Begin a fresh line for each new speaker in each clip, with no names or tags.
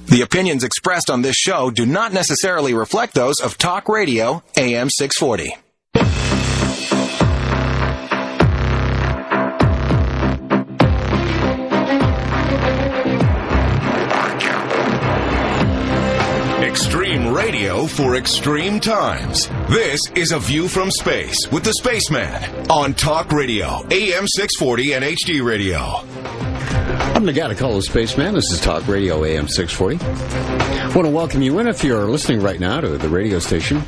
The opinions expressed on this show do not necessarily reflect those of Talk Radio AM 640.
Extreme radio for extreme times. This is A View from Space with the Spaceman on Talk Radio, AM 640 and HD Radio.
I'm the guy to call the Spaceman. This is Talk Radio, AM 640. I want to welcome you in if you're listening right now to the radio station,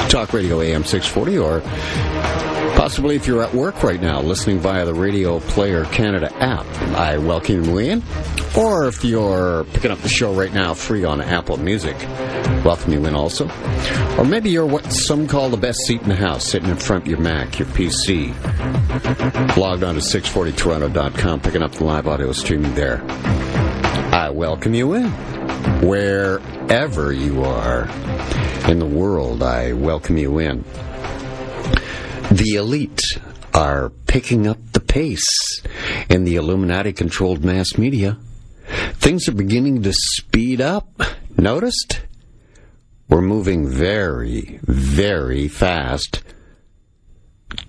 Talk Radio, AM 640, or possibly if you're at work right now listening via the Radio Player Canada app. I welcome you in. Or if you're picking up the show right now free on Apple Music, welcome you in also. Or maybe you're what some call the best seat in the house, sitting in front of your Mac, your PC, logged on to 640toronto.com, picking up the live audio streaming there. I welcome you in. Wherever you are in the world, I welcome you in. The elite are picking up the pace in the Illuminati-controlled mass media. Things are beginning to speed up. Noticed? We're moving very, very fast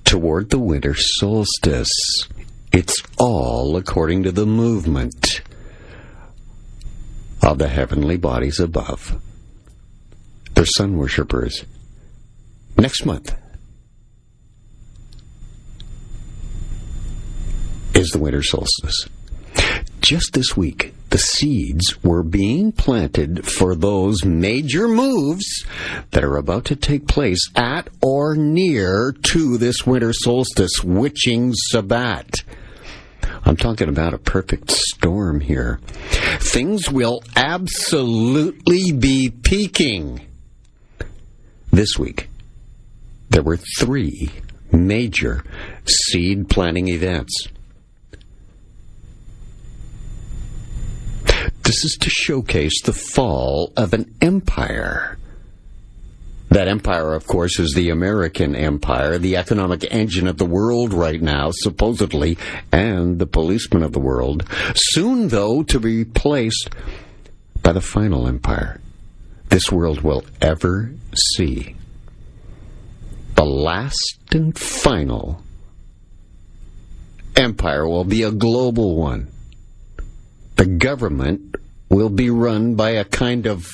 toward the winter solstice. It's all according to the movement of the heavenly bodies above. They're sun worshippers. Next month is the winter solstice. Just this week, the seeds were being planted for those major moves that are about to take place at or near to this winter solstice witching Sabbat. I'm talking about a perfect storm here. Things will absolutely be peaking. This week, there were 3 major seed planting events. This is to showcase the fall of an empire. That empire, of course, is the American empire, the economic engine of the world right now, supposedly, and the policeman of the world. Soon, though, to be replaced by the final empire this world will ever see. The last and final empire will be a global one. The government will be run by a kind of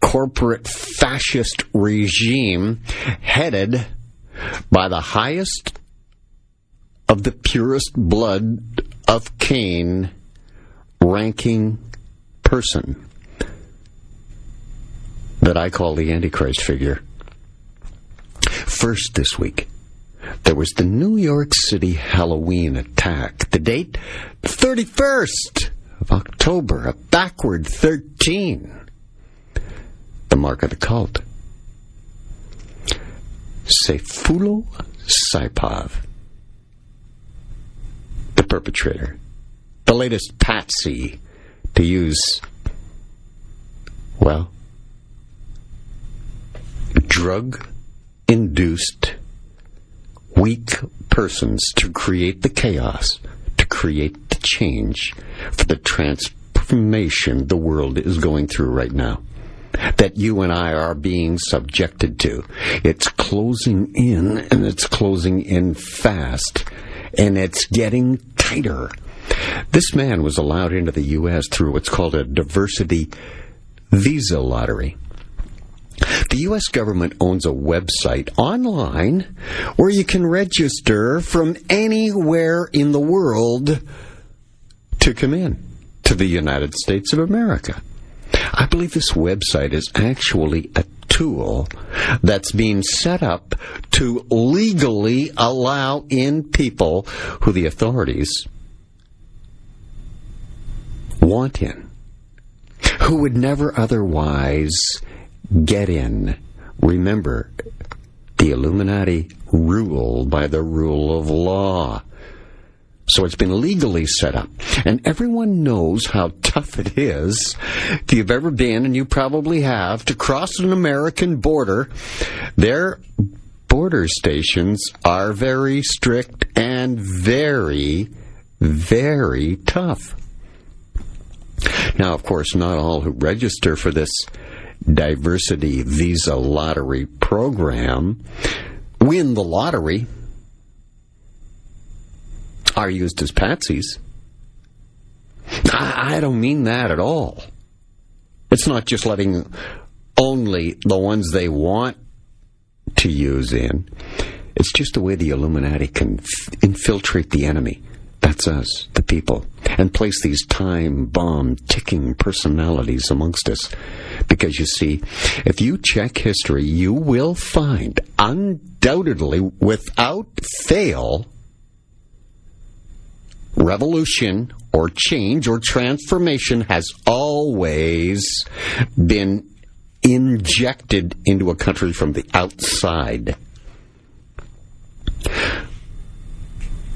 corporate fascist regime headed by the highest of the purest blood of Cain ranking person that I call the Antichrist figure. First this week, there was the New York City Halloween attack. The date, 31st of October, a backward 13. The mark of the cult. Seyfulo Saipov, the perpetrator, the latest patsy to use, well, drug-induced weak persons to create the chaos, to create the change for the transformation the world is going through right now, that you and I are being subjected to. It's closing in, and it's closing in fast, and it's getting tighter. This man was allowed into the U.S. through what's called a diversity visa lottery. The U.S. government owns a website online where you can register from anywhere in the world to come in to the United States of America. I believe this website is actually a tool that's being set up to legally allow in people who the authorities want in, who would never otherwise get in. Remember, the Illuminati rule by the rule of law. So it's been legally set up. And everyone knows how tough it is, if you've ever been, and you probably have, to cross an American border. Their border stations are very strict and very, very tough. Now, of course, not all who register for this diversity visa lottery program win the lottery, are used as patsies. I don't mean that at all. It's not just letting only the ones they want to use in. It's just the way the Illuminati can infiltrate the enemy. That's us, the people, and place these time bomb ticking personalities amongst us. Because you see, if you check history, you will find, undoubtedly, without fail, revolution or change or transformation has always been injected into a country from the outside.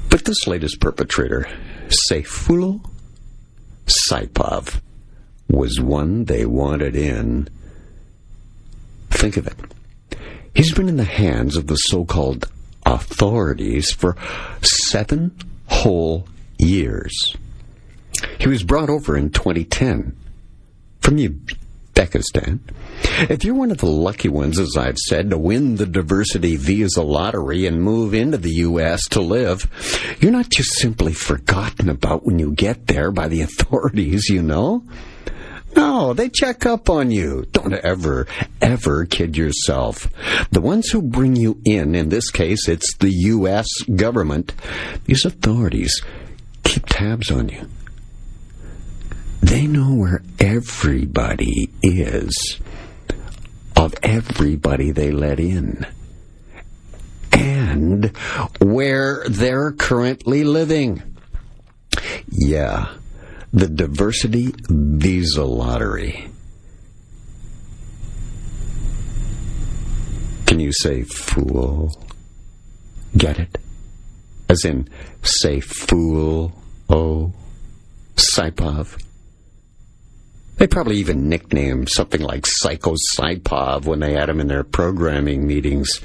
But this latest perpetrator, Sayfullo Saipov, was one they wanted in. Think of it. He's been in the hands of the so-called authorities for 7 whole years. He was brought over in 2010 from Uzbekistan. If you're one of the lucky ones, as I've said, to win the diversity visa lottery and move into the U.S. to live, you're not just simply forgotten about when you get there by the authorities, you know? No, they check up on you. Don't ever kid yourself. The ones who bring you in this case, it's the U.S. government, these authorities keep tabs on you. They know where everybody is, of everybody they let in, and where they're currently living. Yeah, the diversity visa lottery. Can you say fool? Get it? As in, say fool, Saipov. They probably even nicknamed something like Psycho Saipov when they had him in their programming meetings.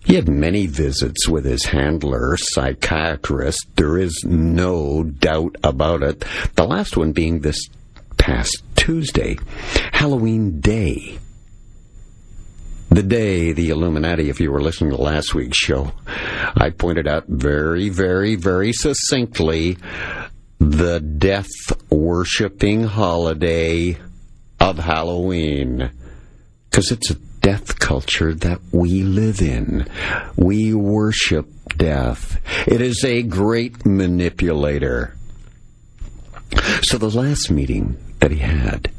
He had many visits with his handler, psychiatrist. There is no doubt about it. The last one being this past Tuesday, Halloween Day. The day the Illuminati, if you were listening to last week's show, I pointed out very, very, very succinctly the death-worshipping holiday of Halloween. Because it's a death culture that we live in. We worship death. It is a great manipulator. So the last meeting that he had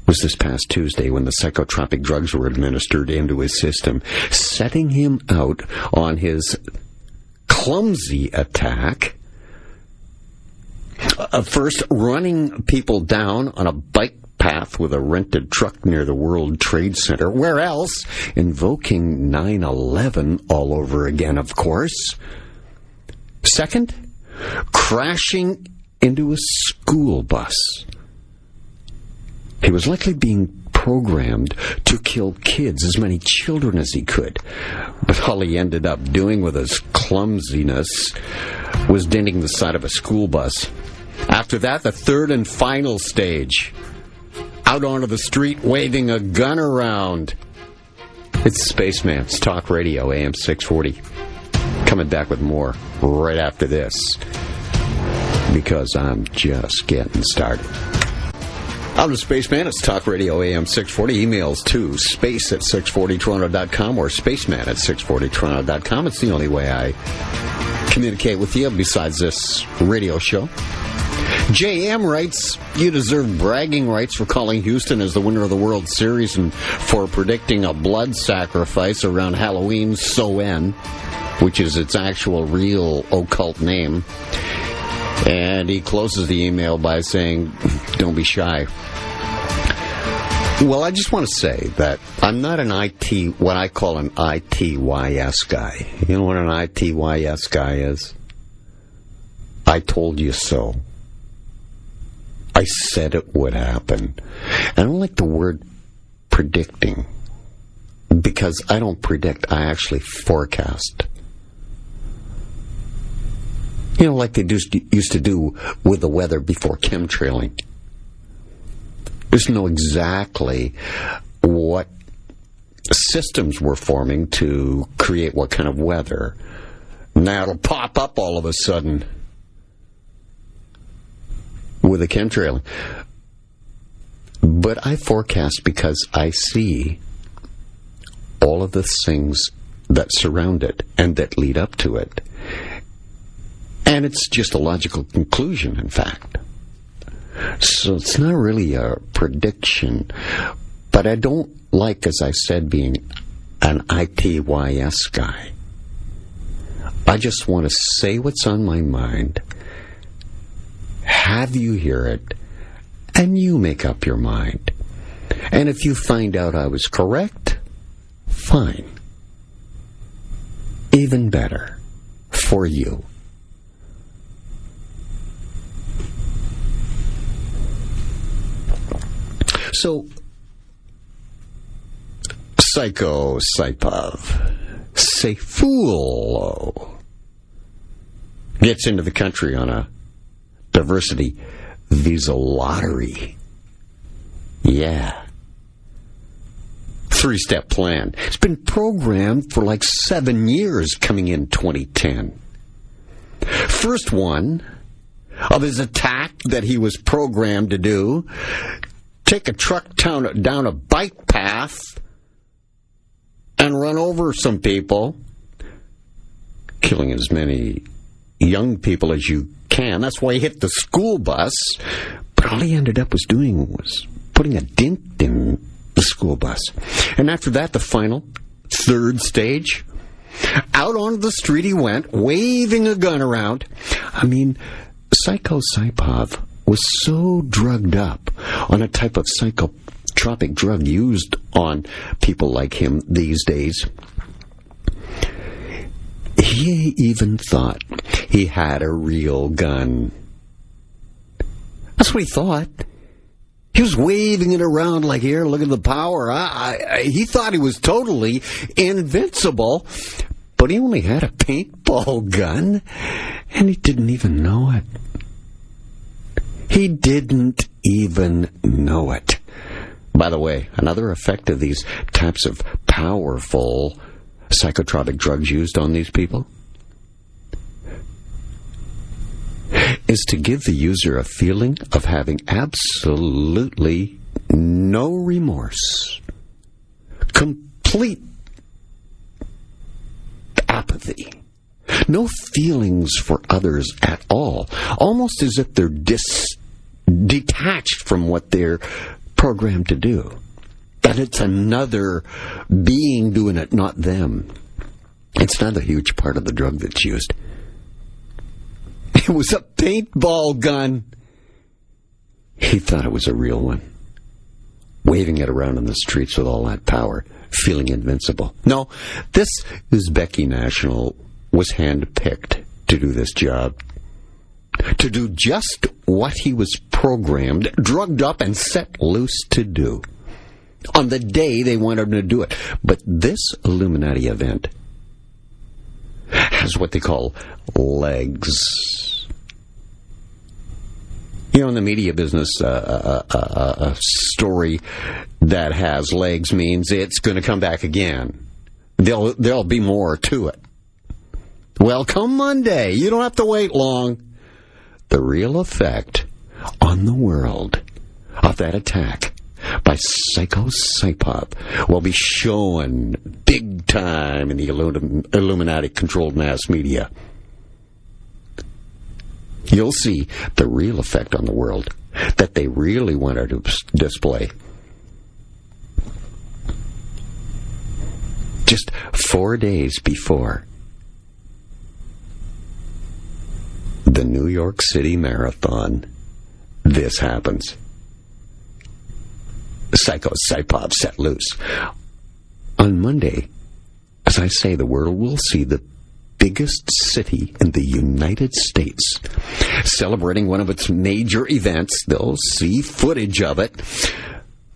was this past Tuesday when the psychotropic drugs were administered into his system, setting him out on his clumsy attack. First, running people down on a bike path with a rented truck near the World Trade Center. Where else? Invoking 9/11 all over again, of course. Second, crashing into a school bus. He was likely being programmed to kill kids, as many children as he could. But all he ended up doing with his clumsiness was denting the side of a school bus. After that, the third and final stage. Out onto the street, waving a gun around. It's Spaceman. It's Talk Radio, AM 640. Coming back with more right after this. Because I'm just getting started. I'm the Spaceman. It's Talk Radio, AM 640. Emails to space@640toronto.com or spaceman@640toronto.com. It's the only way I communicate with you besides this radio show. JM writes, you deserve bragging rights for calling Houston as the winner of the World Series and for predicting a blood sacrifice around Halloween, Soen, which is its actual real occult name. And he closes the email by saying, don't be shy. Well, I just want to say that I'm not an what I call an ITYS guy. You know what an ITYS guy is? I told you so. I said it would happen. I don't like the word predicting, because I don't predict, I actually forecast. You know, like they used to do with the weather before chemtrailing. Just know exactly what systems were forming to create what kind of weather. Now it'll pop up all of a sudden with a chemtrail. But I forecast because I see all of the things that surround it and that lead up to it. And it's just a logical conclusion, in fact. So it's not really a prediction. But I don't like, as I said, being an ITYS guy. I just want to say what's on my mind, have you hear it, and you make up your mind. And if you find out I was correct, fine. Even better for you. So, Psycho Saipov, Saifulo, gets into the country on a diversity visa lottery. Yeah. 3-step plan. It's been programmed for like 7 years coming in 2010. First one of his attack that he was programmed to do, take a truck down a bike path and run over some people, killing as many young people as you can. That's why he hit the school bus. But all he ended up doing was putting a dent in the school bus. And after that, the final, third stage, out onto the street he went, waving a gun around. I mean, Psycho Saipov was so drugged up on a type of psychotropic drug used on people like him these days. He even thought he had a real gun. That's what he thought. He was waving it around like, here, look at the power. He thought he was totally invincible, but he only had a paintball gun, and he didn't even know it. He didn't even know it. By the way, another effect of these types of powerful psychotropic drugs used on these people is to give the user a feeling of having absolutely no remorse, complete apathy, no feelings for others at all, almost as if they're detached from what they're programmed to do. That it's another being doing it, not them. It's not a huge part of the drug that's used. It was a paintball gun. He thought it was a real one. Waving it around in the streets with all that power, feeling invincible. No, this Uzbeki national was handpicked to do this job. To do just what he was programmed, drugged up, and set loose to do. On the day they wanted him to do it. But this Illuminati event has what they call legs. You know, in the media business, a story that has legs means it's going to come back again. There'll be more to it. Well, come Monday, you don't have to wait long. The real effect on the world of that attack by Psycho Saipov will be shown big time in the Illuminati-controlled mass media. You'll see the real effect on the world that they really wanted to display. Just 4 days before the New York City Marathon, this happens. Psycho Saipov set loose. On Monday, as I say, the world will see the biggest city in the United States celebrating one of its major events. They'll see footage of it.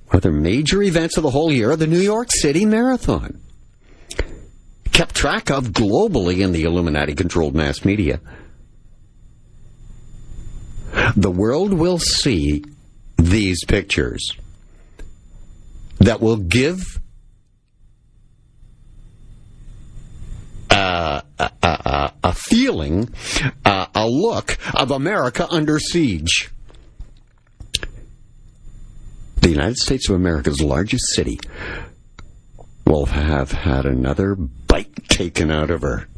One of the major events of the whole year, the New York City Marathon. Kept track of globally in the Illuminati-controlled mass media. The world will see these pictures. that will give a feeling, a look of America under siege. The United States of America's largest city will have had another bite taken out of her.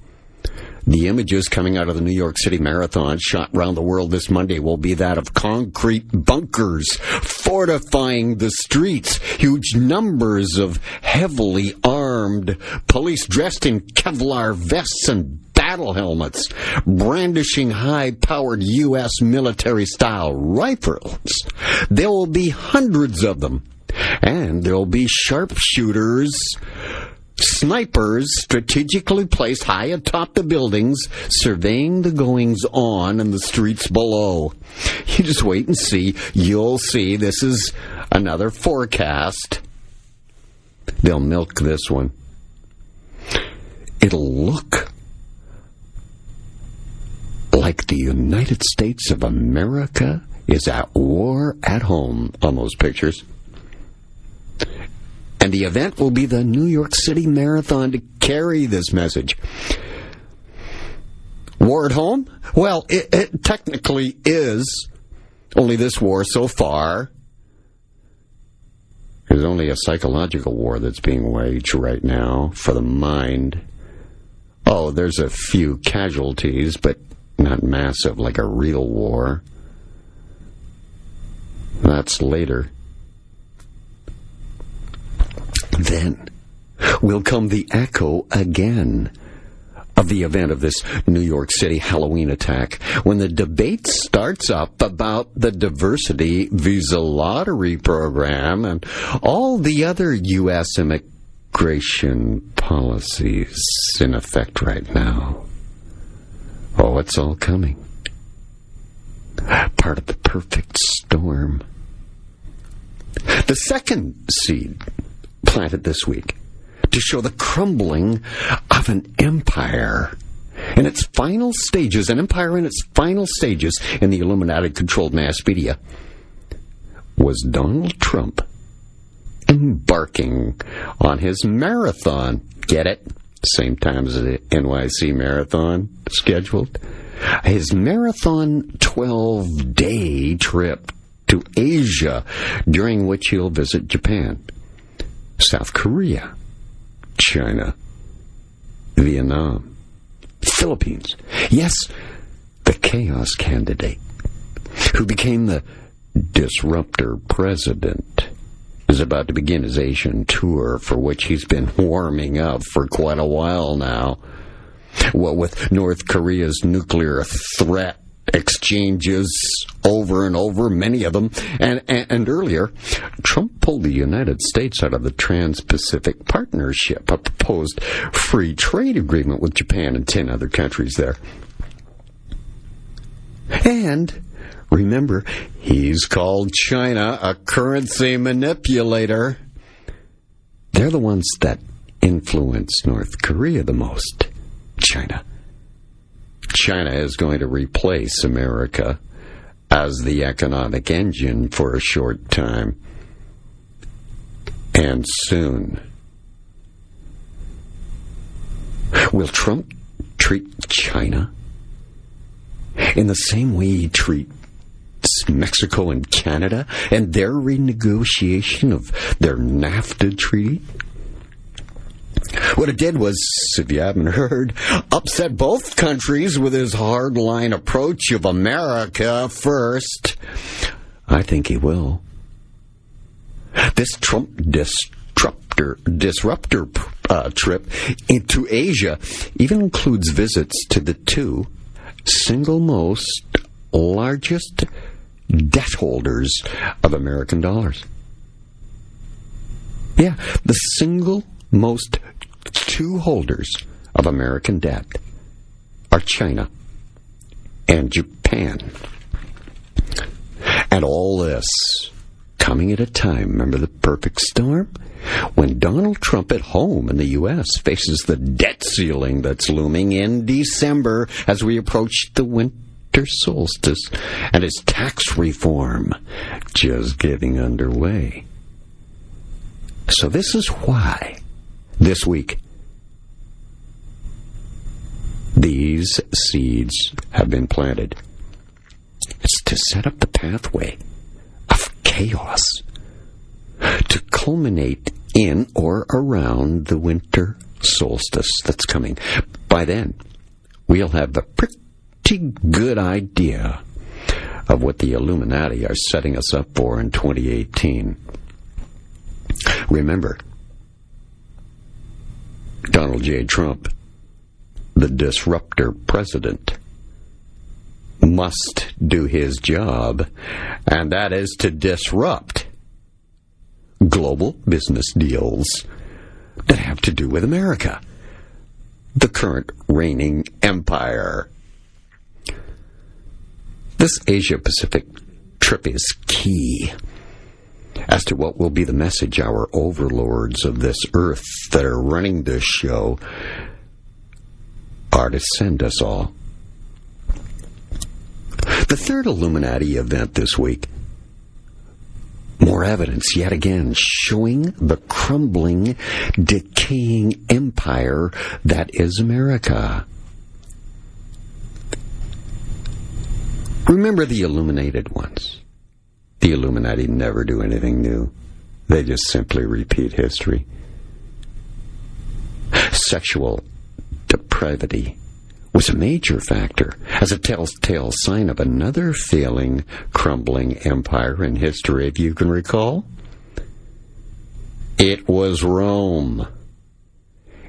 The images coming out of the New York City Marathon shot around the world this Monday will be that of concrete bunkers fortifying the streets, huge numbers of heavily armed police dressed in Kevlar vests and battle helmets, brandishing high-powered U.S. military-style rifles. There will be hundreds of them, and there will be sharpshooters, snipers strategically placed high atop the buildings, surveying the goings-on in the streets below. You just wait and see. You'll see. This is another forecast. They'll milk this one. It'll look like the United States of America is at war at home on those pictures. And the event will be the New York City Marathon to carry this message. War at home? Well, it technically is. Only this war so far is only a psychological war that's being waged right now for the mind. Oh, there's a few casualties, but not massive like a real war. That's later. Then will come the echo again of the event of this New York City Halloween attack, when the debate starts up about the diversity visa lottery program and all the other U.S. immigration policies in effect right now. Oh, it's all coming. Part of the perfect storm. The second seed planted this week to show the crumbling of an empire in its final stages, an empire in its final stages in the Illuminati-controlled mass media, was Donald Trump embarking on his marathon. Get it? Same time as the NYC marathon scheduled. His marathon 12-day trip to Asia, during which he'll visit Japan, South Korea, China, Vietnam, Philippines. Yes, the chaos candidate who became the disruptor president is about to begin his Asian tour, for which he's been warming up for quite a while now. What with North Korea's nuclear threat exchanges over and over, many of them, and earlier, Trump pulled the United States out of the Trans-Pacific Partnership, a proposed free trade agreement with Japan and 10 other countries there. And remember, he's called China a currency manipulator. They're the ones that influence North Korea the most. China. China is going to replace America as the economic engine for a short time. And soon. Will Trump treat China in the same way he treats Mexico and Canada and their renegotiation of their NAFTA treaty? What it did was, if you haven't heard, upset both countries with his hardline approach of America first. I think he will. This Trump disruptor trip into Asia even includes visits to the two single most largest debt holders of American dollars. Yeah, the single most two holders of American debt are China and Japan. And all this coming at a time, remember the perfect storm? When Donald Trump at home in the U.S. faces the debt ceiling that's looming in December as we approach the winter solstice, and his tax reform just getting underway. So this is why, this week, these seeds have been planted. It's to set up the pathway of chaos to culminate in or around the winter solstice that's coming. By then, we'll have a pretty good idea of what the Illuminati are setting us up for in 2018. Remember, Donald J. Trump, the disruptor president, must do his job, and that is to disrupt global business deals that have to do with America, the current reigning empire. This Asia-Pacific trip is key as to what will be the message our overlords of this earth that are running this show are to send us all. The third Illuminati event this week. More evidence yet again showing the crumbling, decaying empire that is America. Remember the Illuminated ones. The Illuminati never do anything new. They just simply repeat history. Sexual depravity was a major factor as a telltale sign of another failing, crumbling empire in history, if you can recall. It was Rome.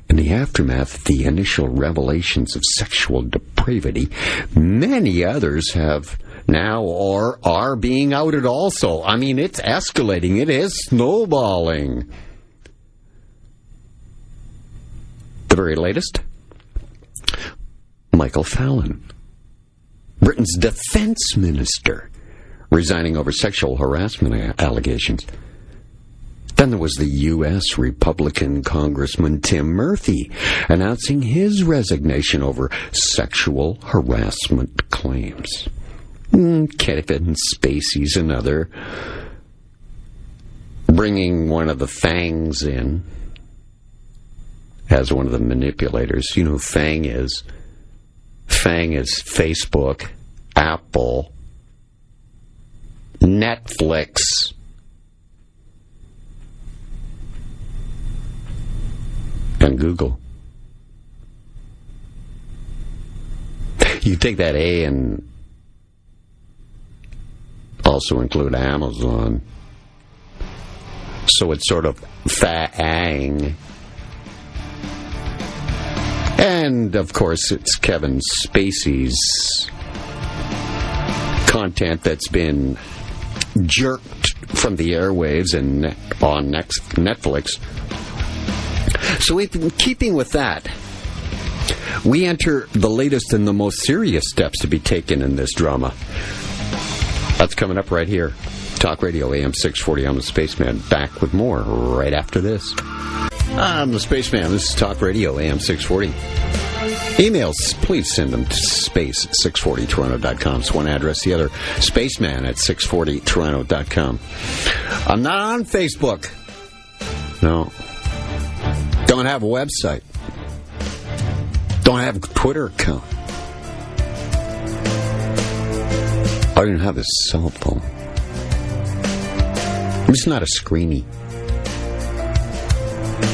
In the aftermath of the initial revelations of sexual depravity, many others have now or are being outed also. I mean, it's escalating. It is snowballing. The very latest, Michael Fallon, Britain's defense minister, resigning over sexual harassment allegations. Then there was the U.S. Republican Congressman Tim Murphy announcing his resignation over sexual harassment claims. Kevin Spacey's another, bringing one of the Fangs in as one of the manipulators. You know who Fang is? Fang is Facebook, Apple, Netflix, and Google. You take that A and also include Amazon. So it's sort of Fang. And, of course, it's Kevin Spacey's content that's been jerked from the airwaves and on Netflix. So in keeping with that, we enter the latest and the most serious steps to be taken in this drama. That's coming up right here. Talk Radio AM 640. I'm the Spaceman. Back with more right after this. I'm the Spaceman. This is Talk Radio AM 640. Emails, please send them to space640toronto.com. It's one address. The other, spaceman at 640toronto.com. I'm not on Facebook. No. Don't have a website. Don't have a Twitter account. I don't even have a cell phone. I'm just not a screeny.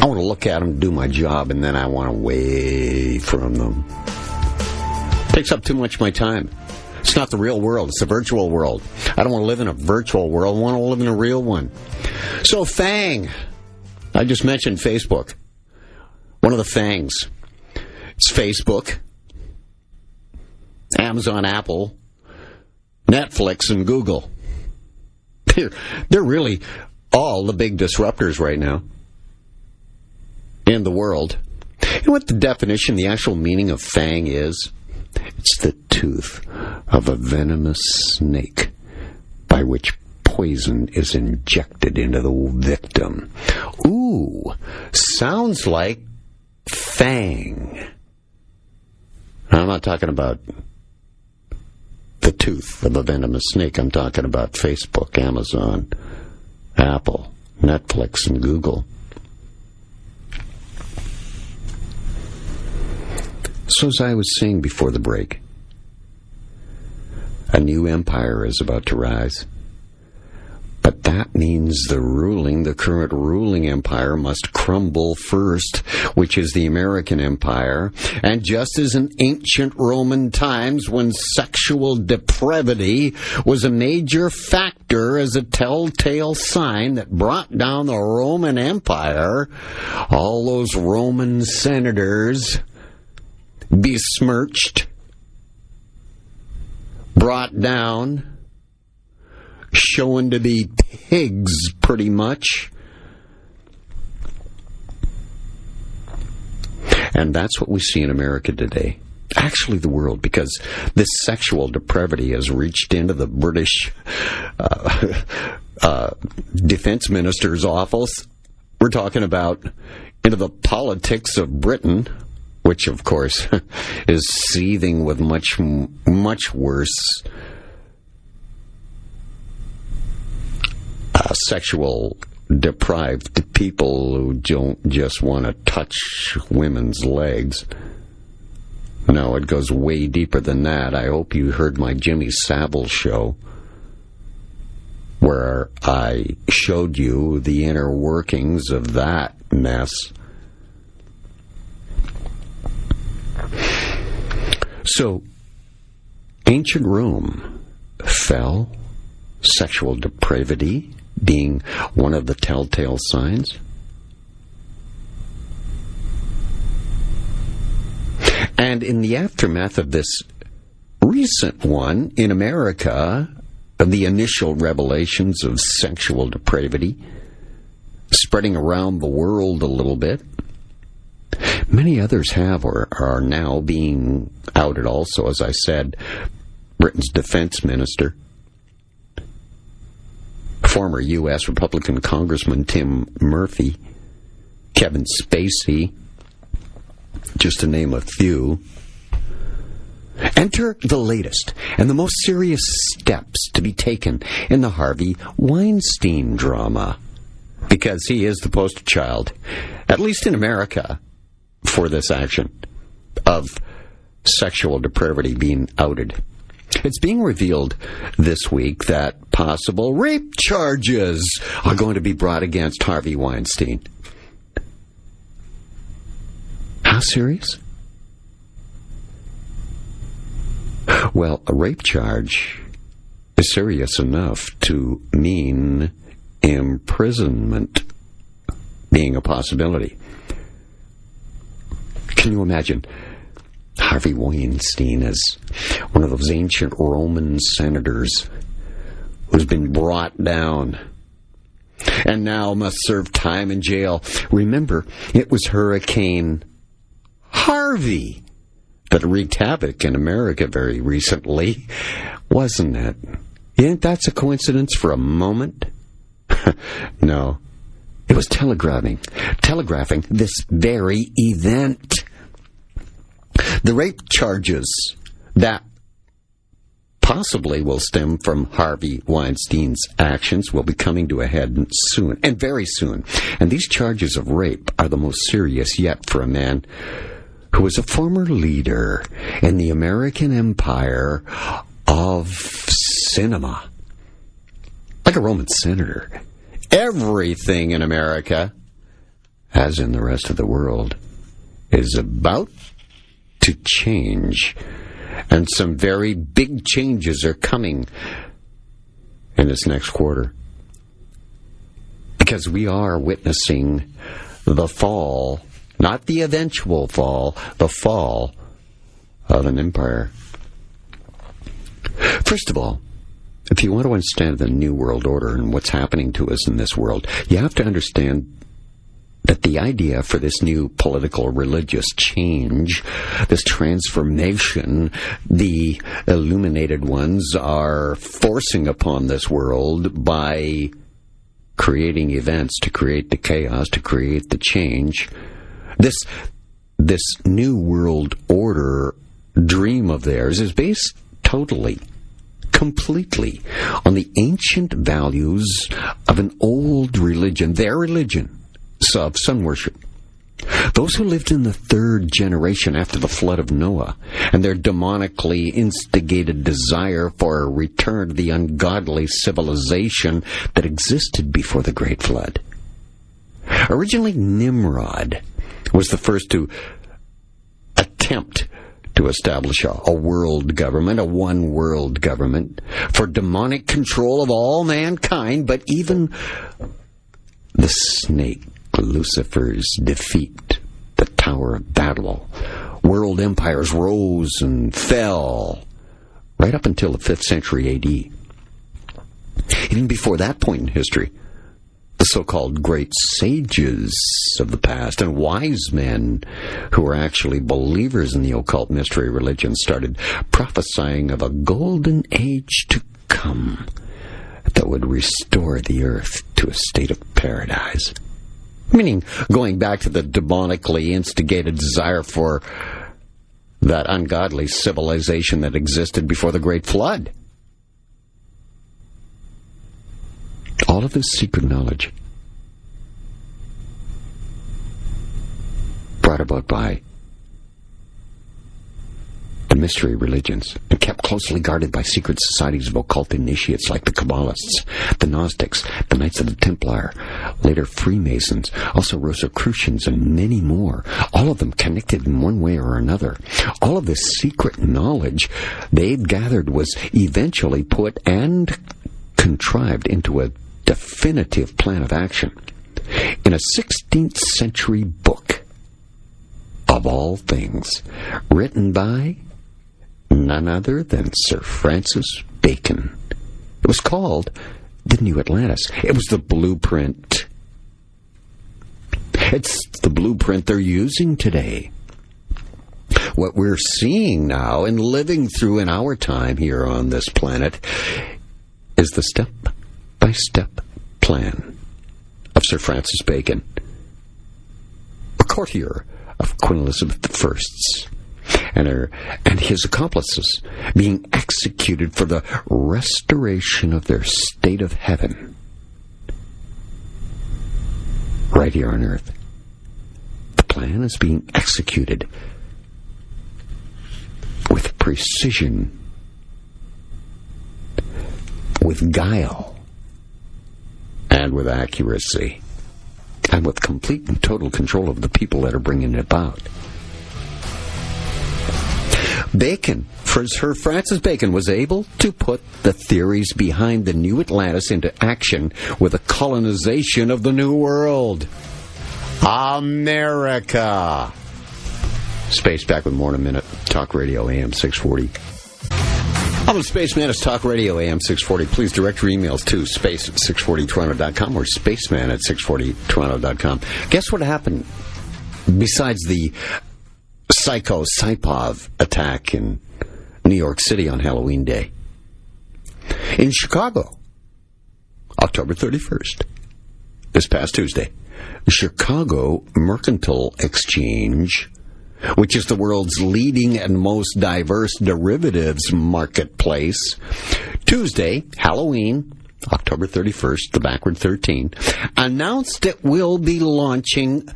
I want to look at them, do my job, and then I want to away from them. It takes up too much of my time. It's not the real world. It's the virtual world. I don't want to live in a virtual world. I want to live in a real one. So, Fang. I just mentioned Facebook. One of the Fangs. It's Facebook, Amazon, Apple, Netflix, and Google. They're really all the big disruptors right now in the world. You know what the definition, the actual meaning of Fang is? It's the tooth of a venomous snake by which poison is injected into the victim. Ooh, sounds like Fang. I'm not talking about the tooth of a venomous snake. I'm talking about Facebook, Amazon, Apple, Netflix. Netflix and Google. So as I was saying before the break, a new empire is about to rise. But that means the current ruling empire must crumble first, which is the American empire. And just as in ancient Roman times, when sexual depravity was a major factor as a telltale sign that brought down the Roman Empire, all those Roman senators besmirched, brought down, shown to be pigs, pretty much. And that's what we see in America today. Actually, the world, because this sexual depravity has reached into the British defense minister's office. We're talking about into the politics of Britain, which, of course, is seething with much, much worse sexual deprived people who don't just want to touch women's legs. No, it goes way deeper than that. I hope you heard my Jimmy Savile show, where I showed you the inner workings of that mess. So, ancient Rome fell, sexual depravity being one of the telltale signs. And in the aftermath of this recent one in America, of the initial revelations of sexual depravity, spreading around the world a little bit, many others have or are now being outed also. As I said, Britain's defense minister, former U.S. Republican Congressman Tim Murphy, Kevin Spacey, just to name a few. Enter the latest and the most serious steps to be taken in the Harvey Weinstein drama, because he is the poster child, at least in America, for this action of sexual depravity being outed. It's being revealed this week that possible rape charges are going to be brought against Harvey Weinstein. How serious? Well, a rape charge is serious enough to mean imprisonment being a possibility. Can you imagine? Harvey Weinstein is one of those ancient Roman senators who's been brought down and now must serve time in jail. Remember, it was Hurricane Harvey that wreaked havoc in America very recently, wasn't it? You think that's a coincidence for a moment? No. It was telegraphing this very event. The rape charges that possibly will stem from Harvey Weinstein's actions will be coming to a head soon, and very soon. And these charges of rape are the most serious yet for a man who was a former leader in the American empire of cinema. Like a Roman senator. Everything in America, as in the rest of the world, is about to change. And some very big changes are coming in this next quarter. Because we are witnessing the fall, not the eventual fall, the fall of an empire. First of all, if you want to understand the New World Order and what's happening to us in this world, you have to understand that the idea for this new political religious change, this transformation, the illuminated ones are forcing upon this world by creating events to create the chaos, to create the change. This New World Order dream of theirs is based totally completely on the ancient values of an old religion, their religion of sun worship. Those who lived in the third generation after the flood of Noah and their demonically instigated desire for a return to the ungodly civilization that existed before the great flood. Originally, Nimrod was the first to attempt to establish a world government, a one world government, for demonic control of all mankind, but even the snake, Lucifer's defeat, the Tower of Babel, world empires rose and fell right up until the 5th century A.D. Even before that point in history, the so-called great sages of the past and wise men who were actually believers in the occult mystery religion started prophesying of a golden age to come that would restore the earth to a state of paradise. Meaning, going back to the demonically instigated desire for that ungodly civilization that existed before the Great Flood. All of this secret knowledge brought about by the mystery religions and kept closely guarded by secret societies of occult initiates like the Kabbalists, the Gnostics, the Knights of the Templar, later Freemasons, also Rosicrucians, and many more, all of them connected in one way or another. All of this secret knowledge they'd gathered was eventually put and contrived into a definitive plan of action in a 16th century book, of all things, written by none other than Sir Francis Bacon. It was called The New Atlantis. It was the blueprint. It's the blueprint they're using today. What we're seeing now and living through in our time here on this planet is the step-by-step plan of Sir Francis Bacon, a courtier of Queen Elizabeth I's and his accomplices being executed for the restoration of their state of heaven right here on Earth. The plan is being executed with precision, with guile, and with accuracy, and with complete and total control of the people that are bringing it about. Bacon, Sir Francis Bacon, was able to put the theories behind the New Atlantis into action with the colonization of the New World. America! Space, back with more in a minute. Talk Radio AM 640. I'm the Spaceman. It's Talk Radio AM 640. Please direct your emails to space@640toronto.com or spaceman@640toronto.com. Guess what happened besides the Psycho Saipov attack in New York City on Halloween Day? In Chicago, October 31st, this past Tuesday, the Chicago Mercantile Exchange, which is the world's leading and most diverse derivatives marketplace, Tuesday, Halloween, October 31st, the backward 13, announced it will be launching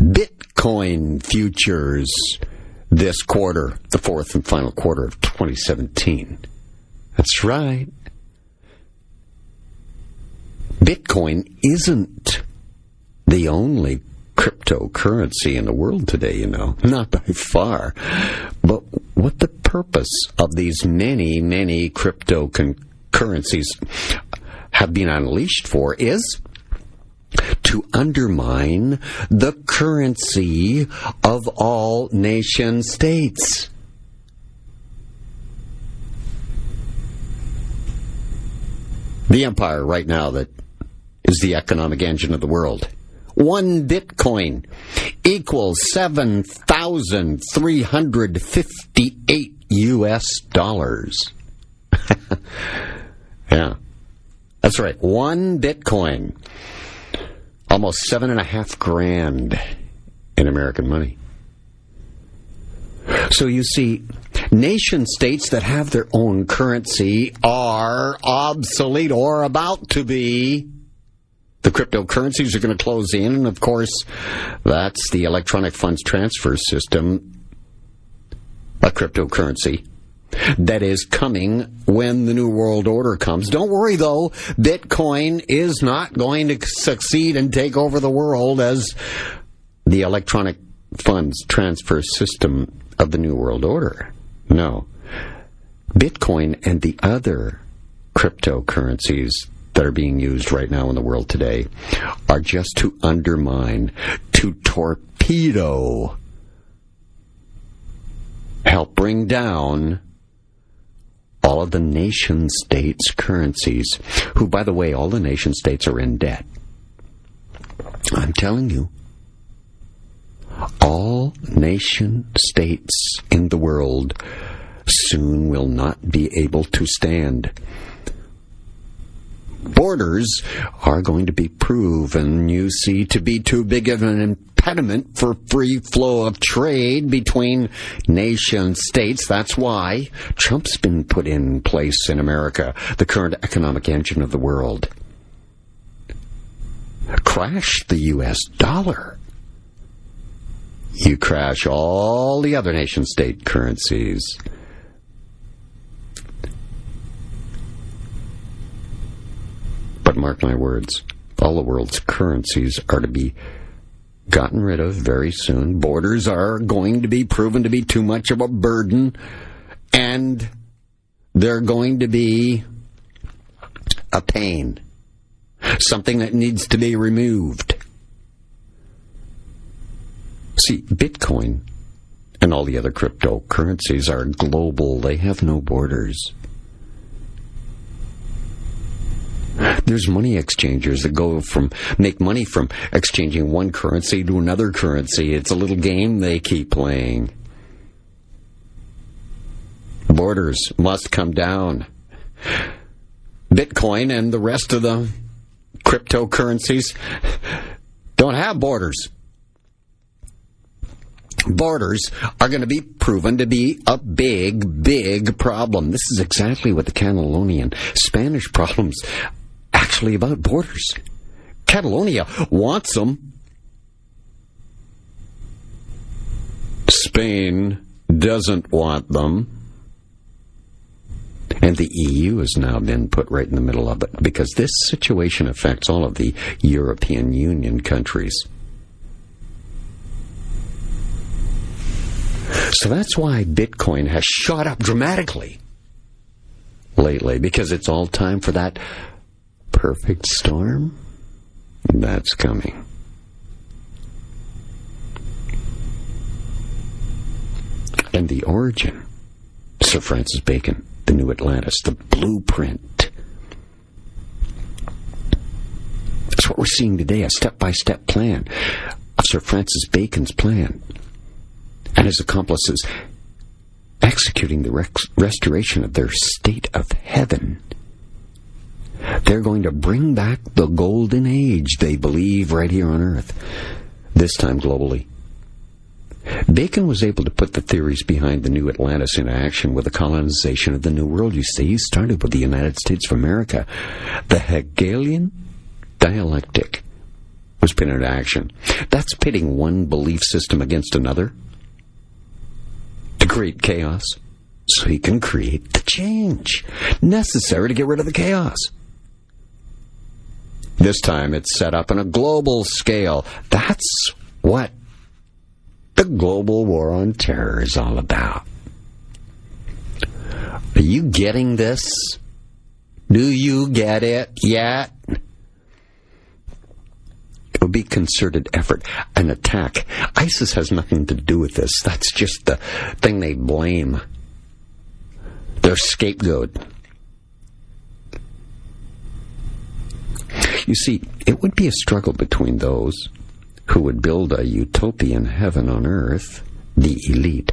Bitcoin futures this quarter, the fourth and final quarter of 2017. That's right. Bitcoin isn't the only cryptocurrency in the world today, you know. Not by far. But what the purpose of these many, many cryptocurrencies have been unleashed for is to undermine the currency of all nation states. The empire right now that is the economic engine of the world. One Bitcoin equals $7,358 US. Yeah, that's right. One Bitcoin, almost $7,500 in American money. So you see, Nation states that have their own currency are obsolete or about to be. The cryptocurrencies are going to close in, and of course, that's the electronic funds transfer system, a cryptocurrency that is coming when the New World Order comes. Don't worry, though, Bitcoin is not going to succeed and take over the world as the electronic funds transfer system of the New World Order. No. Bitcoin and the other cryptocurrencies that are being used right now in the world today are just to undermine, to torpedo, help bring down all of the nation states' currencies, who, by the way, all the nation states are in debt. I'm telling you, all nation states in the world soon will not be able to stand. Borders are going to be proven, you see, to be too big of an impediment for free flow of trade between nation states. That's why Trump's been put in place in America, the current economic engine of the world. Crash the U.S. dollar. You crash all the other nation-state currencies. But mark my words, all the world's currencies are to be gotten rid of very soon. Borders are going to be proven to be too much of a burden, and they're going to be a pain, something that needs to be removed. See, Bitcoin and all the other cryptocurrencies are global. They have no borders. There's money exchangers that make money from exchanging one currency to another currency. It's a little game they keep playing. Borders must come down. Bitcoin and the rest of the cryptocurrencies don't have borders. Borders are going to be proven to be a big, big problem. This is exactly what the Catalonian Spanish problem's actually about, borders. Catalonia wants them. Spain doesn't want them. And the EU has now been put right in the middle of it because this situation affects all of the European Union countries. So that's why Bitcoin has shot up dramatically lately, because it's all time for that perfect storm that's coming. And the origin, Sir Francis Bacon, the New Atlantis, the blueprint. That's what we're seeing today, a step-by-step plan of Sir Francis Bacon's plan. And his accomplices executing the restoration of their state of heaven. They're going to bring back the golden age, they believe, right here on Earth, this time globally. Bacon was able to put the theories behind the New Atlantis into action with the colonization of the New World. You see, he started with the United States of America. The Hegelian dialectic was put into action. That's pitting one belief system against another to create chaos, so he can create the change necessary to get rid of the chaos. This time it's set up on a global scale. That's what the global war on terror is all about. Are you getting this? Do you get it yet? It would be concerted effort, an attack. ISIS has nothing to do with this. That's just the thing they blame. Their scapegoat. You see, it would be a struggle between those who would build a utopian heaven on earth, the elite,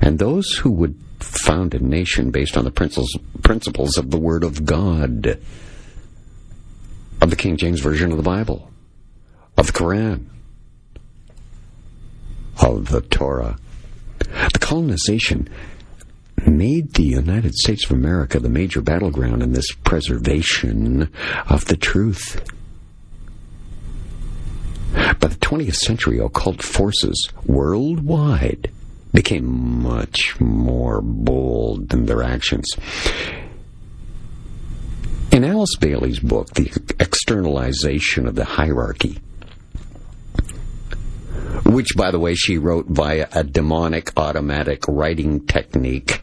and those who would found a nation based on the principles of the Word of God, of the King James Version of the Bible, of the Quran, of the Torah. The colonization made the United States of America the major battleground in this preservation of the truth. By the 20th century, occult forces worldwide became much more bold in their actions. In Alice Bailey's book, The Externalization of the Hierarchy, which, by the way, she wrote via a demonic automatic writing technique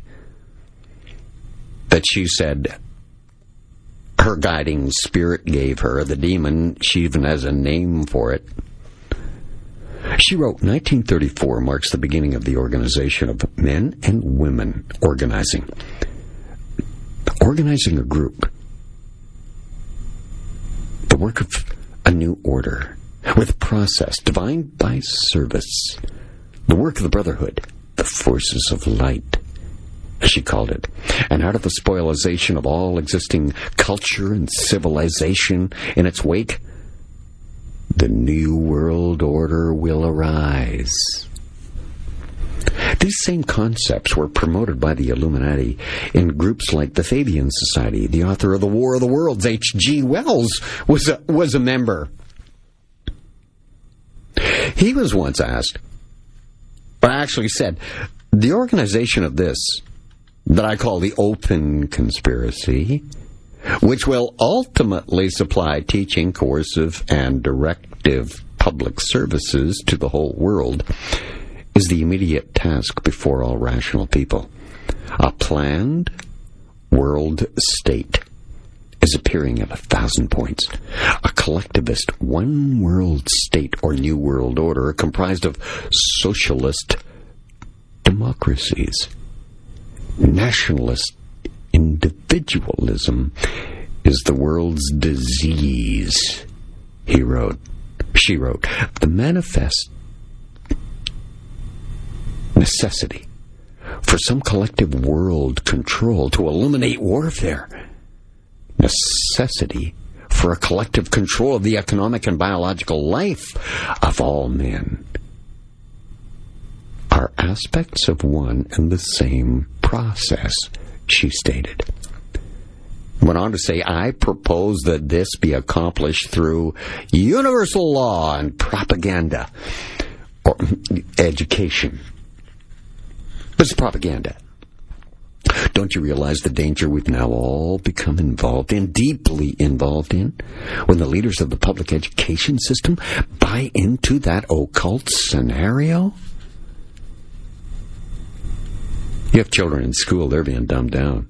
that she said her guiding spirit gave her, the demon, she even has a name for it. She wrote, 1934 marks the beginning of the organization of men and women organizing. Organizing a group. The work of a new order, with a process divined by service. The work of the brotherhood, the forces of light, as she called it. And out of the spoilization of all existing culture and civilization in its wake, the new world order will arise. These same concepts were promoted by the Illuminati in groups like the Fabian Society. The author of The War of the Worlds, H.G. Wells, was a member. He was once asked, or actually said, the organization of this, that I call the open conspiracy, which will ultimately supply teaching, coercive, and directive public services to the whole world, is the immediate task before all rational people. A planned world state is appearing at 1,000 points. A collectivist one world state or new world order comprised of socialist democracies. Nationalist individualism is the world's disease, he wrote. She wrote, the manifest necessity for some collective world control to eliminate warfare. Necessity for a collective control of the economic and biological life of all men are aspects of one and the same process, she stated. Went on to say, I propose that this be accomplished through universal law and propaganda, or education. This is propaganda. Don't you realize the danger we've now all become involved in, deeply involved in, when the leaders of the public education system buy into that occult scenario? You have children in school, they're being dumbed down.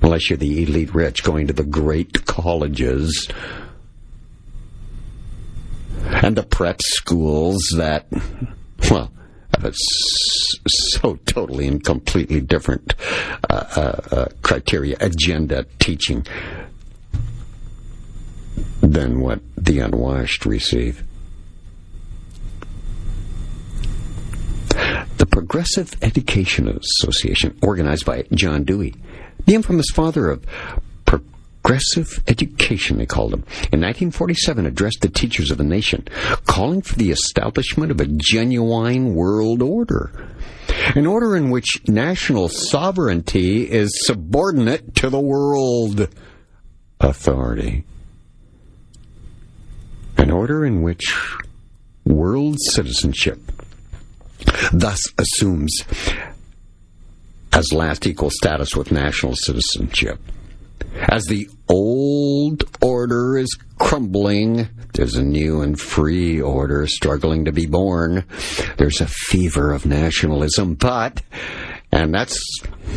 Unless you're the elite rich going to the great colleges and the prep schools that, well, have a so totally and completely different criteria, agenda teaching than what the unwashed receive. The Progressive Education Association, organized by John Dewey, the infamous father of progressive education, they called him, in 1947 addressed the teachers of the nation, calling for the establishment of a genuine world order. An order in which national sovereignty is subordinate to the world authority. An order in which world citizenship thus assumes as last equal status with national citizenship. As the old order is crumbling, there's a new and free order struggling to be born. There's a fever of nationalism, and that's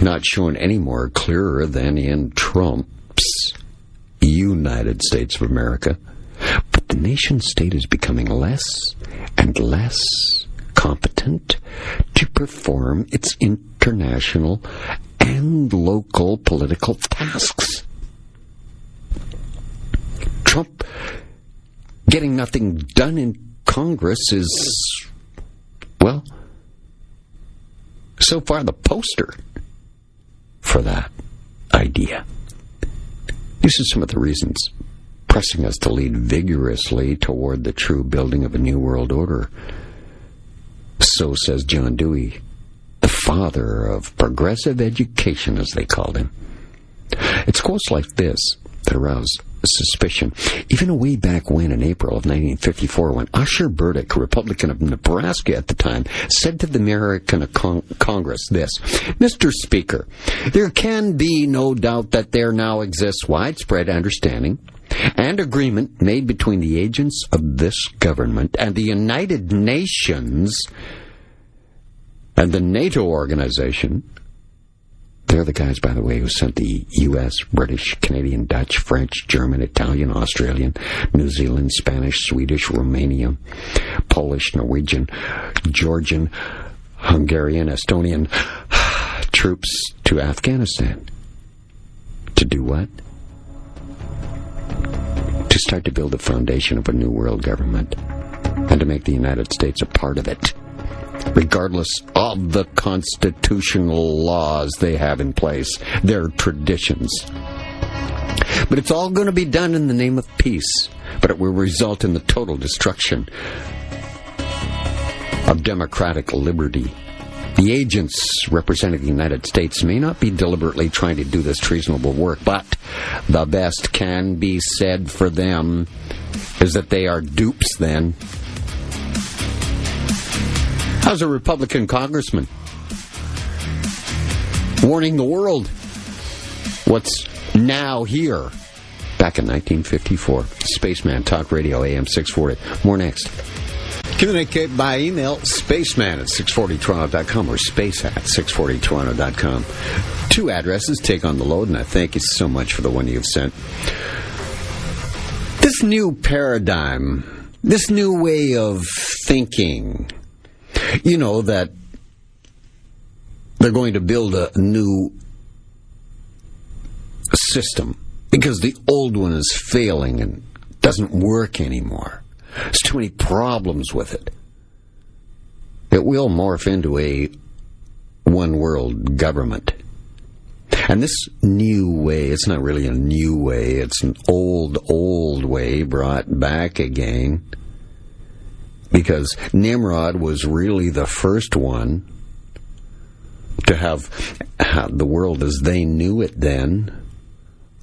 not shown any more clearer than in Trump's United States of America. But the nation state is becoming less and less competent to perform its international and local political tasks. Trump getting nothing done in Congress is, well, so far the poster for that idea. These are some of the reasons pressing us to lead vigorously toward the true building of a new world order. So says John Dewey, the father of progressive education, as they called him. It's quotes like this that arouse suspicion. Even way back when, in April of 1954, when Usher Burdick, a Republican of Nebraska at the time, said to the American Congress this: Mr. Speaker, there can be no doubt that there now exists widespread understanding and agreement made between the agents of this government and the United Nations and the NATO organization. They're the guys, by the way, who sent the U.S., British, Canadian, Dutch, French, German, Italian, Australian, New Zealand, Spanish, Swedish, Romanian, Polish, Norwegian, Georgian, Hungarian, Estonian troops to Afghanistan. To do what? To start to build the foundation of a new world government and to make the United States a part of it, regardless of the constitutional laws they have in place, their traditions. But it's all going to be done in the name of peace, but it will result in the total destruction of democratic liberty. The agents representing the United States may not be deliberately trying to do this treasonable work, but the best can be said for them is that they are dupes then. How's a Republican congressman warning the world what's now here? Back in 1954. Spaceman, Talk Radio, AM 640. More next. Communicate by email, spaceman at 640toronto.com or space at 640toronto.com. 2 addresses. Take on the load, and I thank you so much for the one you've sent. This new paradigm, this new way of thinking, you know, that they're going to build a new system because the old one is failing and doesn't work anymore. There's too many problems with it. It will morph into a one-world government. And this new way, it's not really a new way, it's an old way brought back again. Because Nimrod was really the first one to have the world as they knew it then,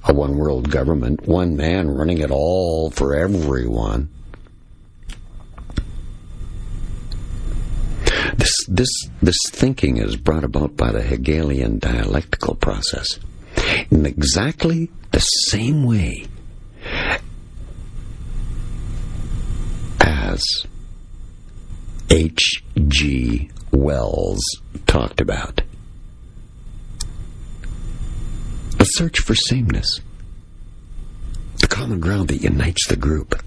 a one-world government, one man running it all for everyone. This thinking is brought about by the Hegelian dialectical process in exactly the same way as H.G. Wells talked about. A search for sameness. The common ground that unites the group.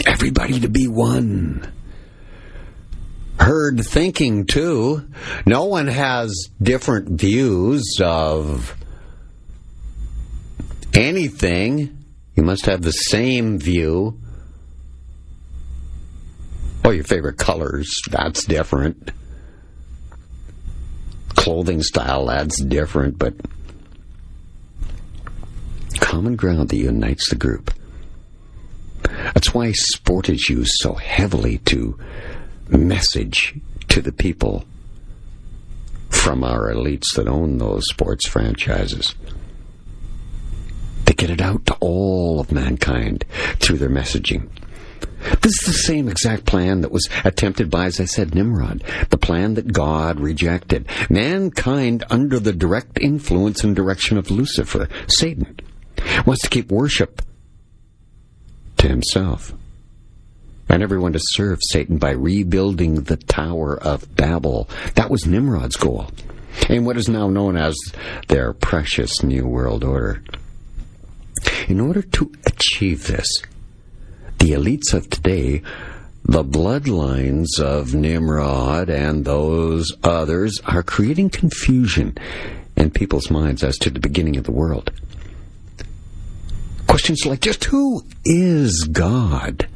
Everybody to be one. Herd thinking, too. No one has different views of anything. You must have the same view. Oh, your favorite colors, that's different. Clothing style, that's different, but common ground that unites the group. That's why sport is used so heavily to message to the people from our elites that own those sports franchises. They get it out to all of mankind through their messaging. This is the same exact plan that was attempted by, as I said, Nimrod. The plan that God rejected. Mankind, under the direct influence and direction of Lucifer, Satan, wants to keep worship to himself. And everyone to serve Satan by rebuilding the Tower of Babel. That was Nimrod's goal. And what is now known as their precious New World Order. In order to achieve this, the elites of today, the bloodlines of Nimrod and those others, are creating confusion in people's minds as to the beginning of the world. Questions like, just who is God?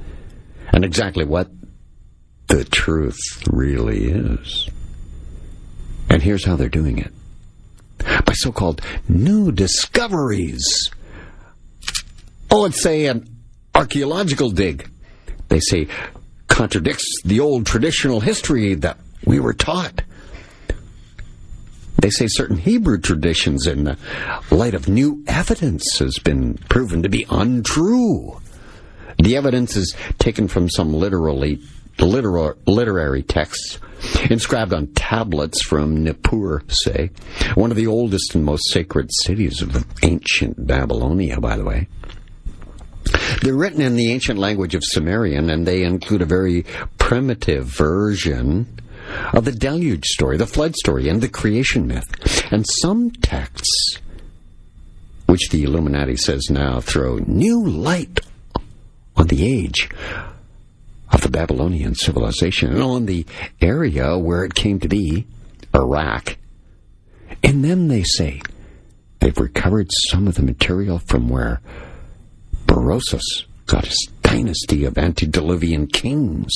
And exactly what the truth really is. And here's how they're doing it. By so-called new discoveries. Oh, let's say an archaeological dig. They say contradicts the old traditional history that we were taught. They say certain Hebrew traditions in the light of new evidence has been proven to be untrue. The evidence is taken from some literary texts inscribed on tablets from Nippur, say, one of the oldest and most sacred cities of ancient Babylonia, by the way. They're written in the ancient language of Sumerian, and they include a very primitive version of the deluge story, the flood story, and the creation myth. And some texts, which the Illuminati says now throw new light on the age of the Babylonian civilization and on the area where it came to be, Iraq. In them, they say, they've recovered some of the material from where Berosus got his dynasty of antediluvian kings,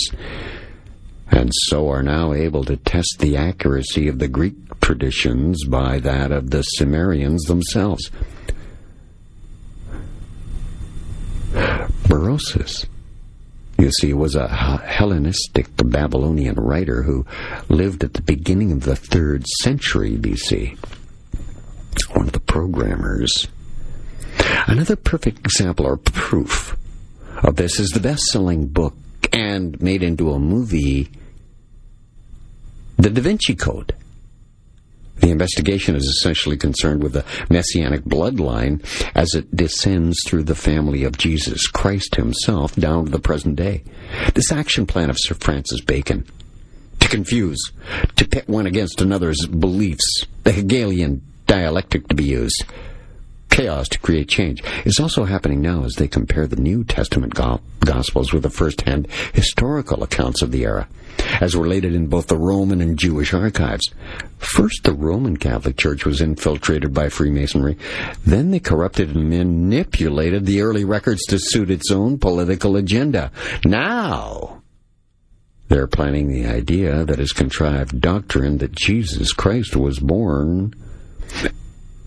and so are now able to test the accuracy of the Greek traditions by that of the Sumerians themselves. Berosus, you see, was a Hellenistic Babylonian writer who lived at the beginning of the 3rd century BC. One of the programmers. Another perfect example or proof of this is the best-selling book and made into a movie, The Da Vinci Code. The investigation is essentially concerned with the messianic bloodline as it descends through the family of Jesus Christ himself down to the present day. This action plan of Sir Francis Bacon, to confuse, to pit one against another's beliefs, the Hegelian dialectic to be used, chaos to create change, is also happening now as they compare the New Testament Gospels with the first-hand historical accounts of the era, as related in both the Roman and Jewish archives. First, the Roman Catholic Church was infiltrated by Freemasonry. Then they corrupted and manipulated the early records to suit its own political agenda. Now, they're planning the idea that is contrived doctrine that Jesus Christ was born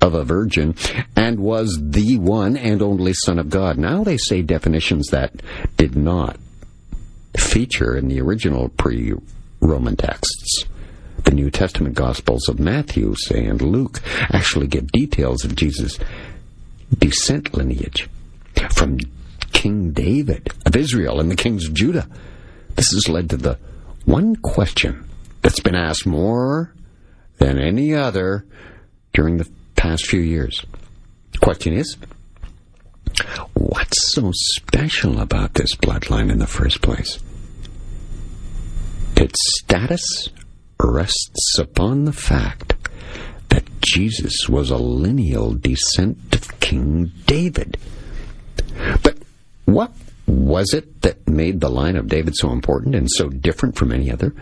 of a virgin and was the one and only Son of God. Now they say definitions that did not feature in the original pre-Roman texts. The New Testament Gospels of Matthew, say, and Luke actually give details of Jesus' descent lineage from King David of Israel and the kings of Judah. This has led to the one question that's been asked more than any other during the past few years. The question is, what's so special about this bloodline in the first place? Its status rests upon the fact that Jesus was a lineal descent of King David. But what was it that made the line of David so important and so different from any other?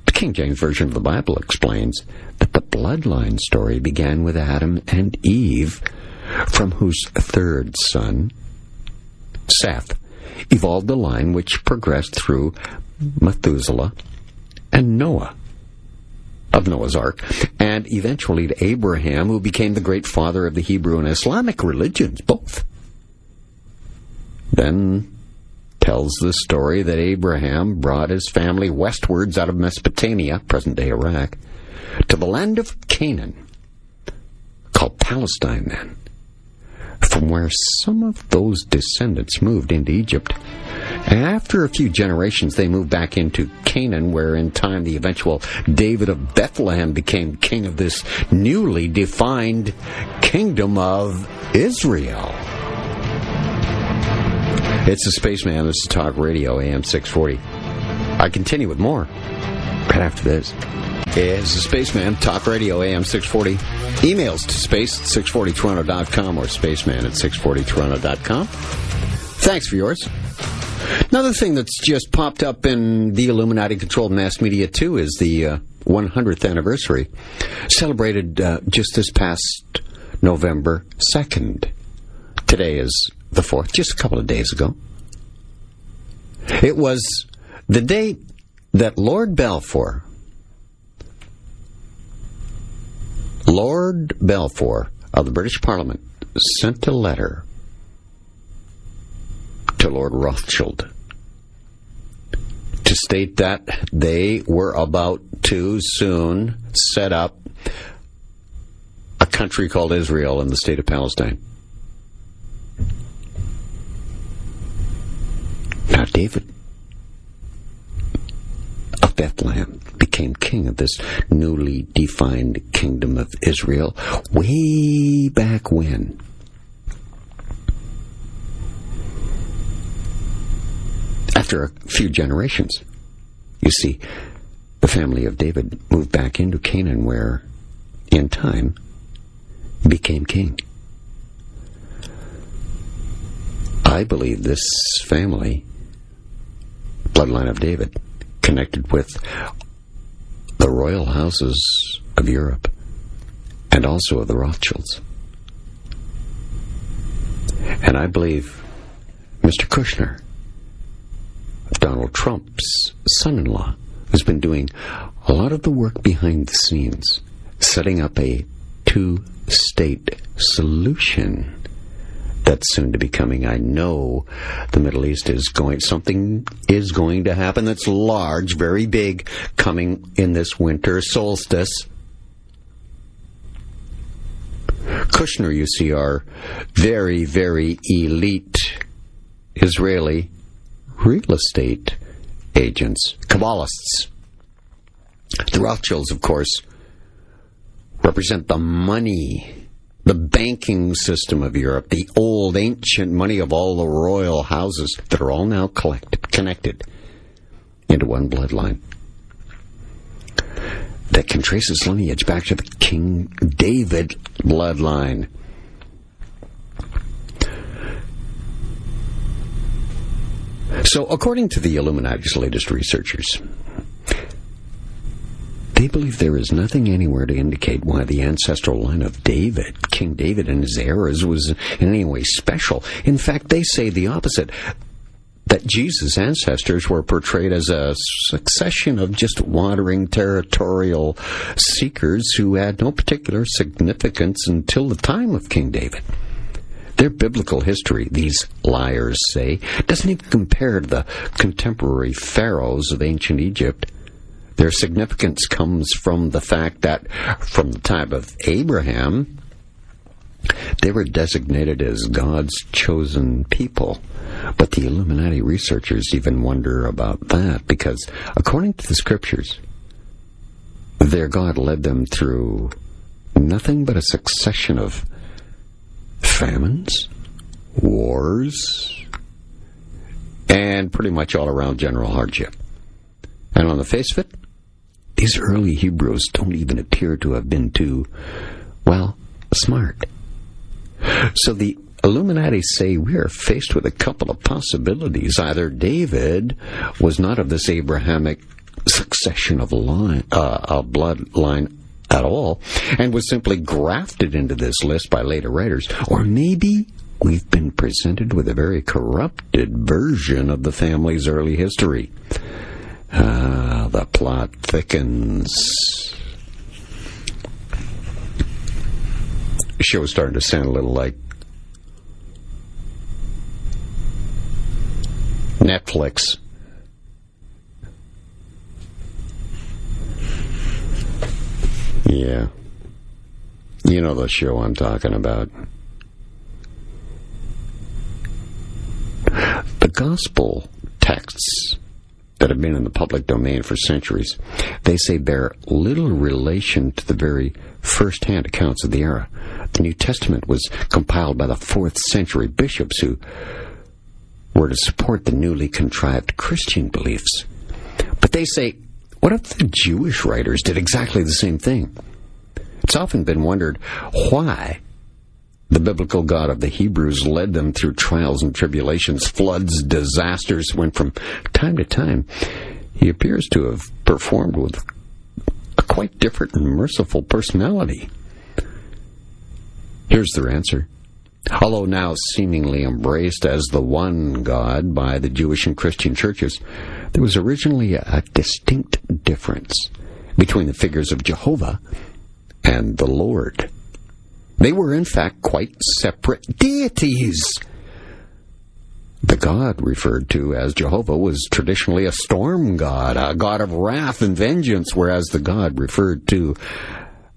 The King James Version of the Bible explains that the bloodline story began with Adam and Eve, from whose third son, Seth, evolved the line which progressed through Methuselah and Noah of Noah's Ark, and eventually to Abraham, who became the great father of the Hebrew and Islamic religions, both. Then tells the story that Abraham brought his family westwards out of Mesopotamia, present-day Iraq, to the land of Canaan, called Palestine then, from where some of those descendants moved into Egypt. After a few generations, they moved back into Canaan, where in time the eventual David of Bethlehem became king of this newly defined kingdom of Israel. It's the Spaceman. This is Talk Radio, AM 640. I continue with more right after this. It's the Spaceman, Talk Radio, AM 640. Emails to space640toronto.com or spaceman at 640toronto.com. Thanks for yours. Another thing that's just popped up in the Illuminati-controlled mass media, too, is the 100th anniversary, celebrated just this past November 2nd. Today is the 4th, just a couple of days ago. It was the day that Lord Balfour of the British Parliament sent a letter to Lord Rothschild to state that they were about to soon set up a country called Israel and the state of Palestine. Now, David of Bethlehem became king of this newly defined kingdom of Israel way back when. After a few generations, you see, the family of David moved back into Canaan, where, in time, became king. I believe this family, bloodline of David, connected with the royal houses of Europe and also of the Rothschilds. And I believe Mr. Kushner, Donald Trump's son-in-law, has been doing a lot of the work behind the scenes, setting up a two-state solution that's soon to be coming. I know the Middle East something is going to happen that's large, very big, coming in this winter solstice. Kushner, you see, are very, very elite Israeli real estate agents, Kabbalists. The Rothschilds, of course, represent the money, the banking system of Europe, the old ancient money of all the royal houses that are all now connected into one bloodline that can trace its lineage back to the King David bloodline. So, according to the Illuminati's latest researchers, they believe there is nothing anywhere to indicate why the ancestral line of David, King David and his heirs, was in any way special. In fact, they say the opposite, that Jesus' ancestors were portrayed as a succession of just wandering territorial seekers who had no particular significance until the time of King David. Their biblical history, these liars say, doesn't even compare to the contemporary pharaohs of ancient Egypt. Their significance comes from the fact that from the time of Abraham, they were designated as God's chosen people. But the Illuminati researchers even wonder about that, because according to the scriptures, their God led them through nothing but a succession of famines, wars, and pretty much all around general hardship. And on the face of it, these early Hebrews don't even appear to have been too, well, smart. So the Illuminati say we are faced with a couple of possibilities. Either David was not of this Abrahamic succession of bloodline at all, and was simply grafted into this list by later writers, or maybe we've been presented with a very corrupted version of the family's early history. The plot thickens. The show is starting to sound a little like Netflix. Yeah. You know the show I'm talking about. The gospel texts that have been in the public domain for centuries, they say bear little relation to the very first-hand accounts of the era. The New Testament was compiled by the 4th century bishops who were to support the newly contrived Christian beliefs. But they say, what if the Jewish writers did exactly the same thing? It's often been wondered why the biblical God of the Hebrews led them through trials and tribulations, floods, disasters, when from time to time he appears to have performed with a quite different and merciful personality. Here's their answer. Although now seemingly embraced as the one God by the Jewish and Christian churches, there was originally a distinct difference between the figures of Jehovah and the Lord. They were, in fact, quite separate deities. The God referred to as Jehovah was traditionally a storm god, a god of wrath and vengeance, whereas the God referred to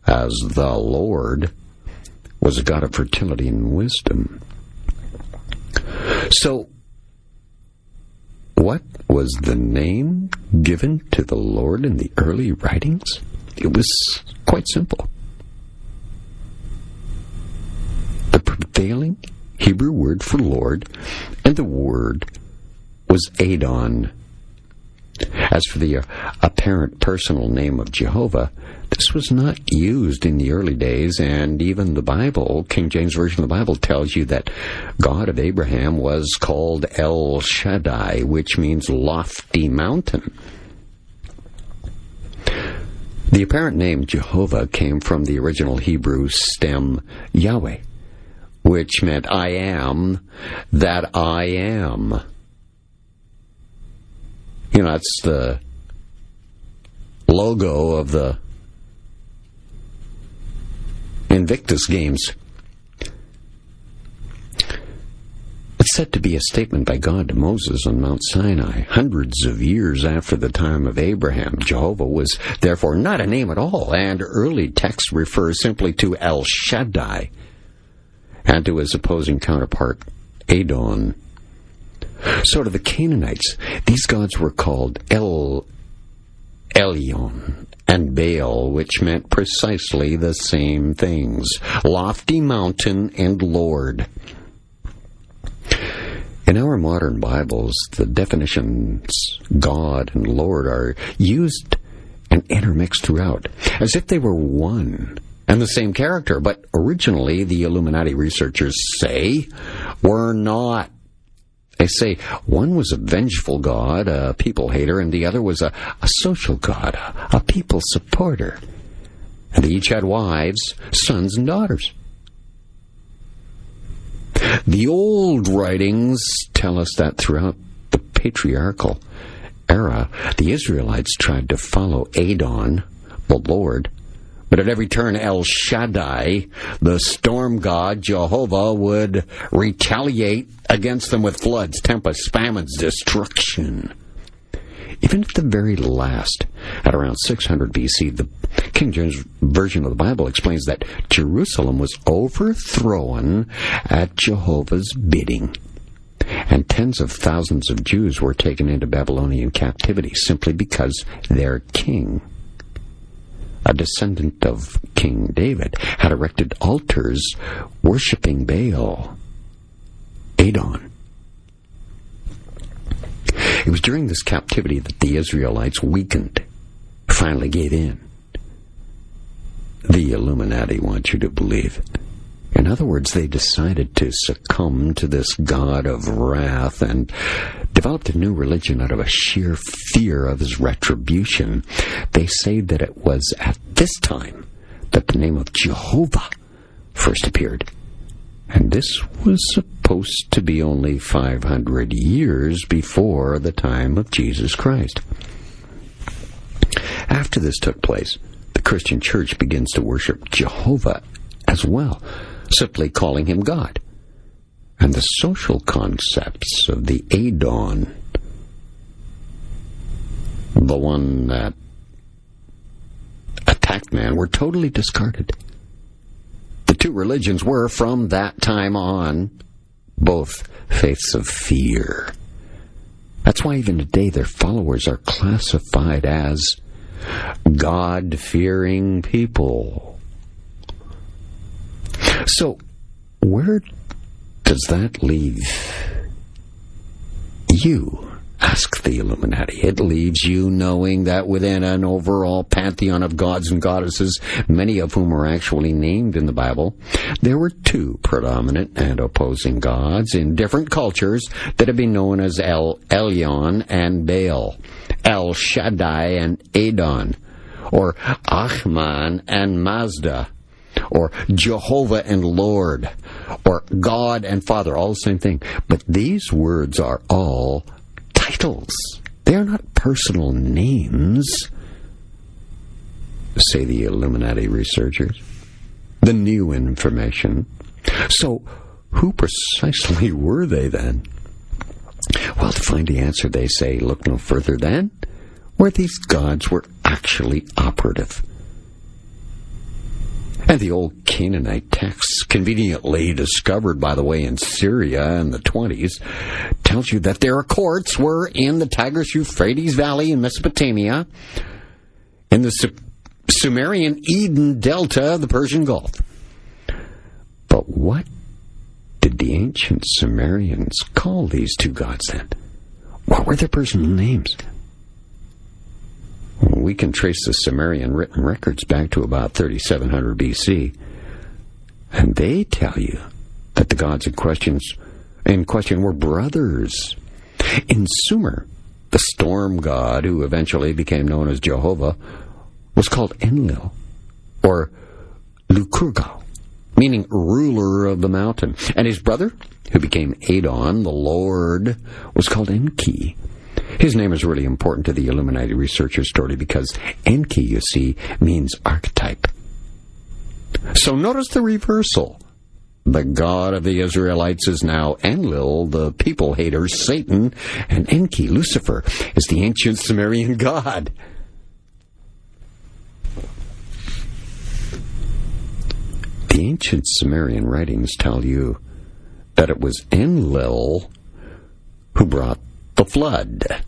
as the Lord was a God of fertility and wisdom. So, what was the name given to the Lord in the early writings? It was quite simple. The prevailing Hebrew word for Lord, and the word was Adon. As for the apparent personal name of Jehovah, this was not used in the early days, and even the Bible, King James Version of the Bible, tells you that God of Abraham was called El Shaddai, which means lofty mountain. The apparent name Jehovah came from the original Hebrew stem Yahweh, which meant I am that I am. You know, that's the logo of the Invictus Games. It's said to be a statement by God to Moses on Mount Sinai, hundreds of years after the time of Abraham. Jehovah was therefore not a name at all, and early texts refer simply to El Shaddai and to his opposing counterpart, Adon. So to the Canaanites, these gods were called El Elyon and Baal, which meant precisely the same things, lofty mountain and Lord. In our modern Bibles, the definitions God and Lord are used and intermixed throughout, as if they were one and the same character, but originally the Illuminati researchers say were not. They say one was a vengeful god, a people hater, and the other was a social god, a people supporter. And they each had wives, sons, and daughters. The old writings tell us that throughout the patriarchal era, the Israelites tried to follow Adon, the Lord, but at every turn El Shaddai, the storm god Jehovah, would retaliate against them with floods, tempests, famines, destruction. Even at the very last, at around 600 BC, the King James Version of the Bible explains that Jerusalem was overthrown at Jehovah's bidding, and tens of thousands of Jews were taken into Babylonian captivity simply because their king, a descendant of King David, had erected altars worshipping Baal, Adon. It was during this captivity that the Israelites weakened, finally gave in. The Illuminati want you to believe. In other words, they decided to succumb to this god of wrath and developed a new religion out of a sheer fear of his retribution. They say that it was at this time that the name of Jehovah first appeared. And this was supposed to be only 500 years before the time of Jesus Christ. After this took place, the Christian church begins to worship Jehovah as well, simply calling him God. And the social concepts of the Adon, the one that attacked man, were totally discarded. The two religions were, from that time on, both faiths of fear. That's why even today their followers are classified as God-fearing people. So, where does that leave you? Ask the Illuminati. It leaves you knowing that within an overall pantheon of gods and goddesses, many of whom are actually named in the Bible, there were two predominant and opposing gods in different cultures that have been known as El Elyon and Baal, El Shaddai and Adon, or Achman and Mazda, or Jehovah and Lord, or God and Father, all the same thing. But these words are all titles. They are not personal names, say the Illuminati researchers. The new information. So, who precisely were they then? Well, to find the answer, they say, look no further than where these gods were actually operative. And the old Canaanite texts, conveniently discovered, by the way, in Syria in the 20s, tells you that their courts were in the Tigris-Euphrates Valley in Mesopotamia, in the Sumerian Eden Delta of the Persian Gulf. But what did the ancient Sumerians call these two gods then? What were their personal names? Well, we can trace the Sumerian written records back to about 3700 BC, and they tell you that the gods in question were brothers. In Sumer, the storm god, who eventually became known as Jehovah, was called Enlil, or Lukurgal, meaning ruler of the mountain. And his brother, who became Adon, the Lord, was called Enki. His name is really important to the Illuminati researcher's story because Enki, you see, means archetype. So notice the reversal. The God of the Israelites is now Enlil, the people hater, Satan, and Enki, Lucifer, is the ancient Sumerian god. The ancient Sumerian writings tell you that it was Enlil who brought the flood.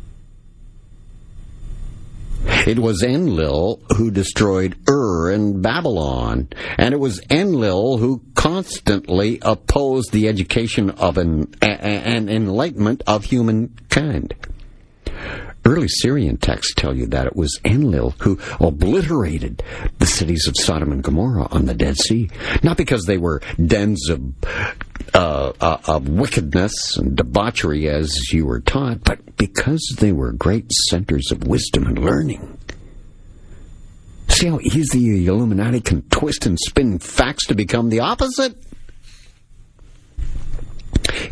It was Enlil who destroyed Ur in Babylon, and it was Enlil who constantly opposed the education of and enlightenment of humankind. Early Syrian texts tell you that it was Enlil who obliterated the cities of Sodom and Gomorrah on the Dead Sea, not because they were dens of wickedness and debauchery as you were taught, but because they were great centers of wisdom and learning. See how easy the Illuminati can twist and spin facts to become the opposite?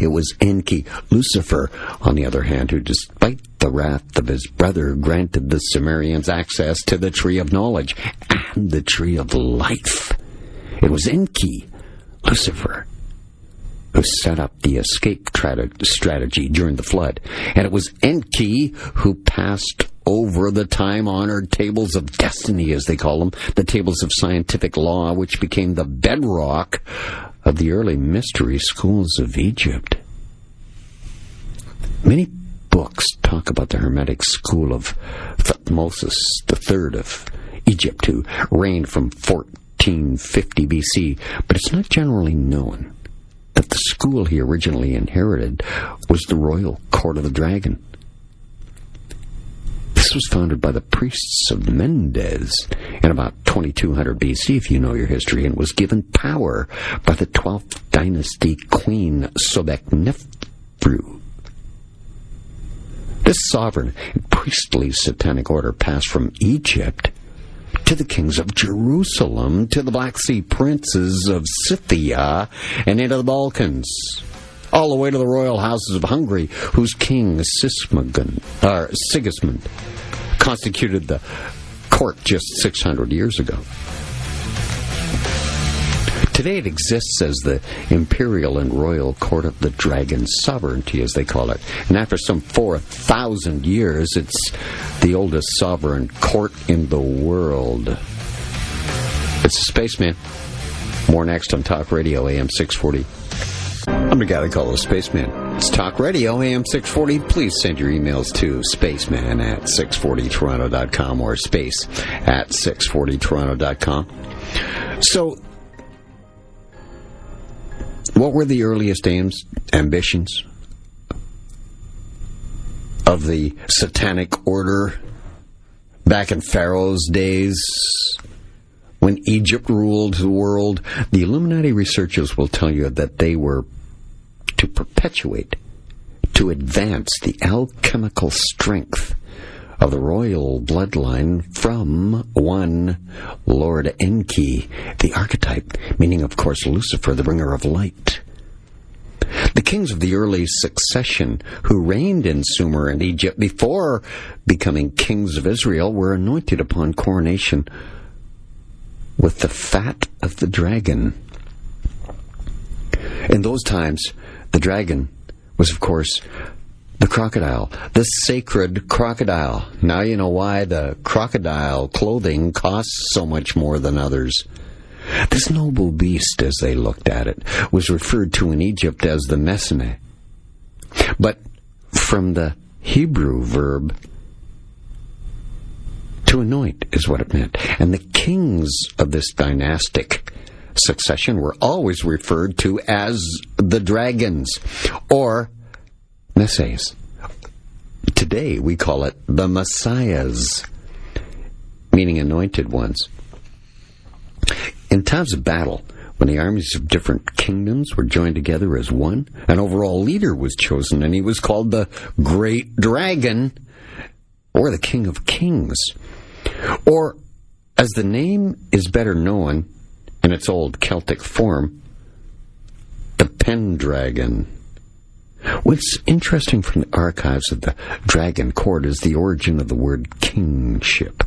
It was Enki, Lucifer, on the other hand, who, despite the wrath of his brother, granted the Sumerians access to the tree of knowledge and the tree of life. It was Enki, Lucifer, who set up the escape strategy during the flood. And it was Enki who passed over the time-honored tables of destiny, as they call them, the tables of scientific law, which became the bedrock of the early mystery schools of Egypt. Many books talk about the Hermetic school of Thutmose III of Egypt, who reigned from 1450 BC, but it's not generally known that the school he originally inherited was the royal court of the dragon. This was founded by the priests of Mendes in about 2200 BC, if you know your history, and was given power by the 12th dynasty queen Sobeknefru. This sovereign and priestly satanic order passed from Egypt to the kings of Jerusalem, to the Black Sea princes of Scythia, and into the Balkans, all the way to the royal houses of Hungary, whose king Sigismund constituted the court just 600 years ago. Today it exists as the imperial and royal court of the dragon sovereignty, as they call it. And after some 4,000 years, it's the oldest sovereign court in the world. It's the Spaceman. More next on Talk Radio AM 640. I'm the guy they call the Spaceman. It's Talk Radio AM 640. Please send your emails to spaceman at 640toronto.com or space at 640toronto.com. So, what were the earliest ambitions of the satanic order back in Pharaoh's days when Egypt ruled the world? The Illuminati researchers will tell you that they were to perpetuate, to advance the alchemical strength of the royal bloodline from one Lord Enki, the archetype, meaning, of course, Lucifer, the bringer of light. The kings of the early succession who reigned in Sumer and Egypt before becoming kings of Israel were anointed upon coronation with the fat of the dragon. In those times, the dragon was, of course, the crocodile, the sacred crocodile. Now you know why the crocodile clothing costs so much more than others. This noble beast, as they looked at it, was referred to in Egypt as the Messene. But from the Hebrew verb to anoint is what it meant. And the kings of this dynastic succession were always referred to as the dragons, or Messes. Today we call it the Messiahs, meaning anointed ones. In times of battle, when the armies of different kingdoms were joined together as one, an overall leader was chosen, and he was called the Great Dragon, or the King of Kings. Or, as the name is better known in its old Celtic form, the Pendragon. What's interesting from the archives of the Dragon Court is the origin of the word kingship.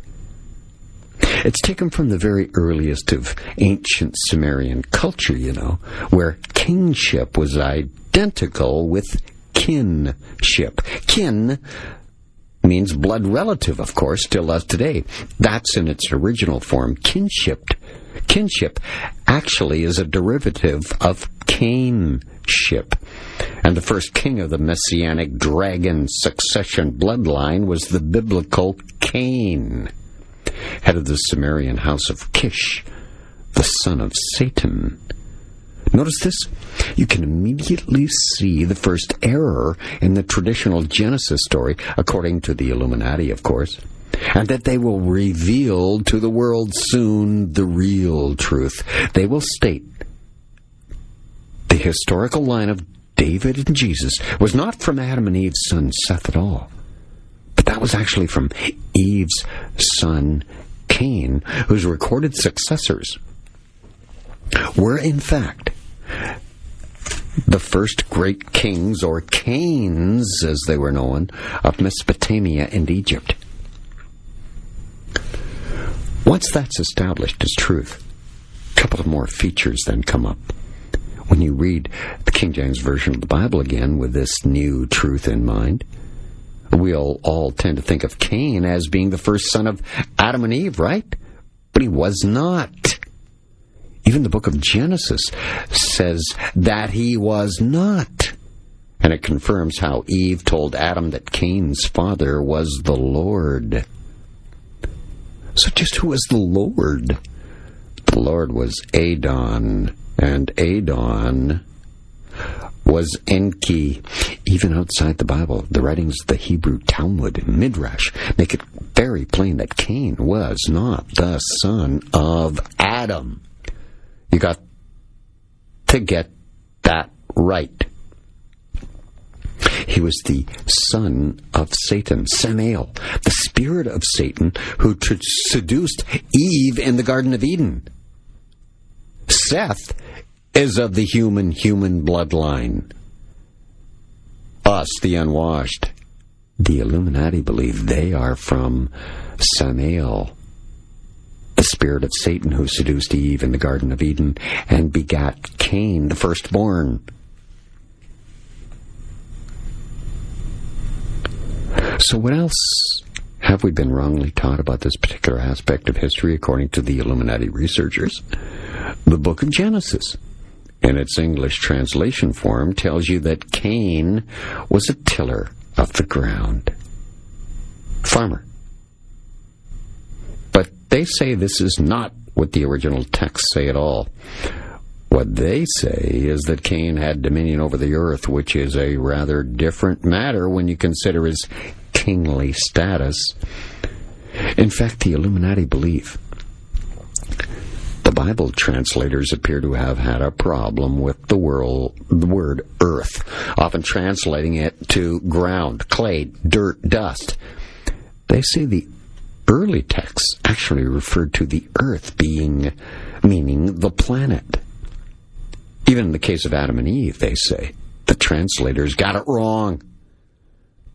It's taken from the very earliest of ancient Sumerian culture, where kingship was identical with kinship. Kin means blood relative, of course, still does today. That's in its original form. Kinship actually is a derivative of Cainship. And the first king of the messianic dragon succession bloodline was the biblical Cain, head of the Sumerian house of Kish, the son of Satan. Notice this? You can immediately see the first error in the traditional Genesis story, according to the Illuminati, of course, and that they will reveal to the world soon the real truth. They will state the historical line of David and Jesus was not from Adam and Eve's son Seth at all, but that was actually from Eve's son Cain, whose recorded successors were in fact the first great kings, or Cains as they were known, of Mesopotamia and Egypt. Once that's established as truth, a couple of more features then come up. When you read the King James Version of the Bible again with this new truth in mind, we'll all tend to think of Cain as being the first son of Adam and Eve, right? But he was not. Even the book of Genesis says that he was not. And it confirms how Eve told Adam that Cain's father was the Lord. So just who was the Lord? The Lord was Adon, and Adon was Enki. Even outside the Bible, the writings of the Hebrew Talmud and Midrash make it very plain that Cain was not the son of Adam. You got to get that right. He was the son of Satan, Samael, the spirit of Satan who seduced Eve in the Garden of Eden. Seth is of the human bloodline. Us, the unwashed. The Illuminati believe they are from Samael, the spirit of Satan who seduced Eve in the Garden of Eden and begat Cain, the firstborn. So what else have we been wrongly taught about this particular aspect of history according to the Illuminati researchers? The book of Genesis, in its English translation form, tells you that Cain was a tiller of the ground. Farmer. But they say this is not what the original texts say at all. What they say is that Cain had dominion over the earth, which is a rather different matter when you consider his kingly status. In fact, the Illuminati believe the Bible translators appear to have had a problem with the word earth, often translating it to ground, clay, dirt, dust. They say the early texts actually referred to the earth meaning the planet. Even in the case of Adam and Eve, they say, the translators got it wrong.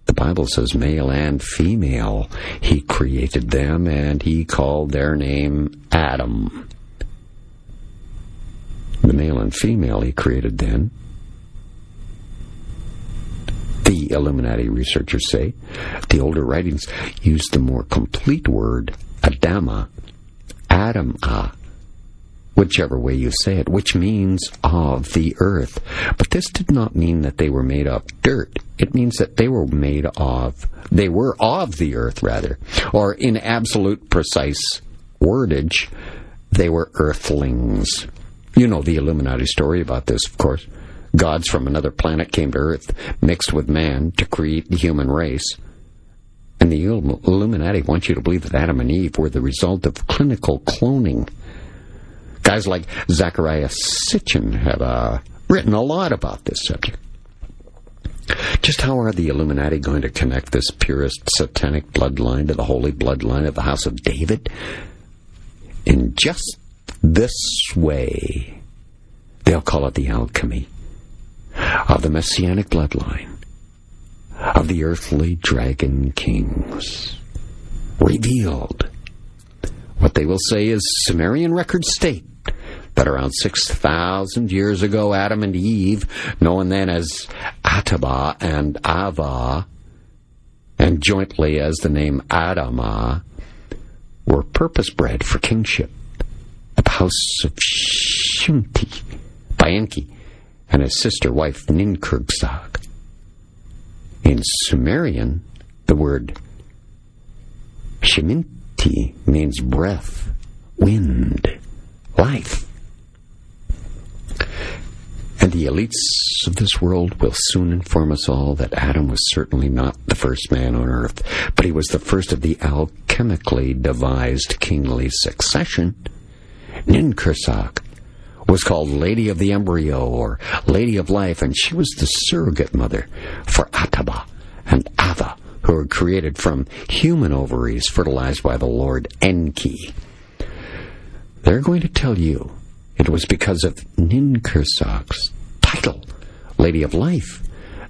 The Bible says male and female. He created them, and he called their name Adam. The male and female he created then, the Illuminati researchers say, the older writings used the more complete word Adama, Adama, whichever way you say it, which means of the earth. But this did not mean that they were made of dirt. It means that they were of the earth, rather. Or in absolute precise wordage, they were earthlings. You know the Illuminati story about this, of course. Gods from another planet came to Earth, mixed with man, to create the human race. And the Illuminati want you to believe that Adam and Eve were the result of clinical cloning. Guys like Zecharia Sitchin have written a lot about this subject. Just how are the Illuminati going to connect this purest satanic bloodline to the holy bloodline of the House of David? In just this way. They'll call it the alchemy of the messianic bloodline of the earthly dragon kings. Revealed. What they will say is Sumerian records state that around 6,000 years ago, Adam and Eve, known then as Ataba and Ava, and jointly as the name Adama, were purpose-bred for kingship at the house of Shimti by Enki and his sister wife Ninkurgsag. In Sumerian, the word Sheminti means breath, wind, life. And the elites of this world will soon inform us all that Adam was certainly not the first man on earth, but he was the first of the alchemically devised kingly succession. Ninkursag was called Lady of the Embryo, or Lady of Life, and she was the surrogate mother for Ataba and Ava, who were created from human ovaries fertilized by the Lord Enki. They're going to tell you it was because of Ninkursag's title, Lady of Life,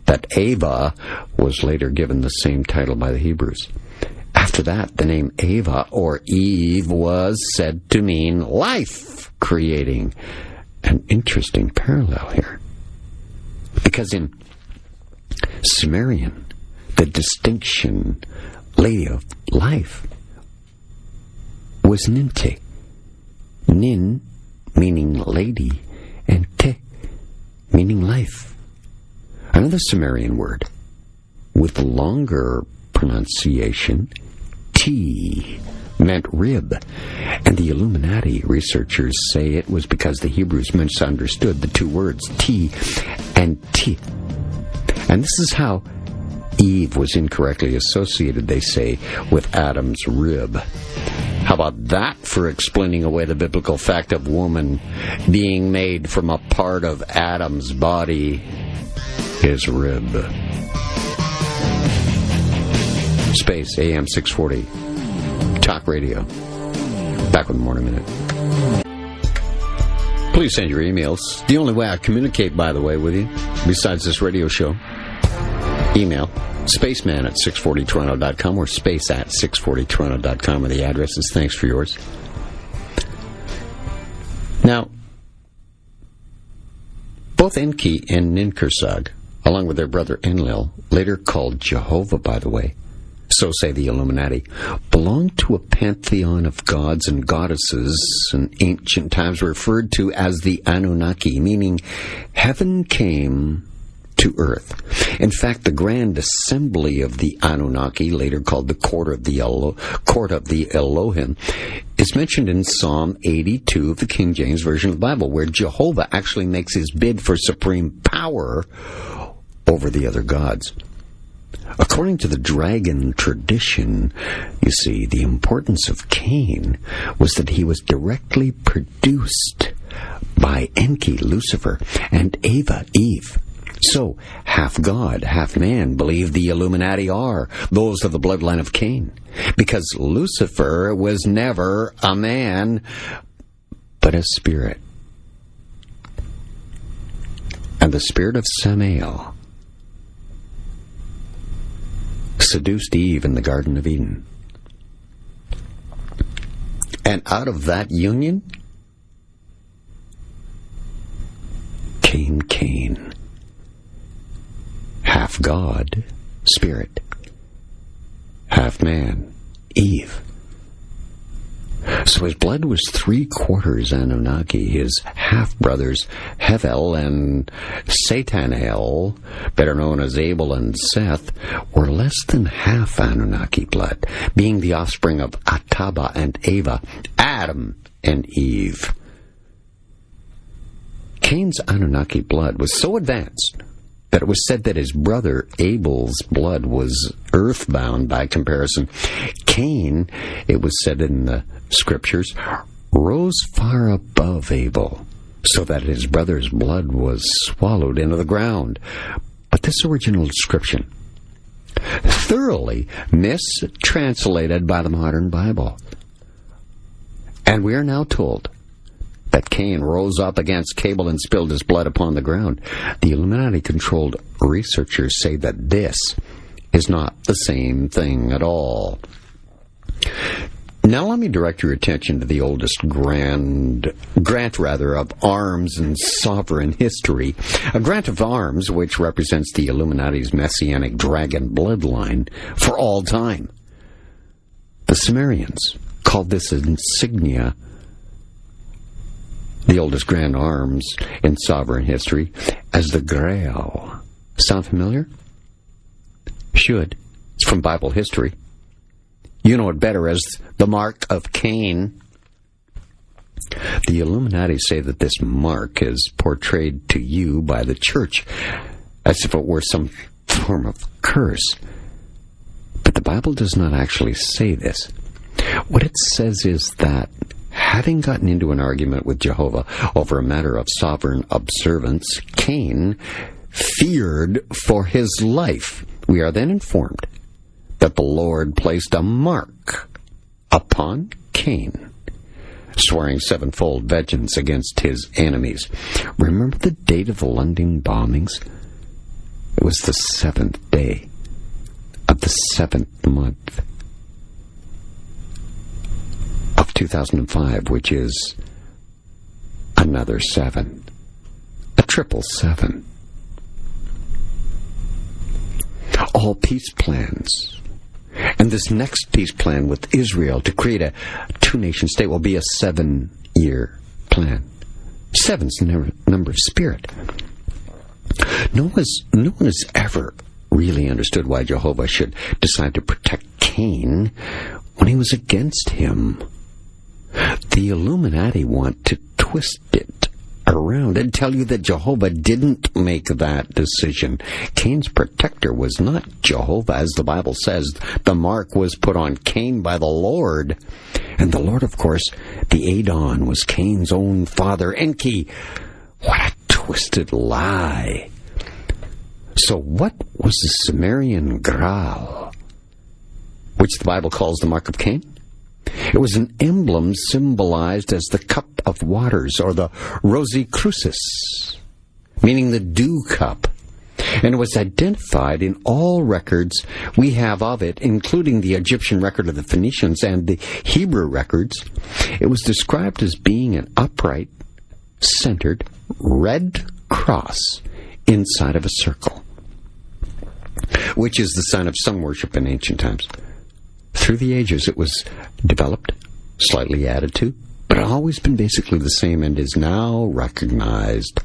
that Ava was later given the same title by the Hebrews. After that, the name Ava, or Eve, was said to mean life, creating an interesting parallel here. Because in Sumerian, the distinction Lady of Life was Ninte. Nin meaning lady, and Te meaning life. Another Sumerian word with longer pronunciation, T, meant rib, and the Illuminati researchers say it was because the Hebrews misunderstood the two words T and T. And this is how Eve was incorrectly associated, they say, with Adam's rib. How about that for explaining away the biblical fact of woman being made from a part of Adam's body, his rib? Space, AM 640. Talk Radio. Back with more in a minute. Please send your emails. The only way I communicate, by the way, with you, besides this radio show, email spaceman at 640toronto.com or space at 640toronto.com are the addresses. Thanks for yours. Now, both Enki and Ninkursag, along with their brother Enlil, later called Jehovah, by the way, so say the Illuminati, belonged to a pantheon of gods and goddesses in ancient times referred to as the Anunnaki, meaning heaven came to earth. In fact, the Grand Assembly of the Anunnaki, later called the Court of the Elohim, is mentioned in Psalm 82 of the King James Version of the Bible, where Jehovah actually makes his bid for supreme power over the other gods. According to the dragon tradition, you see, the importance of Cain was that he was directly produced by Enki, Lucifer, and Ava, Eve. So, half God, half man, believe the Illuminati are those of the bloodline of Cain, because Lucifer was never a man, but a spirit. And the spirit of Samael seduced Eve in the Garden of Eden. And out of that union came Cain. Half God, spirit. Half man, Eve. So his blood was 3/4 Anunnaki. His half-brothers Hevel and Satanael, better known as Abel and Seth, were less than half Anunnaki blood, being the offspring of Ataba and Eva, Adam and Eve. Cain's Anunnaki blood was so advanced that it was said that his brother Abel's blood was earthbound by comparison. Cain, it was said in the scriptures, rose far above Abel, so that his brother's blood was swallowed into the ground. But this original description, thoroughly mistranslated by the modern Bible. And we are now told that Cain rose up against Abel and spilled his blood upon the ground. The Illuminati-controlled researchers say that this is not the same thing at all. Now let me direct your attention to the oldest grant of arms in sovereign history. A grant of arms which represents the Illuminati's messianic dragon bloodline for all time. The Sumerians called this insignia, the oldest grand arms in sovereign history, as the Grail. Sound familiar? Should. It's from Bible history. You know it better as the mark of Cain. The Illuminati say that this mark is portrayed to you by the church as if it were some form of curse. But the Bible does not actually say this. What it says is that, having gotten into an argument with Jehovah over a matter of sovereign observance, Cain feared for his life. We are then informed that the Lord placed a mark upon Cain, swearing sevenfold vengeance against his enemies. Remember the date of the London bombings? It was the 7th day of the 7th month of 2005, which is another 7. A 777. All peace plans. And this next peace plan with Israel to create a two-nation state will be a 7-year plan. 7's the number of spirit. No one has ever really understood why Jehovah should decide to protect Cain when he was against him. The Illuminati want to twist it around and tell you that Jehovah didn't make that decision. Cain's protector was not Jehovah, as the Bible says. The mark was put on Cain by the Lord. And the Lord, of course, the Adon, was Cain's own father, Enki. What a twisted lie. So what was the Sumerian Graal, which the Bible calls the mark of Cain? It was an emblem symbolized as the cup of waters, or the Rosy Crucis, meaning the dew cup. And it was identified in all records we have of it, including the Egyptian record of the Phoenicians and the Hebrew records. It was described as being an upright, centered, red cross inside of a circle, which is the sign of sun worship in ancient times. Through the ages, it was developed, slightly added to, but always been basically the same, and is now recognized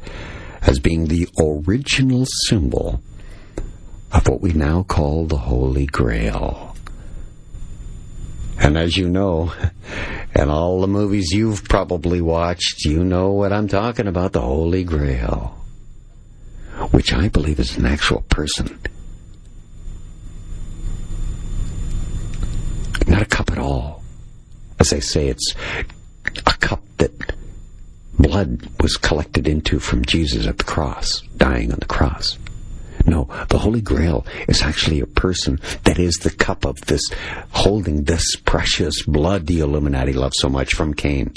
as being the original symbol of what we now call the Holy Grail. And as you know, in all the movies you've probably watched, you know what I'm talking about, the Holy Grail, which I believe is an actual person. Not a cup at all. As I say, it's a cup that blood was collected into from Jesus at the cross, dying on the cross. No, the Holy Grail is actually a person that is the cup of this, holding this precious blood the Illuminati love so much from Cain.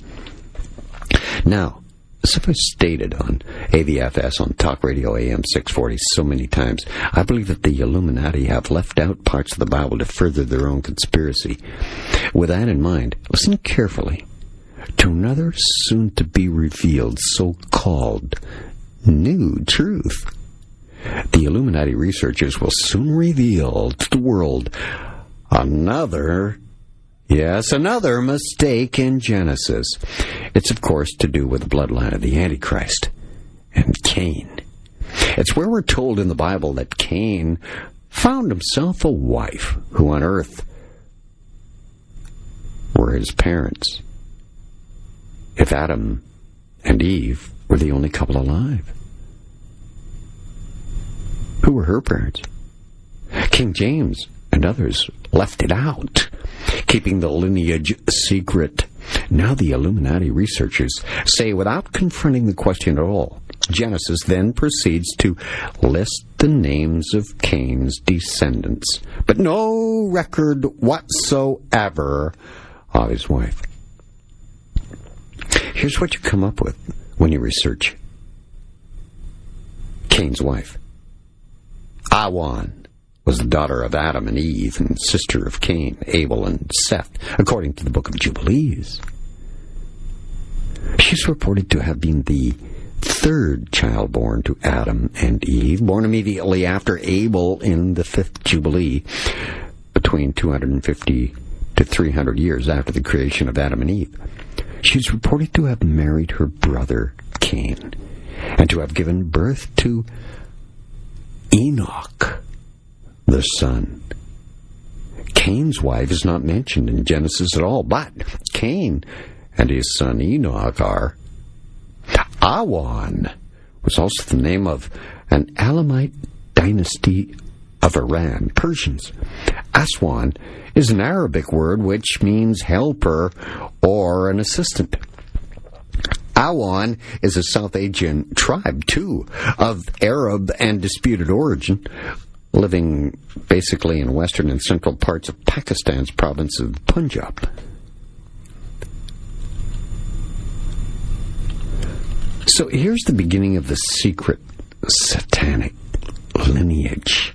Now, as I've stated on AVFS, on Talk Radio AM 640 so many times, I believe that the Illuminati have left out parts of the Bible to further their own conspiracy. With that in mind, listen carefully to another soon-to-be-revealed so-called new truth. The Illuminati researchers will soon reveal to the world another Yes, another mistake in Genesis. It's, of course, to do with the bloodline of the Antichrist and Cain. It's where we're told in the Bible that Cain found himself a wife who on earth were his parents, if Adam and Eve were the only couple alive. Who were her parents? King James and others left it out, keeping the lineage secret. Now the Illuminati researchers say, without confronting the question at all, Genesis then proceeds to list the names of Cain's descendants, but no record whatsoever of his wife. Here's what you come up with when you research Cain's wife. Awan was the daughter of Adam and Eve and sister of Cain, Abel, and Seth, according to the book of Jubilees. She's reported to have been the third child born to Adam and Eve, born immediately after Abel in the fifth Jubilee, between 250 to 300 years after the creation of Adam and Eve. She's reported to have married her brother Cain, and to have given birth to Enoch, the son. Cain's wife is not mentioned in Genesis at all, but Cain and his son Enoch are. Awan was also the name of an Elamite dynasty of Iran, Persians. Aswan is an Arabic word which means helper or an assistant. Awan is a South Asian tribe, too, of Arab and disputed origin, living basically in western and central parts of Pakistan's province of Punjab. So here's the beginning of the secret satanic lineage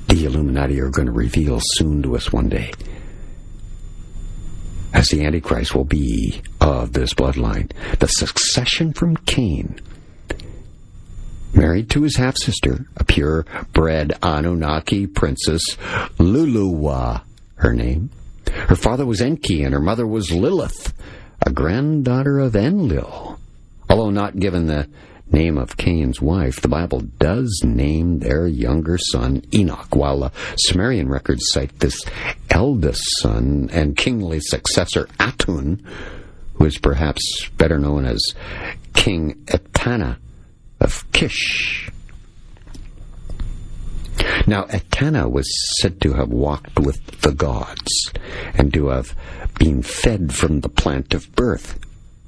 the Illuminati are going to reveal soon to us one day, as the Antichrist will be of this bloodline. The succession from Cain, married to his half-sister, a pure-bred Anunnaki princess, Luluwa, her name. Her father was Enki, and her mother was Lilith, a granddaughter of Enlil. Although not given the name of Cain's wife, the Bible does name their younger son Enoch, while the Sumerian records cite this eldest son and kingly successor Atun, who is perhaps better known as King Etana of Kish. Now, Etana was said to have walked with the gods and to have been fed from the plant of birth,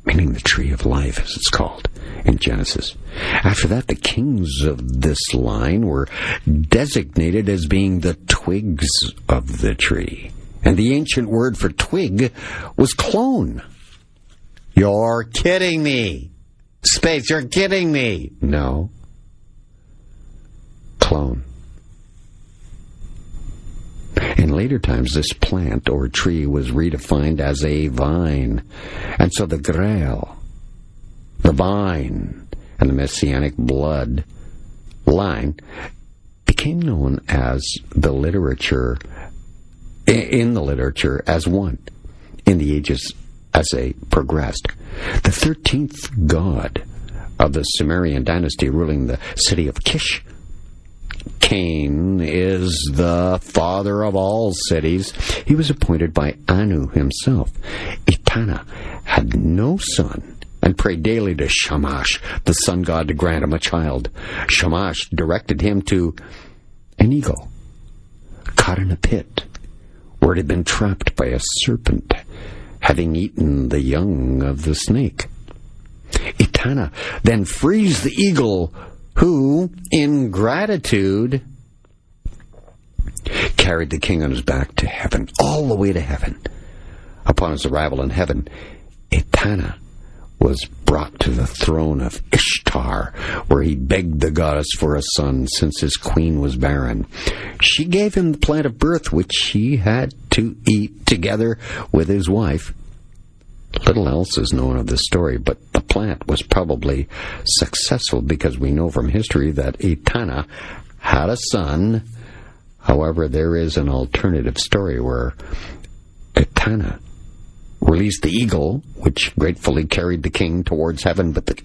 meaning the tree of life, as it's called in Genesis. After that, the kings of this line were designated as being the twigs of the tree. And the ancient word for twig was clone. You're kidding me. Space, you're kidding me. No. Clone. In later times, this plant or tree was redefined as a vine. And so the Grail, the vine, and the Messianic blood line became known as in the literature as one in the ages as they progressed. The 13th god of the Sumerian dynasty ruling the city of Kish, Cain, is the father of all cities. He was appointed by Anu himself. Etana had no son and prayed daily to Shamash, the sun god, to grant him a child. Shamash directed him to an eagle caught in a pit where it had been trapped by a serpent, having eaten the young of the snake. Etana then frees the eagle, who, in gratitude, carried the king on his back to heaven, all the way to heaven. Upon his arrival in heaven, Etana was brought to the throne of Ishtar, where he begged the goddess for a son, since his queen was barren. She gave him the plant of birth, which he had to eat together with his wife. Little else is known of this story, but the plant was probably successful, because we know from history that Etana had a son. However, there is an alternative story where Etana Etana released the eagle, which gratefully carried the king towards heaven, but the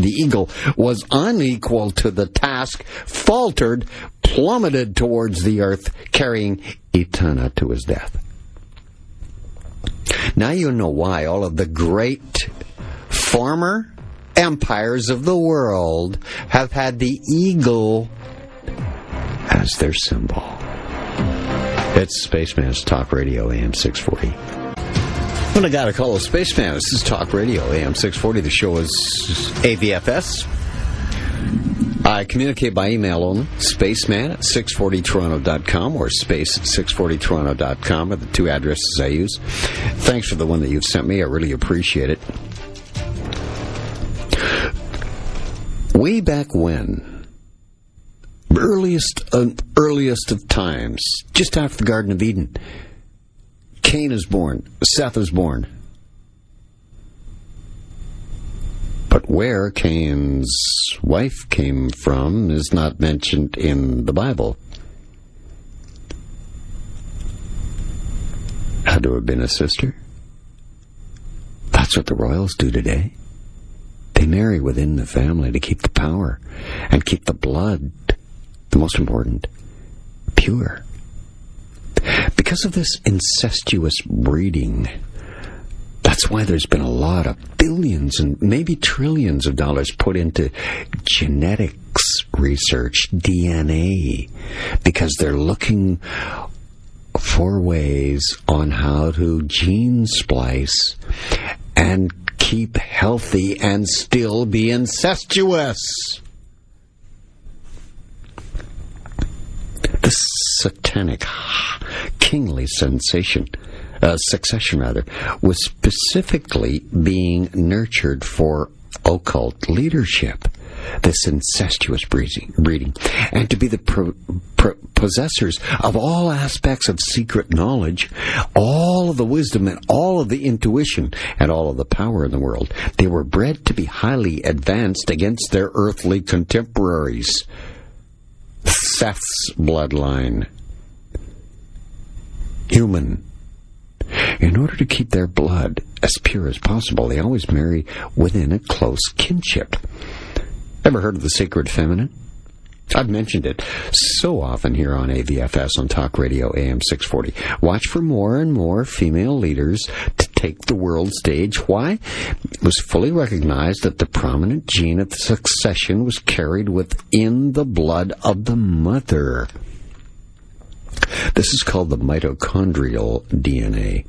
eagle was unequal to the task, faltered, plummeted towards the earth, carrying Etana to his death. Now you know why all of the great former empires of the world have had the eagle as their symbol. It's Spaceman's Talk Radio, AM 640. When I got a call of Spaceman, this is Talk Radio, AM 640. The show is AVFS. I communicate by email only. Spaceman at 640toronto.com or space640toronto.com are the two addresses I use. Thanks for the one that you've sent me. I really appreciate it. Way back when, earliest of times, just after the Garden of Eden, Cain is born, Seth is born. But where Cain's wife came from is not mentioned in the Bible. Had to have been a sister. That's what the royals do today. They marry within the family to keep the power and keep the blood, the most important, pure. Because of this incestuous breeding, that's why there's been a lot of billions and maybe trillions of dollars put into genetics research, DNA, because they're looking for ways on how to gene splice and keep healthy and still be incestuous. The satanic, kingly succession, was specifically being nurtured for occult leadership, this incestuous breeding, and to be the possessors of all aspects of secret knowledge, all of the wisdom and all of the intuition and all of the power in the world. They were bred to be highly advanced against their earthly contemporaries. Seth's bloodline, human. In order to keep their blood as pure as possible, they always marry within a close kinship. Ever heard of the sacred feminine? I've mentioned it so often here on AVFS on Talk Radio AM 640. Watch for more and more female leaders to take the world stage. Why? It was fully recognized that the prominent gene of succession was carried within the blood of the mother. This is called the mitochondrial DNA.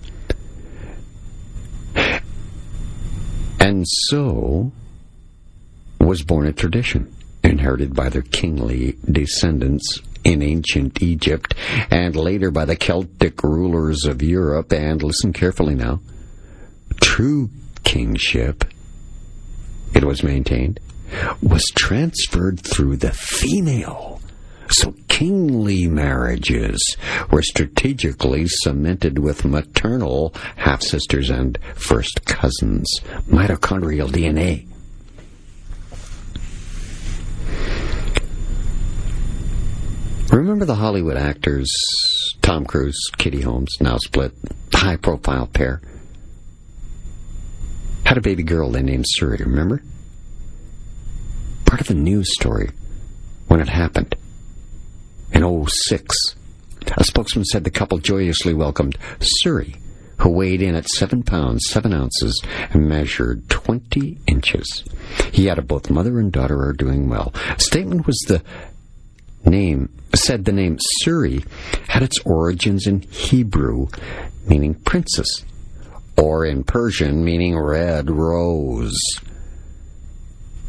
And so was born a tradition inherited by their kingly descendants in ancient Egypt and later by the Celtic rulers of Europe. And listen carefully now, true kingship, it was maintained, was transferred through the female. So kingly marriages were strategically cemented with maternal half-sisters and first cousins. Mitochondrial DNA. Remember the Hollywood actors Tom Cruise, Katie Holmes, now split, high-profile pair? Had a baby girl they named Suri, remember? Part of the news story when it happened. In 2006, a spokesman said the couple joyously welcomed Suri, who weighed in at 7 pounds, 7 ounces, and measured 20 inches. He added both mother and daughter are doing well. A statement said the name Suri had its origins in Hebrew, meaning princess, or in Persian, meaning red rose.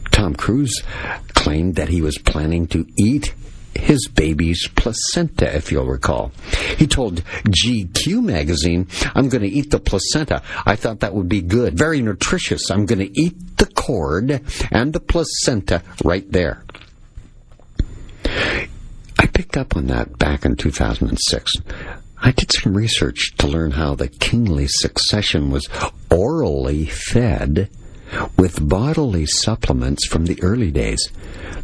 Tom Cruise claimed that he was planning to eat his baby's placenta, if you'll recall. He told GQ magazine, "I'm going to eat the placenta. I thought that would be good. Very nutritious. I'm going to eat the cord and the placenta right there." I picked up on that back in 2006. I did some research to learn how the kingly succession was orally fed with bodily supplements from the early days.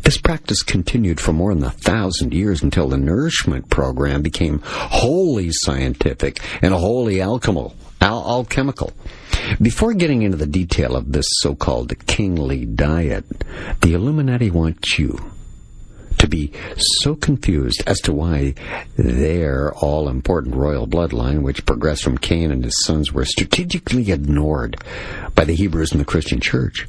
This practice continued for more than 1,000 years until the nourishment program became wholly scientific and wholly alchemical. alchemical. Before getting into the detail of this so-called kingly diet, the Illuminati want you to be so confused as to why their all-important royal bloodline, which progressed from Cain and his sons, were strategically ignored by the Hebrews and the Christian Church.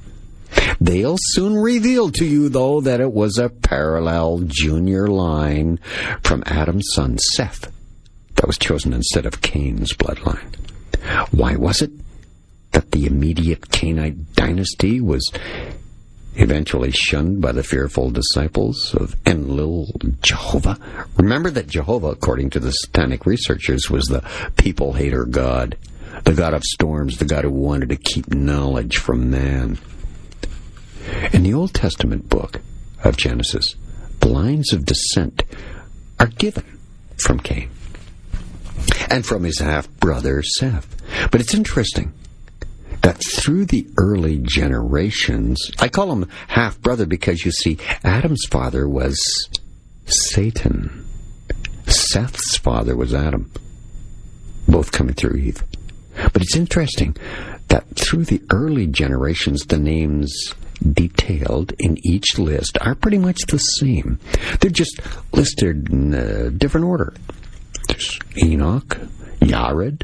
They'll soon reveal to you, though, that it was a parallel junior line from Adam's son Seth that was chosen instead of Cain's bloodline. Why was it that the immediate Cainite dynasty was eventually shunned by the fearful disciples of Enlil Jehovah? Remember that Jehovah, according to the satanic researchers, was the people-hater god, the god of storms, the god who wanted to keep knowledge from man. In the Old Testament book of Genesis, the lines of descent are given from Cain and from his half-brother Seth. But it's interesting that through the early generations, I call him half-brother because, you see, Adam's father was Satan. Seth's father was Adam, both coming through Eve. But it's interesting that through the early generations, the names detailed in each list are pretty much the same. They're just listed in a different order. There's Enoch, Yared,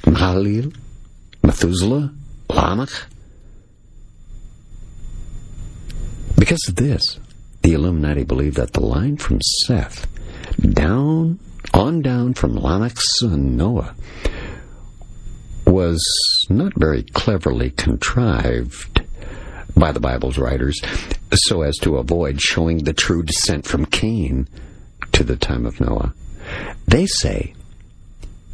Mahalil, Methuselah, Lamech. Because of this, the Illuminati believe that the line from Seth down from Lamech's son Noah was not very cleverly contrived by the Bible's writers so as to avoid showing the true descent from Cain to the time of Noah. They say,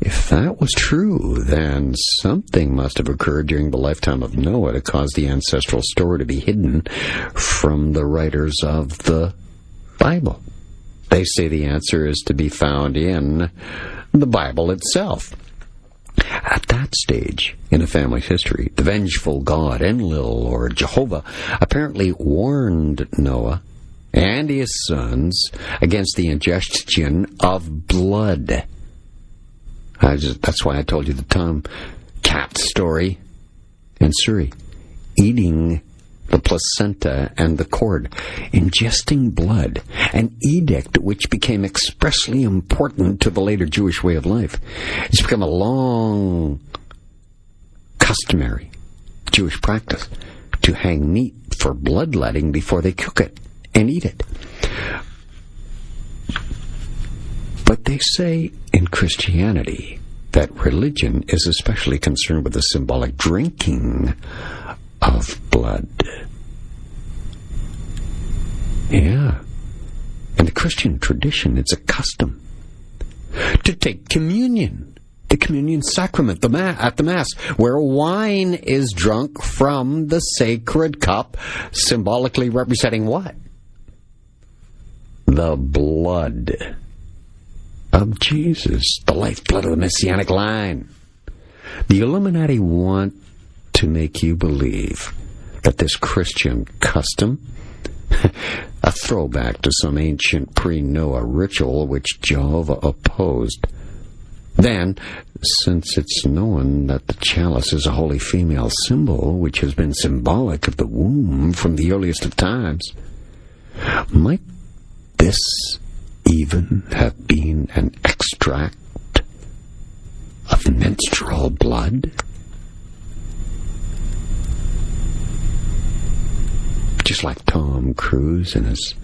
if that was true, then something must have occurred during the lifetime of Noah to cause the ancestral story to be hidden from the writers of the Bible. They say the answer is to be found in the Bible itself. At that stage in a family's history, the vengeful god Enlil, or Jehovah, apparently warned Noah and his sons against the ingestion of blood. That's why I told you the Tom Cat story in Surrey. Eating the placenta and the cord, ingesting blood, an edict which became expressly important to the later Jewish way of life. It's become a long, customary Jewish practice to hang meat for bloodletting before they cook it and eat it. But they say in Christianity that religion is especially concerned with the symbolic drinking of blood. Yeah. In the Christian tradition, it's a custom to take communion, the communion sacrament, at the Mass, where wine is drunk from the sacred cup, symbolically representing what? The blood of Jesus, the lifeblood of the Messianic line. The Illuminati want to make you believe that this Christian custom, a throwback to some ancient pre-Noah ritual which Jehovah opposed. Then, since it's known that the chalice is a holy female symbol which has been symbolic of the womb from the earliest of times, might this even have been an extract of menstrual blood? Just like Tom Cruise and his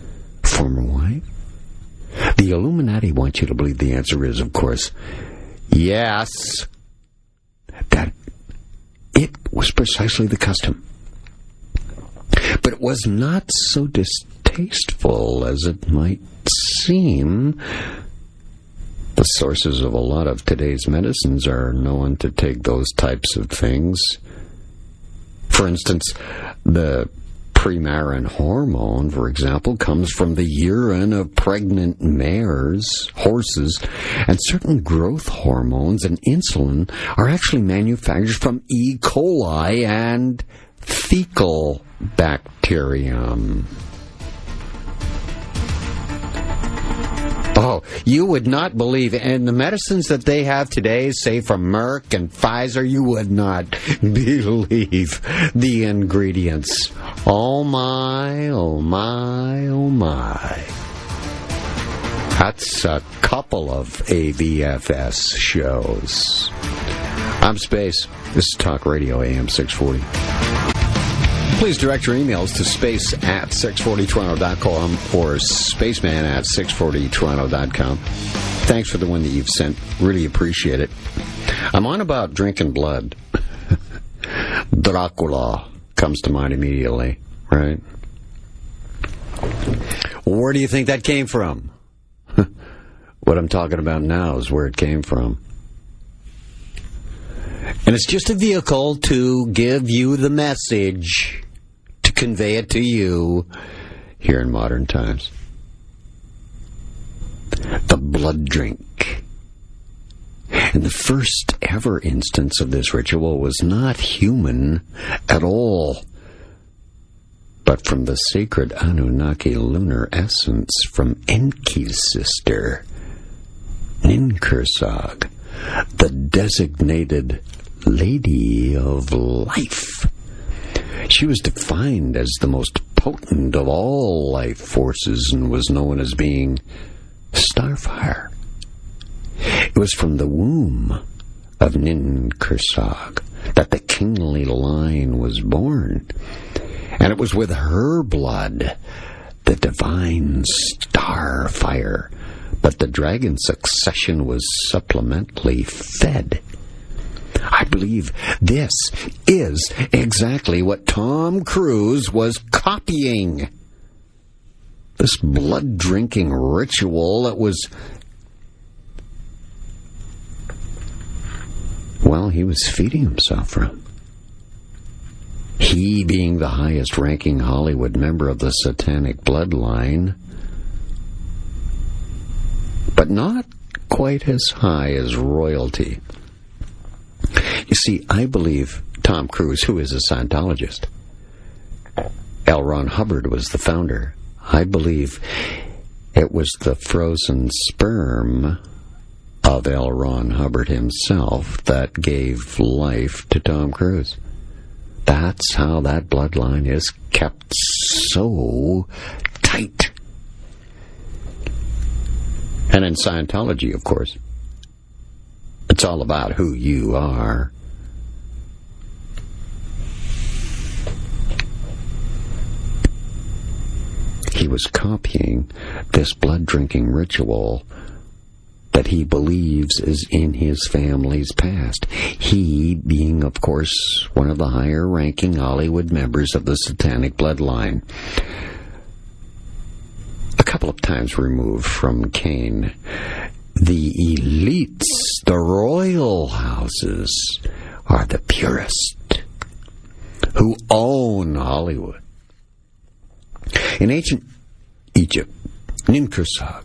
former wife? The Illuminati want you to believe the answer is, of course, yes, that it was precisely the custom. But it was not so distasteful as it might seem. The sources of a lot of today's medicines are known to take those types of things. For instance, the Premarin hormone, for example, comes from the urine of pregnant mares, horses, and certain growth hormones and insulin are actually manufactured from E. coli and fecal bacterium. Oh, you would not believe it. And the medicines that they have today, say from Merck and Pfizer, you would not believe the ingredients. Oh my, oh my, oh my. That's a couple of AVFS shows. I'm Space. This is Talk Radio AM 640. Please direct your emails to space@640toronto.com or spaceman@640toronto.com. Thanks for the one that you've sent. Really appreciate it. I'm on about drinking blood. Dracula comes to mind immediately, right? Where do you think that came from? What I'm talking about now is where it came from. And it's just a vehicle to give you the message, to convey it to you here in modern times. The blood drink. And the first ever instance of this ritual was not human at all, but from the sacred Anunnaki lunar essence from Enki's sister, Ninkursag, the designated Lady of Life. She was defined as the most potent of all life forces and was known as being Starfire. It was from the womb of Ninkursag that the kingly line was born, and it was with her blood, the divine Starfire, that the dragon succession was supplementally fed. I believe this is exactly what Tom Cruise was copying. This blood-drinking ritual that was, well, he was feeding himself from. He being the highest-ranking Hollywood member of the satanic bloodline, but not quite as high as royalty. You see, I believe Tom Cruise, who is a Scientologist, L. Ron Hubbard was the founder. I believe it was the frozen sperm of L. Ron Hubbard himself that gave life to Tom Cruise. That's how that bloodline is kept so tight. And in Scientology, of course, it's all about who you are. He was copying this blood-drinking ritual that he believes is in his family's past. He being, of course, one of the higher-ranking Hollywood members of the satanic bloodline. A couple of times removed from Cain. The elites, the royal houses, are the purest, who own Hollywood. In ancient Egypt, Ninkursag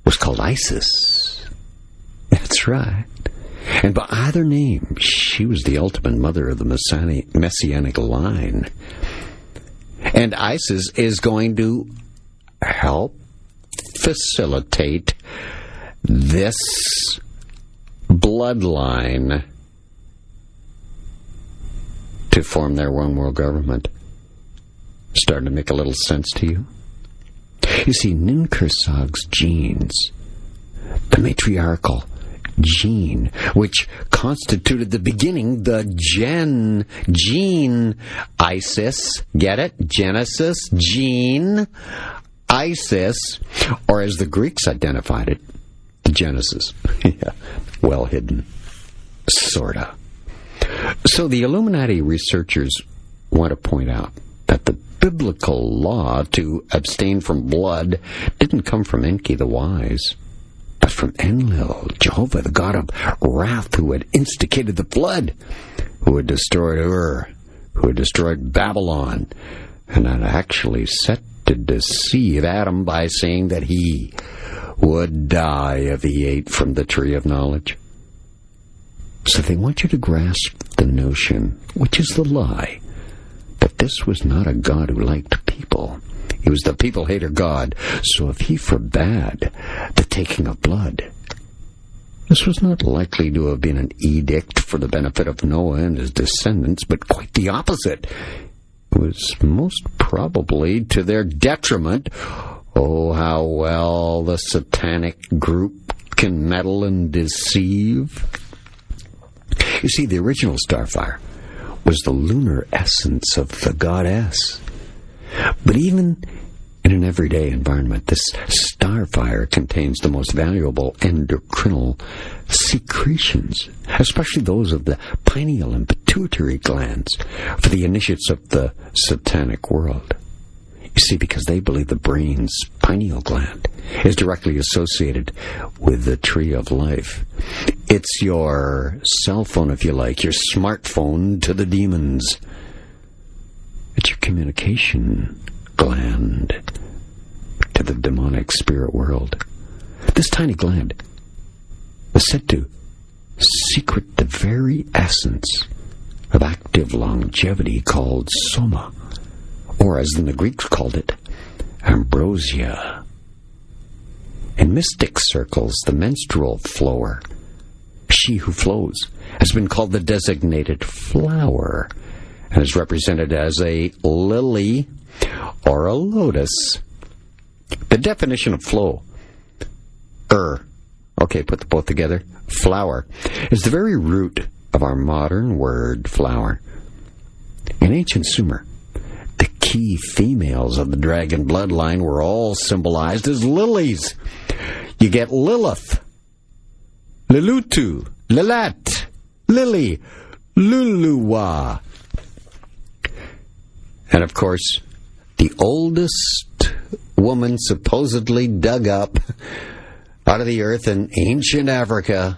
was called Isis. That's right. And by either name, she was the ultimate mother of the messianic line. And Isis is going to help facilitate this bloodline to form their one world government. Starting to make a little sense to you? You see, Ninkursag's genes, the matriarchal gene, which constituted the beginning, the gene, Isis, get it? Genesis, gene, Isis, or as the Greeks identified it, Genesis. Yeah, well hidden. Sorta. So the Illuminati researchers want to point out that the biblical law to abstain from blood didn't come from Enki the Wise, but from Enlil, Jehovah, the god of wrath, who had instigated the flood, who had destroyed Ur, who had destroyed Babylon, and had actually set to deceive Adam by saying that he would die if he ate from the tree of knowledge. So they want you to grasp the notion, which is the lie, that this was not a God who liked people. He was the people-hater god, so if he forbade the taking of blood, this was not likely to have been an edict for the benefit of Noah and his descendants, but quite the opposite. It was most probably to their detriment. Oh, how well the satanic group can meddle and deceive. You see, the original starfire was the lunar essence of the goddess. But even in an everyday environment, this starfire contains the most valuable endocrinal secretions, especially those of the pineal and pituitary glands, for the initiates of the satanic world. You see, because they believe the brain's pineal gland is directly associated with the tree of life. It's your cell phone, if you like, your smartphone to the demons. It's your communication gland to the demonic spirit world. This tiny gland is said to secret the very essence of active longevity called soma, or as the Greeks called it, ambrosia. In mystic circles, the menstrual flower, she who flows, has been called the designated flower, and is represented as a lily or a lotus. The definition of flow, put the both together, flower, is the very root of our modern word flower. In ancient Sumer, the key females of the dragon bloodline were all symbolized as lilies. You get Lilith, Lilutu, Lilat, Lily, Luluwa. And of course, the oldest woman supposedly dug up out of the earth in ancient Africa,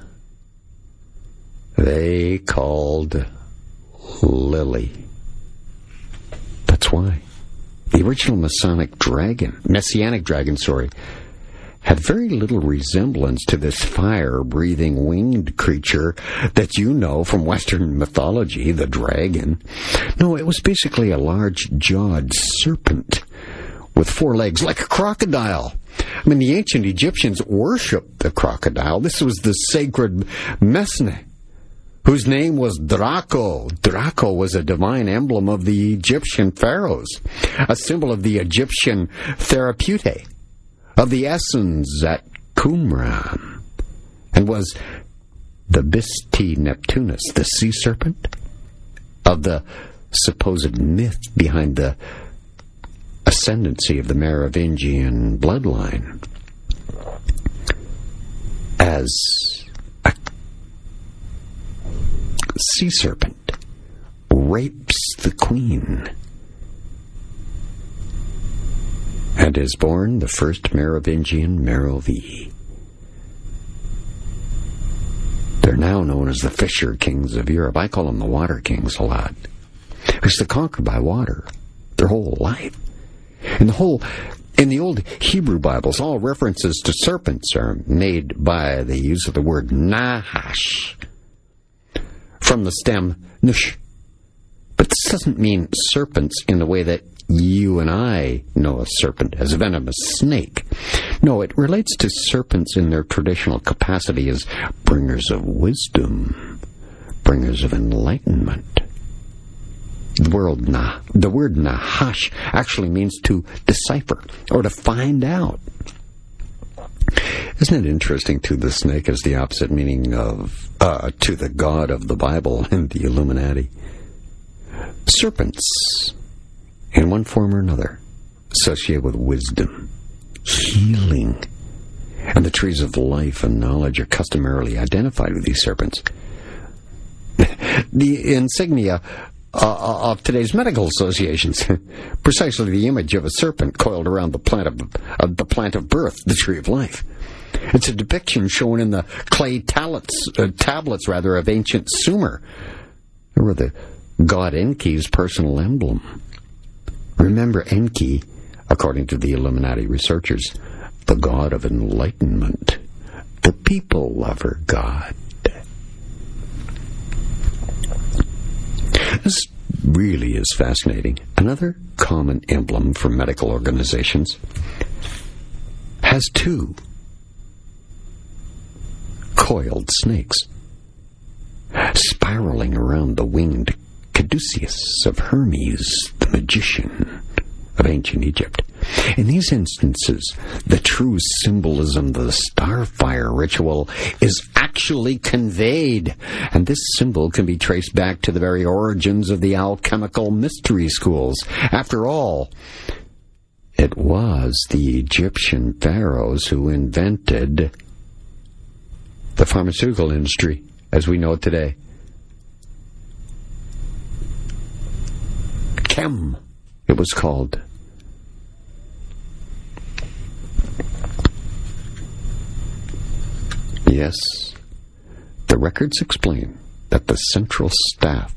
they called Lily. That's why. The original messianic dragon, had very little resemblance to this fire-breathing winged creature that you know from Western mythology, the dragon. No, it was basically a large-jawed serpent with 4 legs, like a crocodile. I mean, the ancient Egyptians worshipped the crocodile. This was the sacred Mesne, whose name was Draco. Draco was a divine emblem of the Egyptian pharaohs, a symbol of the Egyptian therapeutic, of the essence at Qumran, and was the Bisti Neptunus, the sea serpent, of the supposed myth behind the ascendancy of the Merovingian bloodline. As a sea serpent rapes the queen, and is born the first Merovingian Merovi. They're now known as the Fisher Kings of Europe. I call them the Water Kings a lot, because they're conquered by water their whole life. In the old Hebrew Bibles, all references to serpents are made by the use of the word Nahash, from the stem Nush. But this doesn't mean serpents in the way that you and I know a serpent as a venomous snake. No, it relates to serpents in their traditional capacity as bringers of wisdom, bringers of enlightenment. The word Nahash actually means to decipher or to find out. Isn't it interesting, too, the snake is the opposite meaning of to the God of the Bible and the Illuminati. Serpents, in one form or another, associate with wisdom, healing, and the trees of life and knowledge are customarily identified with these serpents. The insignia of today's medical associations, precisely the image of a serpent coiled around the plant of birth, the tree of life. It's a depiction shown in the clay tablets of ancient Sumer. They were the god Enki's personal emblem. Remember Enki, according to the Illuminati researchers, the god of enlightenment, the people lover god. This really is fascinating. Another common emblem for medical organizations has two coiled snakes spiraling around the winged caduceus of Hermes, the magician of ancient Egypt. In these instances, the true symbolism of the starfire ritual is actually conveyed, and this symbol can be traced back to the very origins of the alchemical mystery schools. After all, it was the Egyptian pharaohs who invented the pharmaceutical industry as we know it today. Chem, it was called. Yes, the records explain that the central staff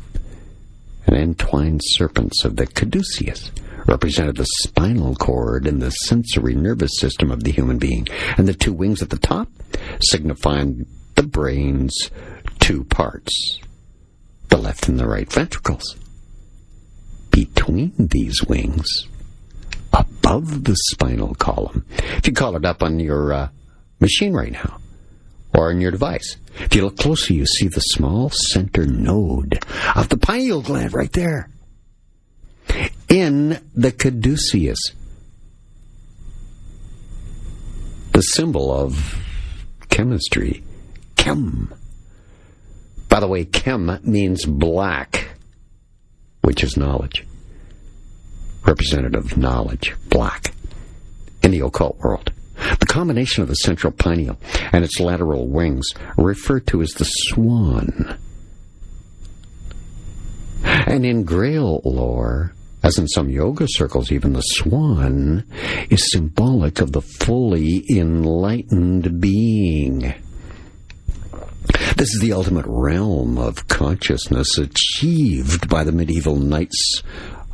and entwined serpents of the caduceus represented the spinal cord and the sensory nervous system of the human being, and the two wings at the top signifying the brain's two parts, the left and the right ventricles. Between these wings, above the spinal column, if you call it up on your machine right now, or on your device, if you look closely, you see the small center node of the pineal gland right there. In the caduceus, the symbol of chemistry, chem. By the way, chem means black, which is knowledge. Representative of knowledge, black, in the occult world. The combination of the central pineal and its lateral wings are referred to as the swan. And in Grail lore, as in some yoga circles, even the swan is symbolic of the fully enlightened being. This is the ultimate realm of consciousness achieved by the medieval knights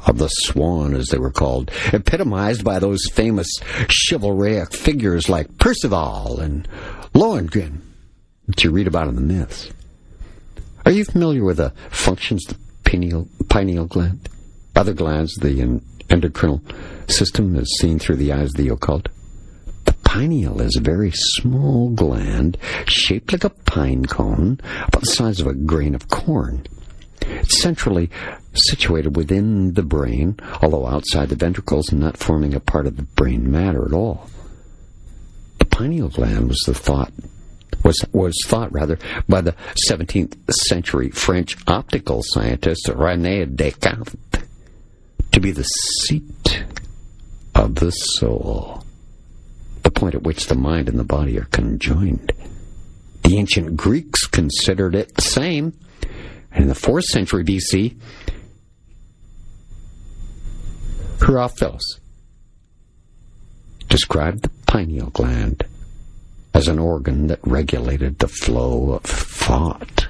of the Swan, as they were called, epitomized by those famous chivalric figures like Percival and Lohengrin, that you read about in the myths. Are you familiar with the functions of the pineal gland? Other glands, the endocrinal system is seen through the eyes of the occult. The pineal is a very small gland, shaped like a pine cone, about the size of a grain of corn. It's centrally situated within the brain, although outside the ventricles and not forming a part of the brain matter at all. The pineal gland was thought by the 17th century French optical scientist René Descartes to be the seat of the soul, the point at which the mind and the body are conjoined. The ancient Greeks considered it the same. And in the 4th century BC, Herodotus described the pineal gland as an organ that regulated the flow of thought.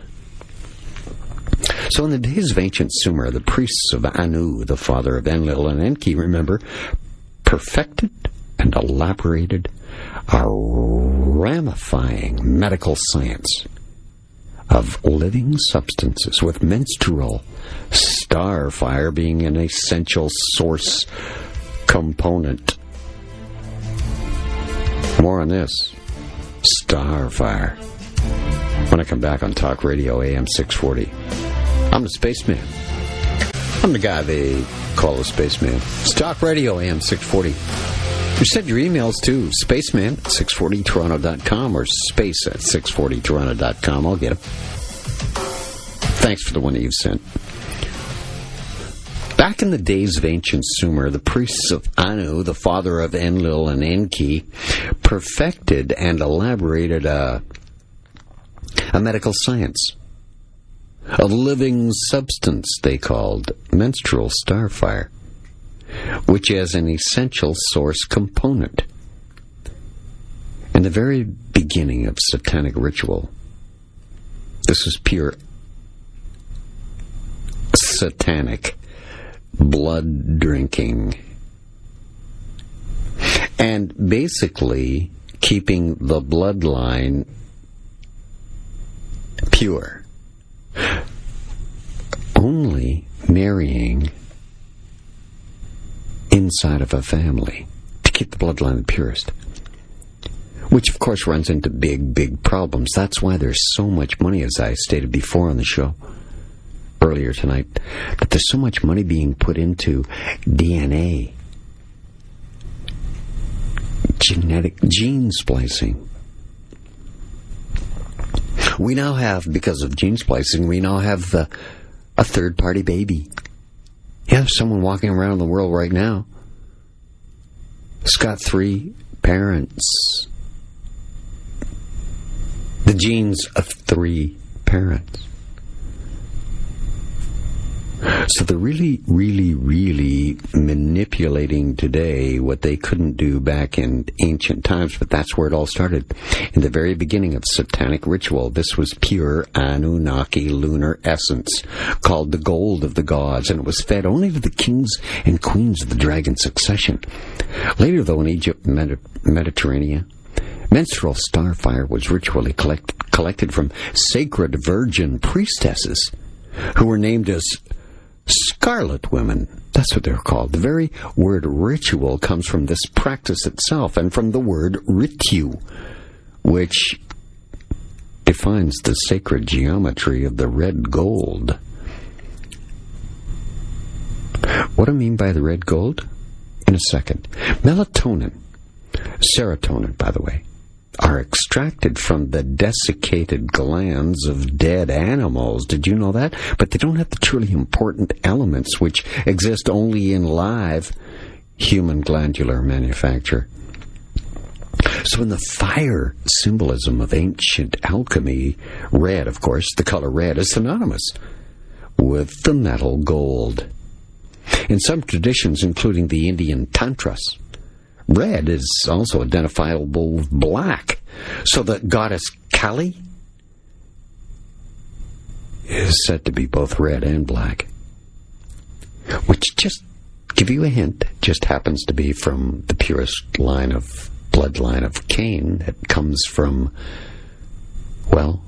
So in the days of ancient Sumer, the priests of Anu, the father of Enlil and Enki, remember, perfected and elaborated a ramifying medical science of living substances, with menstrual starfire being an essential source component. More on this starfire when I come back on Talk Radio AM 640. I'm the Spaceman. I'm the guy they call the Spaceman. It's Talk Radio AM 640. You send your emails to spaceman at 640toronto.com or space at 640toronto.com. I'll get them. Thanks for the one that you've sent. Back in the days of ancient Sumer, the priests of Anu, the father of Enlil and Enki, perfected and elaborated a medical science of living substance they called menstrual starfire, which is an essential source component. In the very beginning of satanic ritual, this was pure satanic blood drinking, and basically keeping the bloodline pure. only marrying inside of a family to keep the bloodline the purest. Which, of course, runs into big, big problems. That's why there's so much money, as I stated before on the show earlier tonight, that there's so much money being put into DNA, genetic gene splicing. We now have, because of gene splicing, we now have a third-party baby. Yeah, someone walking around the world right now has got 3 parents. The genes of 3 parents. So they're really, really, really manipulating today what they couldn't do back in ancient times, but that's where it all started. In the very beginning of satanic ritual, this was pure Anunnaki lunar essence, called the gold of the gods, and it was fed only to the kings and queens of the dragon succession. Later, though, in Egypt, Mediterranean, menstrual starfire was ritually collected from sacred virgin priestesses who were named as scarlet women. That's what they're called. The very word ritual comes from this practice itself and from the word ritu, which defines the sacred geometry of the red gold. What do I mean by the red gold? In a second. Melatonin, serotonin, by the way, are extracted from the desiccated glands of dead animals. Did you know that? But they don't have the truly important elements which exist only in live human glandular manufacture. So in the fire symbolism of ancient alchemy, red, of course, the color red is synonymous with the metal gold. In some traditions, including the Indian Tantras, red is also identifiable with black. So the goddess Kali is said to be both red and black. Which, just give you a hint, just happens to be from the purest bloodline of Cain that comes from, well,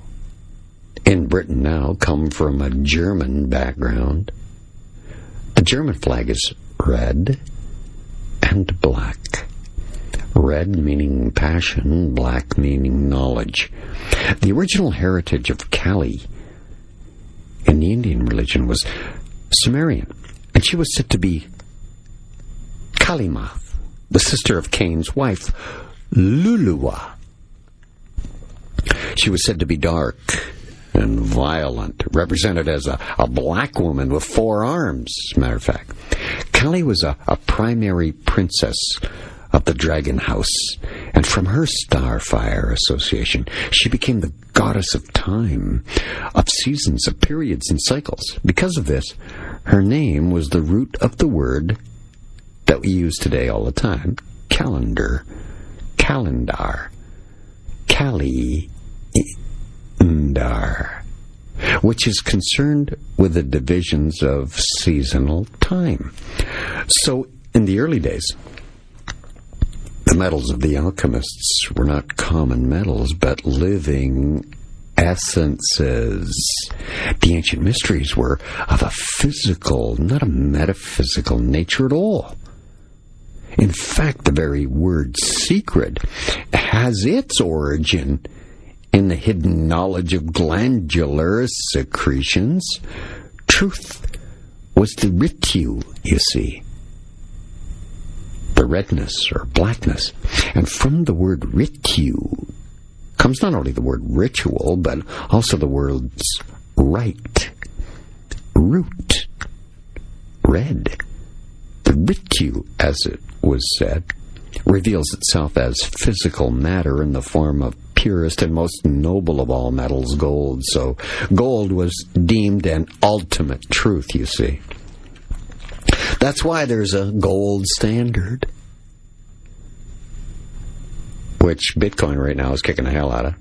in Britain now, come from a German background. The German flag is red and black. Red meaning passion, black meaning knowledge. The original heritage of Kali in the Indian religion was Sumerian, and she was said to be Kalimath, the sister of Cain's wife, Luluwa. She was said to be dark and violent, represented as a black woman with 4 arms, as a matter of fact. Kali was a primary princess of the dragon house, and from her starfire association, she became the goddess of time, of seasons, of periods and cycles. Because of this, her name was the root of the word that we use today all the time, calendar, calendar, Kali-ndar, which is concerned with the divisions of seasonal time. So, in the early days, the metals of the alchemists were not common metals, but living essences. The ancient mysteries were of a physical, not a metaphysical nature at all. In fact, the very word secret has its origin in the hidden knowledge of glandular secretions. Truth was the ritu, you see. The redness or blackness. And from the word ritu comes not only the word ritual, but also the words right, root, red. The ritu, as it was said, reveals itself as physical matter in the form of purest and most noble of all metals, gold. So gold was deemed an ultimate truth, you see. That's why there's a gold standard, which Bitcoin right now is kicking the hell out of.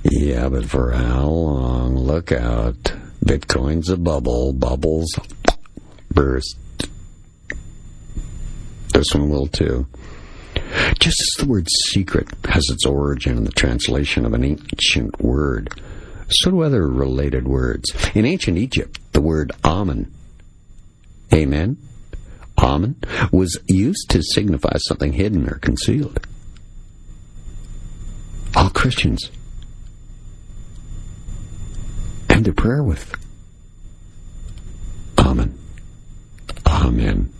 Yeah, but for how long? Look out. Bitcoin's a bubble. Bubbles burst. This one will too. Just as the word secret has its origin in the translation of an ancient word So do other related words. In ancient Egypt, the word amen, amen, amen, was used to signify something hidden or concealed. All Christians end their prayer with amen, amen.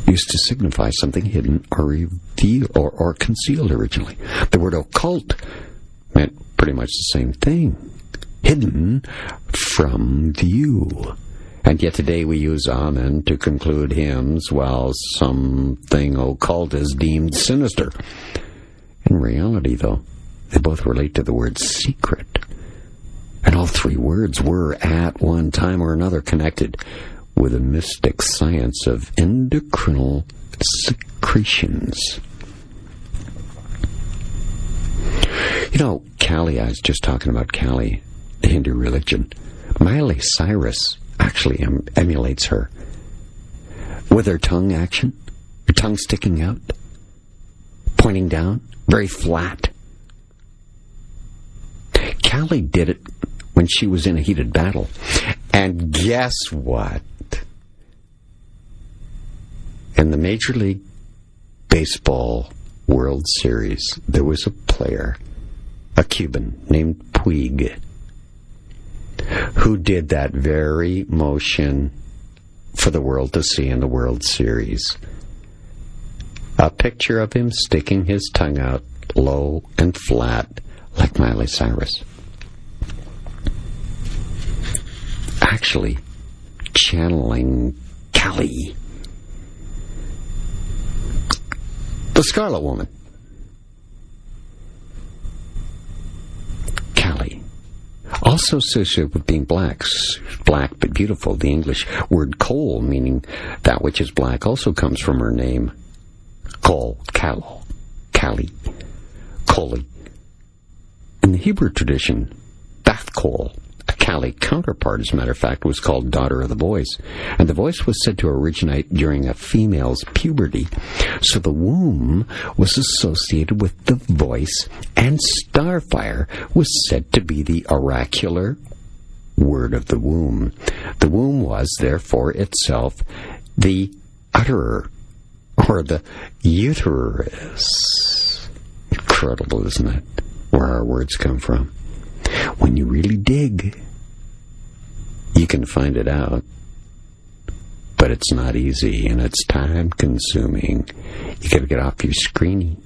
Used to signify something hidden or revealed or concealed originally. The word occult meant pretty much the same thing. Hidden from view. And yet today we use amen to conclude hymns while something occult is deemed sinister. In reality, though, they both relate to the word secret. And all three words were, at one time or another, connected with the mystic science of endocrinal secretions. You know, Kali, I was just talking about Kali, the Hindu religion. Miley Cyrus actually emulates her. With her tongue action, her tongue sticking out, pointing down, very flat. Kali did it when she was in a heated battle. And guess what? In the Major League Baseball World Series, there was a player, a Cuban named Puig, who did that very motion for the world to see in the World Series. A picture of him sticking his tongue out low and flat like Miley Cyrus. Actually channeling Kali. The Scarlet Woman. Kali. Also associated with being black. Black but beautiful. The English word coal, meaning that which is black, also comes from her name. Kol, Kalo, Kali, Koli. In the Hebrew tradition, Bath Kol, a Kali counterpart, as a matter of fact, was called Daughter of the Voice. And the voice was said to originate during a female's puberty. So the womb was associated with the voice, and starfire was said to be the oracular word of the womb. The womb was, therefore, itself the utterer, or the uterus. Incredible, isn't it? Where our words come from. When you really dig, you can find it out. But it's not easy, and it's time-consuming. You gotta get off your screening.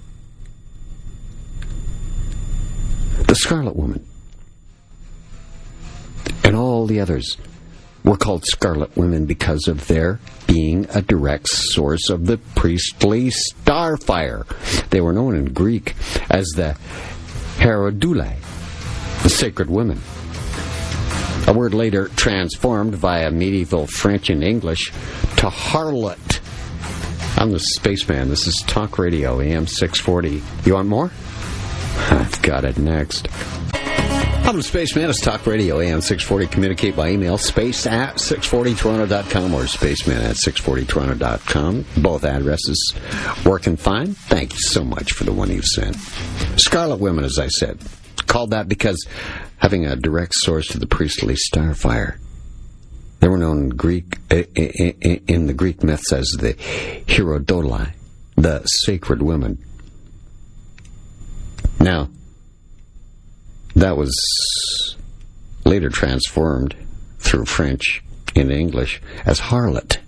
The Scarlet Woman and all the others were called Scarlet Women because of their being a direct source of the priestly starfire. They were known in Greek as the Herodulae, the sacred women. A word later transformed via medieval French and English to harlot. I'm the Spaceman. This is Talk Radio, AM 640. You want more? I've got it next. I'm the Spaceman. It's Talk Radio, AM 640. Communicate by email, space@640toronto.com or spaceman@640toronto.com. Both addresses working fine. Thank you so much for the one you've sent. Scarlet Women, as I said. Called that because having a direct source to the priestly starfire. They were known in Greek, in the Greek myths as the Herodolae, the sacred women. Now, that was later transformed through French into English as harlot.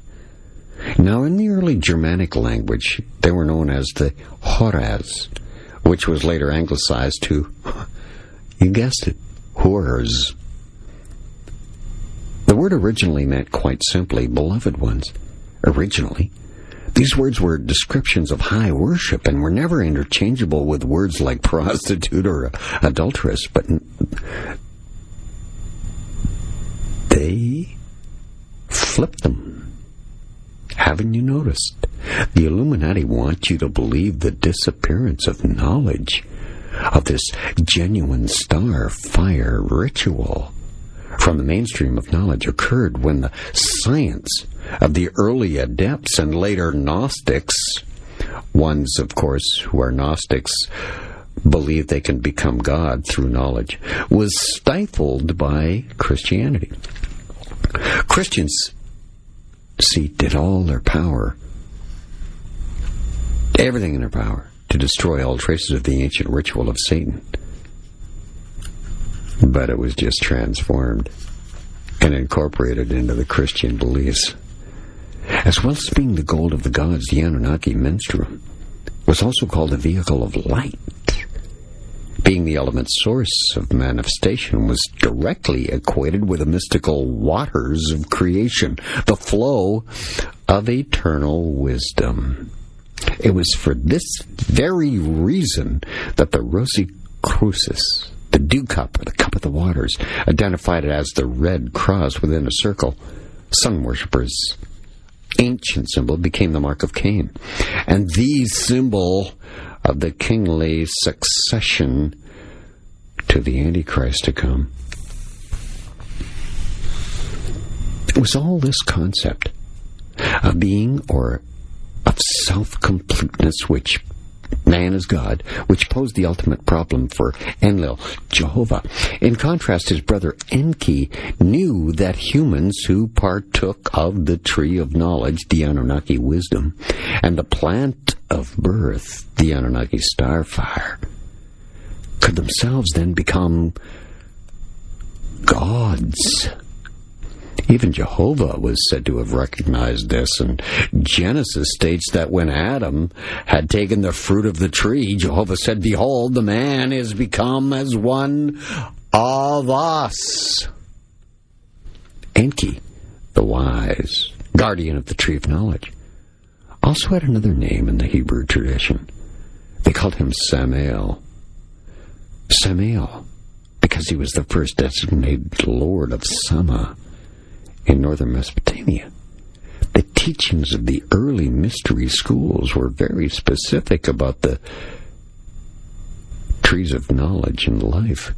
Now, in the early Germanic language, they were known as the Horas, which was later anglicized to, you guessed it, whores. The word originally meant quite simply beloved ones. Originally, these words were descriptions of high worship and were never interchangeable with words like prostitute or adulteress, but they flipped them. Haven't you noticed? The Illuminati want you to believe the disappearance of knowledge of this genuine star-fire ritual from the mainstream of knowledge occurred when the science of the early adepts and later Gnostics, ones, of course, who are Gnostics, believe they can become God through knowledge, was stifled by Christianity. Christians, see, did all their power, everything in their power, to destroy all traces of the ancient ritual of Satan. But it was just transformed and incorporated into the Christian beliefs. As well as being the gold of the gods, the Anunnaki menstruum was also called a vehicle of light. Being the ultimate source of manifestation, was directly equated with the mystical waters of creation, the flow of eternal wisdom. It was for this very reason that the Rosicrucis, the dew cup, or the cup of the waters, identified it as the red cross within a circle. Sun worshippers' ancient symbol became the mark of Cain, and the symbol of the kingly succession to the Antichrist to come. It was all this concept of being, or of self-completeness, which man is God, which posed the ultimate problem for Enlil, Jehovah. In contrast, his brother Enki knew that humans who partook of the tree of knowledge, the Anunnaki wisdom, and the plant of birth, the Anunnaki starfire, could themselves then become gods. Even Jehovah was said to have recognized this, and Genesis states that when Adam had taken the fruit of the tree, Jehovah said, "Behold, the man is become as one of us." Enki, the wise guardian of the tree of knowledge, also had another name in the Hebrew tradition. They called him Samael. Samael, because he was the first designated lord of Sama in northern Mesopotamia. The teachings of the early mystery schools were very specific about the trees of knowledge and life,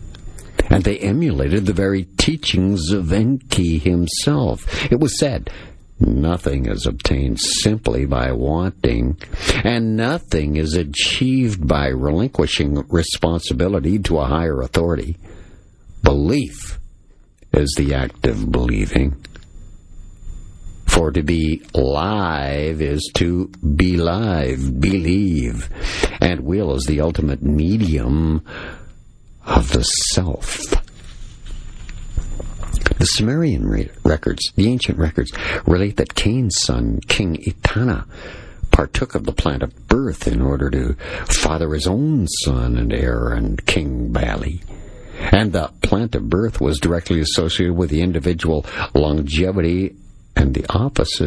and they emulated the very teachings of Enki himself. It was said, nothing is obtained simply by wanting, and nothing is achieved by relinquishing responsibility to a higher authority. Belief is the act of believing. For to be live is to be live, believe, and will is the ultimate medium of the self. The Sumerian records, the ancient records, relate that Cain's son, King Etana, partook of the plant of birth in order to father his own son and heir, and King Bali. And the plant of birth was directly associated with the individual longevity and the office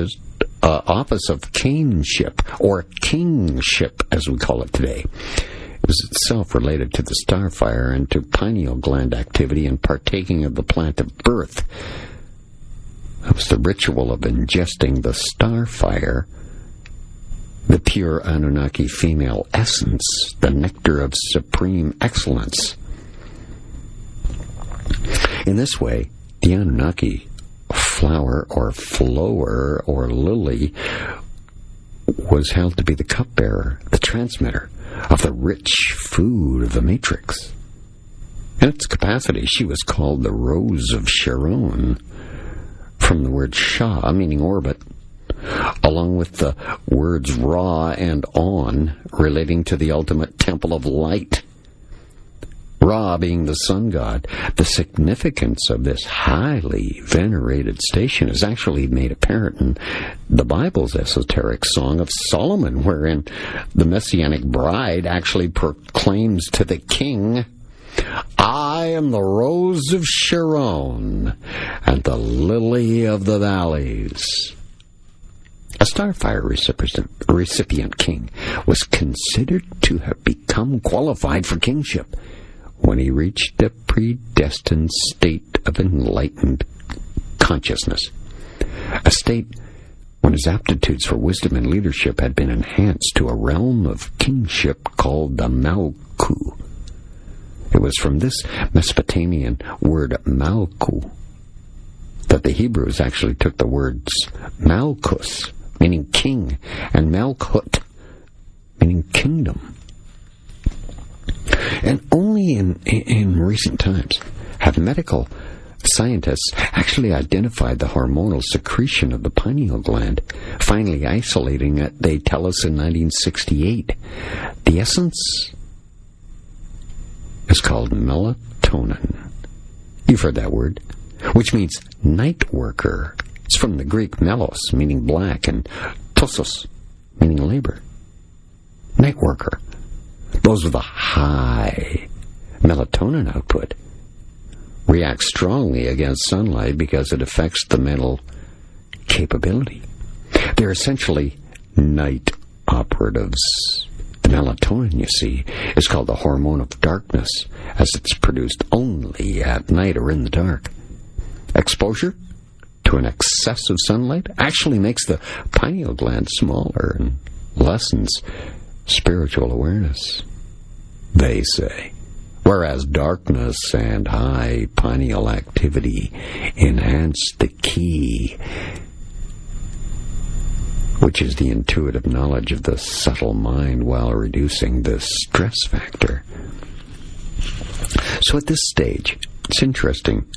of cainship, or kingship as we call it today. It was itself related to the starfire and to pineal gland activity and partaking of the plant of birth. That was the ritual of ingesting the starfire, the pure Anunnaki female essence, the nectar of supreme excellence. In this way, the Anunnaki flower or flower or lily was held to be the cupbearer, the transmitter of the rich food of the matrix. In its capacity, she was called the Rose of Sharon, from the word Shah, meaning orbit, along with the words Ra and On, relating to the ultimate temple of light. Ra being the sun god. The significance of this highly venerated station is actually made apparent in the Bible's esoteric Song of Solomon, wherein the Messianic bride actually proclaims to the king, "I am the Rose of Sharon and the Lily of the Valleys." A starfire recipient king was considered to have become qualified for kingship when he reached the predestined state of enlightened consciousness, a state when his aptitudes for wisdom and leadership had been enhanced to a realm of kingship called the Malku. It was from this Mesopotamian word Malku that the Hebrews actually took the words Malchus, meaning king, and Malkut, meaning kingdom. And only in recent times have medical scientists actually identified the hormonal secretion of the pineal gland, finally isolating it, they tell us, in 1968. The essence is called melatonin. You've heard that word, which means night worker. It's from the Greek melos, meaning black, and tosos, meaning labor. Night worker. Those with a high melatonin output react strongly against sunlight because it affects the mental capability. They're essentially night operatives. The melatonin, you see, is called the hormone of darkness, as it's produced only at night or in the dark. Exposure to an excess of sunlight actually makes the pineal gland smaller and lessens spiritual awareness, they say. Whereas darkness and high pineal activity enhance the key, which is the intuitive knowledge of the subtle mind, while reducing the stress factor. So at this stage, it's interesting,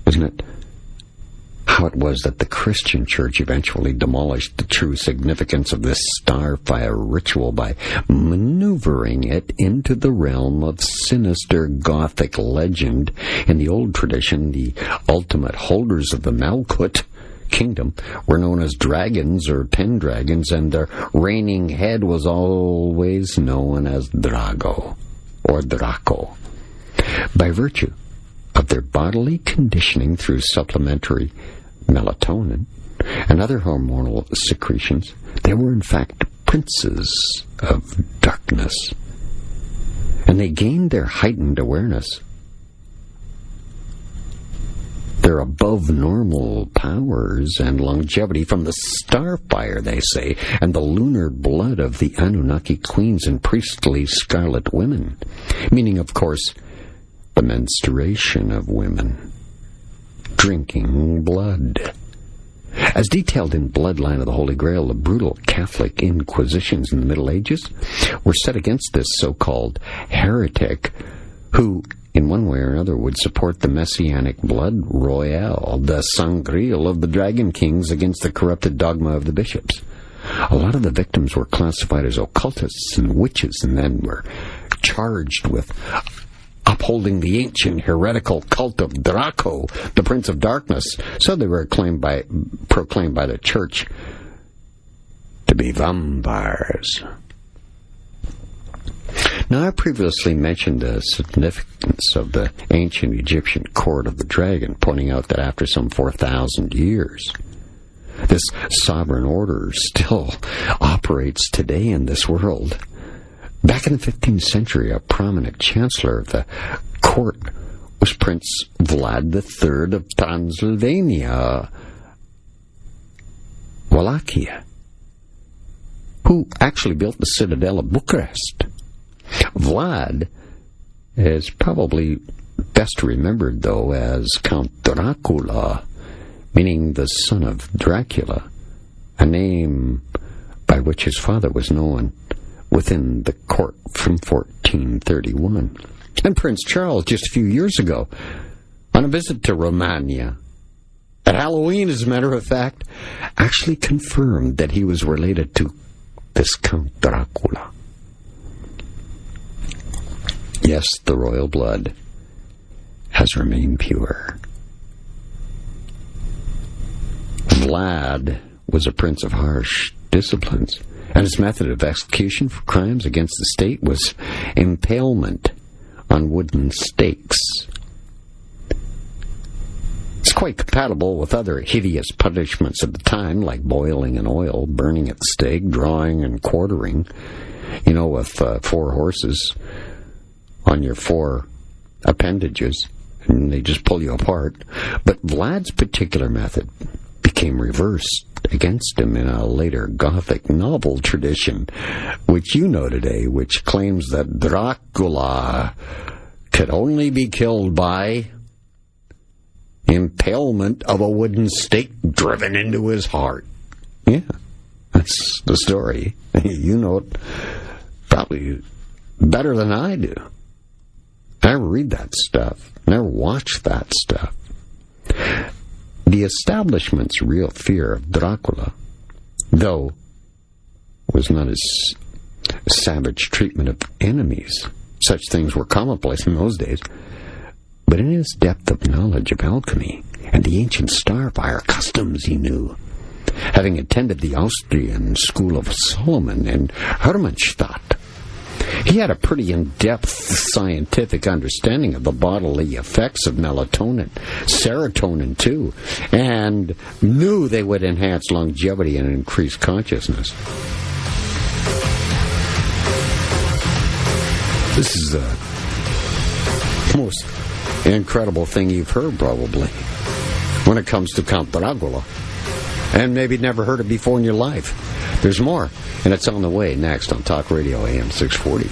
isn't it, how it was that the Christian church eventually demolished the true significance of this starfire ritual by maneuvering it into the realm of sinister Gothic legend. In the old tradition, the ultimate holders of the Malkut kingdom were known as dragons or Pendragons, and their reigning head was always known as Drago or Draco. By virtue of their bodily conditioning through supplementary melatonin and other hormonal secretions, they were in fact princes of darkness, and they gained their heightened awareness, their above normal powers and longevity from the starfire, they say, and the lunar blood of the Anunnaki queens and priestly scarlet women, meaning, of course, the menstruation of women, drinking blood. As detailed in Bloodline of the Holy Grail, the brutal Catholic inquisitions in the Middle Ages were set against this so-called heretic who, in one way or another, would support the messianic blood royale, the sangreal of the dragon kings against the corrupted dogma of the bishops. A lot of the victims were classified as occultists and witches, and then were charged with upholding the ancient heretical cult of Draco, the Prince of Darkness. So they were proclaimed by the church to be vampires. Now, I previously mentioned the significance of the ancient Egyptian court of the dragon, pointing out that after some 4,000 years, this sovereign order still operates today in this world. Back in the 15th century, a prominent chancellor of the court was Prince Vlad III of Transylvania, Wallachia, who actually built the citadel of Bucharest. Vlad is probably best remembered, though, as Count Dracula, meaning the son of Dracula, a name by which his father was known within the court from 1431. And Prince Charles, just a few years ago, on a visit to Romania, at Halloween, as a matter of fact, actually confirmed that he was related to this Count Dracula. Yes, the royal blood has remained pure. Vlad was a prince of harsh disciplines, and his method of execution for crimes against the state was impalement on wooden stakes. It's quite compatible with other hideous punishments of the time, like boiling in oil, burning at the stake, drawing and quartering, with 4 horses on your 4 appendages, and they just pull you apart. But Vlad's particular method became reversed against him in a later Gothic novel tradition, which you know today, which claims that Dracula could only be killed by impalement of a wooden stake driven into his heart. Yeah, that's the story. You know it probably better than I do. never read that stuff, never watch that stuff. The establishment's real fear of Dracula, though, was not his savage treatment of enemies. Such things were commonplace in those days. But in his depth of knowledge of alchemy and the ancient starfire customs he knew, having attended the Austrian school of Solomon in Hermannstadt, he had a pretty in-depth scientific understanding of the bodily effects of melatonin, serotonin too, and knew they would enhance longevity and increase consciousness. This is the most incredible thing you've heard, probably, when it comes to Count Dracula. And maybe never heard it before in your life. There's more, and it's on the way next on Talk Radio AM 640.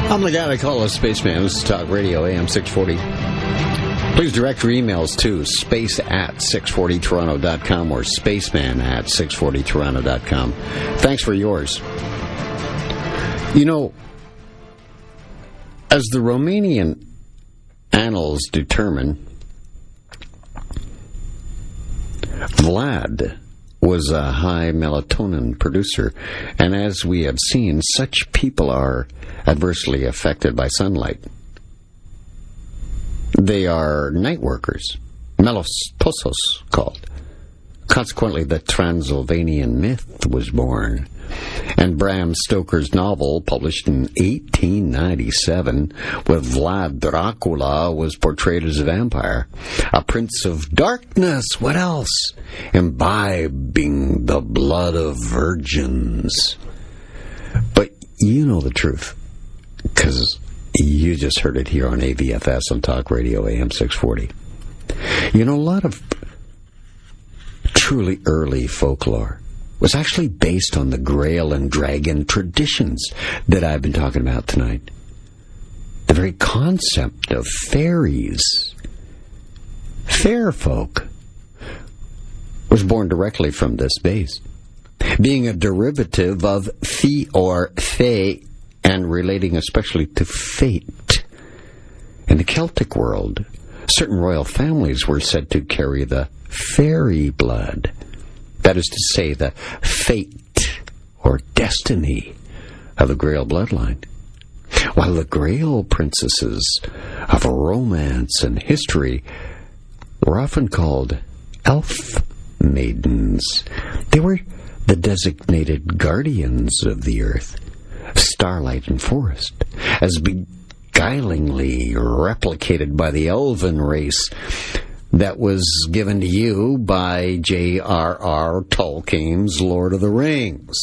I'm the guy they call a Spaceman. This is Talk Radio AM 640. Please direct your emails to space@640toronto.com or spaceman@640toronto.com. Thanks for yours. You know, as the Romanian annals determine, Vlad was a high melatonin producer, and as we have seen, such people are adversely affected by sunlight. They are night workers, melostosos called. Consequently, the Transylvanian myth was born, and Bram Stoker's novel, published in 1897, with Vlad Dracula, was portrayed as a vampire, a prince of darkness. What else? Imbibing the blood of virgins. But you know the truth, because you just heard it here on AVFS on Talk Radio AM 640. You know, a lot of truly early folklore was actually based on the Grail and Dragon traditions that I've been talking about tonight. The very concept of fairies, fair folk, was born directly from this base, being a derivative of fee or fae and relating especially to fate. In the Celtic world, certain royal families were said to carry the fairy blood. That is to say, the fate or destiny of the Grail bloodline. While the Grail princesses of romance and history were often called elf maidens, they were the designated guardians of the earth, starlight and forest, as beguilingly replicated by the elven race that was given to you by J.R.R. Tolkien's Lord of the Rings.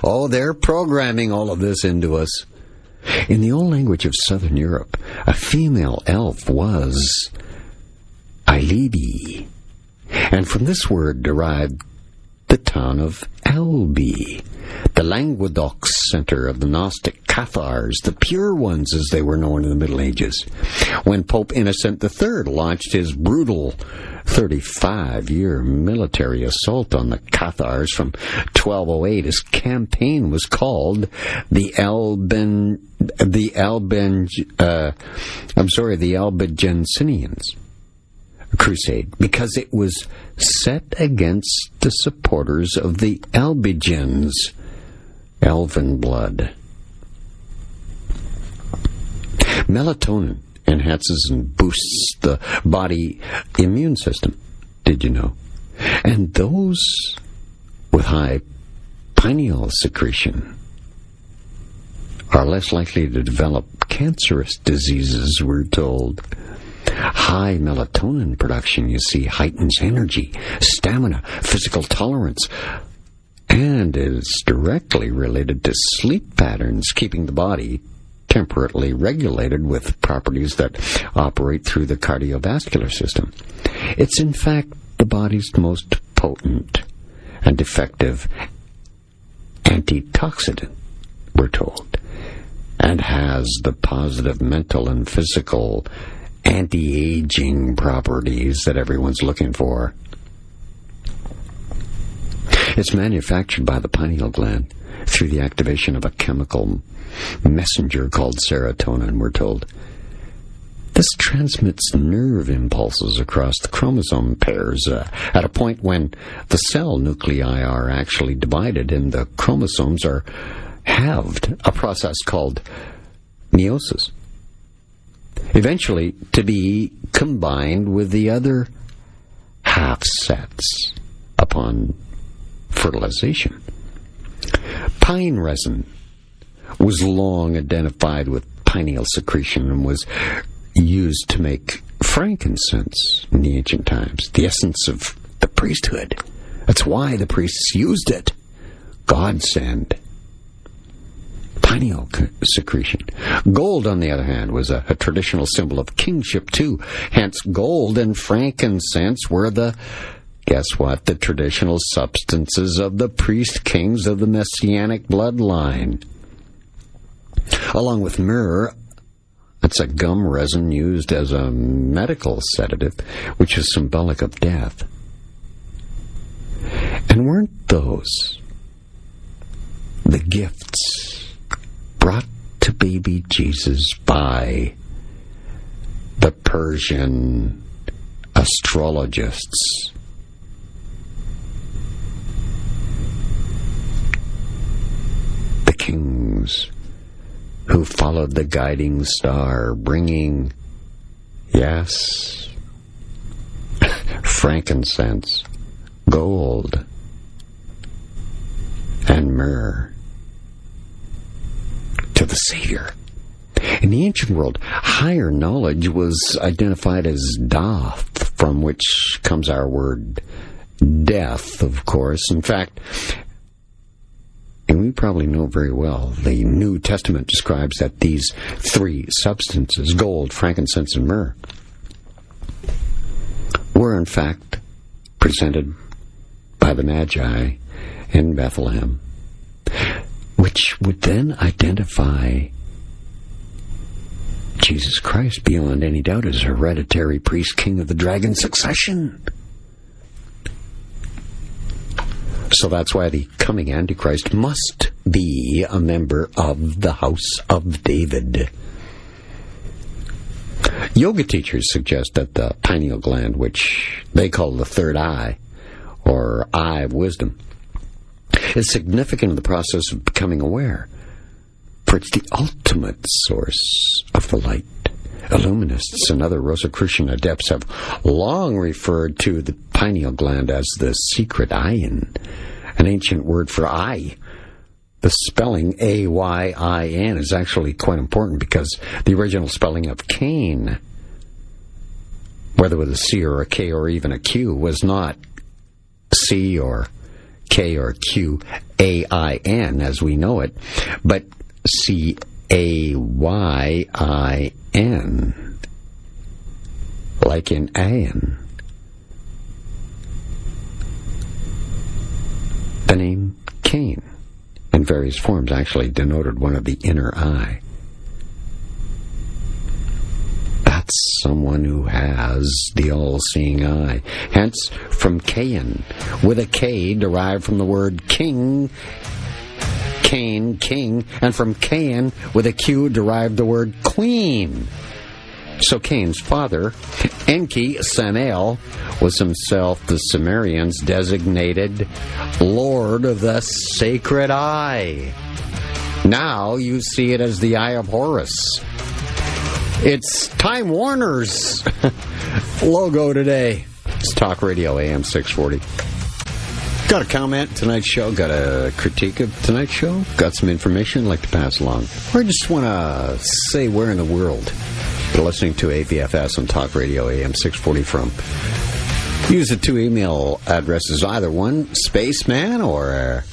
Oh, they're programming all of this into us. In the old language of Southern Europe, a female elf was Ailebi, and from this word derived the town of Albi, the Languedoc center of the Gnostic Cathars, the pure ones as they were known in the Middle Ages. When Pope Innocent III launched his brutal 35-year military assault on the Cathars from 1208, his campaign was called the Albigensians Crusade, because it was set against the supporters of the Albigens, elven blood. Melatonin enhances and boosts the body immune system, did you know? And those with high pineal secretion are less likely to develop cancerous diseases, we're told. High melatonin production, you see, heightens energy, stamina, physical tolerance, and is directly related to sleep patterns, keeping the body temperately regulated with properties that operate through the cardiovascular system. It's in fact the body's most potent and effective antitoxidant, we're told, and has the positive mental and physical anti-aging properties that everyone's looking for. It's manufactured by the pineal gland, through the activation of a chemical messenger called serotonin, we're told. This transmits nerve impulses across the chromosome pairs at a point when the cell nuclei are actually divided and the chromosomes are halved, a process called meiosis, eventually to be combined with the other half sets upon fertilization. Pine resin was long identified with pineal secretion and was used to make frankincense in the ancient times, the essence of the priesthood. That's why the priests used it. Godsend. Pineal secretion. Gold, on the other hand, was a traditional symbol of kingship, too. Hence, gold and frankincense were guess what? The traditional substances of the priest-kings of the Messianic bloodline. Along with myrrh, it's a gum resin used as a medical sedative, which is symbolic of death. And weren't those the gifts brought to baby Jesus by the Persian astrologists? The kings who followed the guiding star, bringing, yes, frankincense, gold, and myrrh to the Savior. In the ancient world, higher knowledge was identified as Doth, from which comes our word death, of course. In fact, and we probably know very well, the New Testament describes that these three substances, gold, frankincense, and myrrh, were in fact presented by the Magi in Bethlehem, which would then identify Jesus Christ beyond any doubt as hereditary priest king of the dragon succession. So that's why the coming Antichrist must be a member of the House of David. Yoga teachers suggest that the pineal gland, which they call the third eye, or eye of wisdom, is significant in the process of becoming aware, for it's the ultimate source of the light. Illuminists and other Rosicrucian adepts have long referred to the pineal gland as the secret ayin, an ancient word for eye. The spelling A-Y-I-N is actually quite important because the original spelling of Cain, whether with a C or a K or even a Q, was not C or K or Q A-I-N as we know it, but C-A-Y-I-N, like in Ayin. The name Cain, in various forms, actually denoted one of the inner eye. That's someone who has the all-seeing eye. Hence, from Cain, with a K derived from the word king, Cain, king, and from Cain, with a Q, derived the word queen. So Cain's father, Enki Samael, was himself the Sumerians' designated Lord of the Sacred Eye. Now you see it as the Eye of Horus. It's Time Warner's logo today. It's Talk Radio AM 640. Got a comment tonight's show? Got a critique of tonight's show? Got some information you'd like to pass along? Or just want to say where in the world you're listening to AVFS on Talk Radio AM 640 from? Use the two email addresses, either one, Spaceman or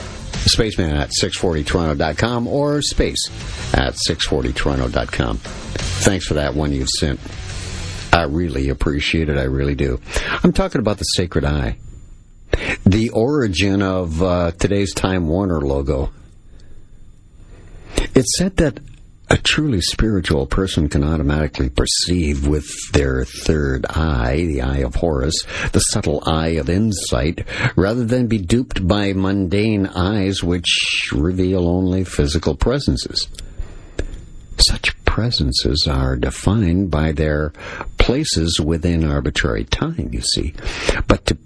Spaceman at 640toronto.com or space at 640toronto.com. Thanks for that one you've sent. I really appreciate it. I really do. I'm talking about the Sacred Eye. The origin of today's Time Warner logo. It's said that a truly spiritual person can automatically perceive with their third eye, the eye of Horus, the subtle eye of insight, rather than be duped by mundane eyes which reveal only physical presences. Such presences are defined by their places within arbitrary time, you see. But to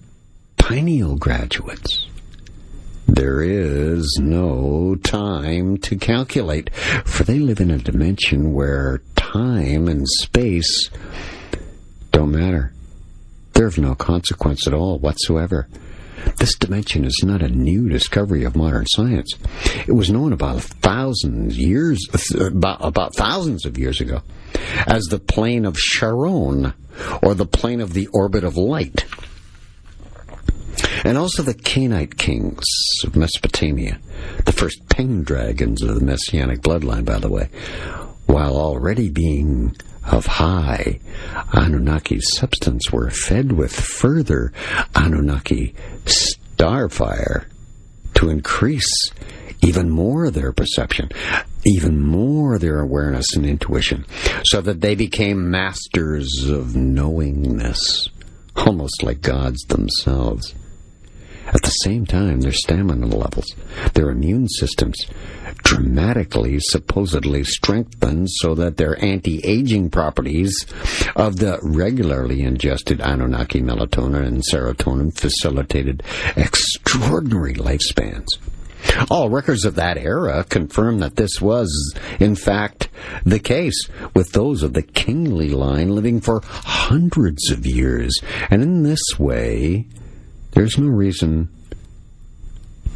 pineal graduates, there is no time to calculate, for they live in a dimension where time and space don't matter. They're of no consequence at all whatsoever. This dimension is not a new discovery of modern science. It was known about thousands of years ago as the plane of Charon, or the plane of the orbit of light. And also the Canaanite kings of Mesopotamia, the first pendragons of the Messianic bloodline, by the way, while already being of high Anunnaki substance, were fed with further Anunnaki starfire to increase even more their perception, even more their awareness and intuition, so that they became masters of knowingness, almost like gods themselves. At the same time, their stamina levels, their immune systems, dramatically, supposedly strengthened so that their anti-aging properties of the regularly ingested Anunnaki melatonin and serotonin facilitated extraordinary lifespans. All records of that era confirm that this was, in fact, the case, with those of the kingly line living for hundreds of years. And in this way, there's no reason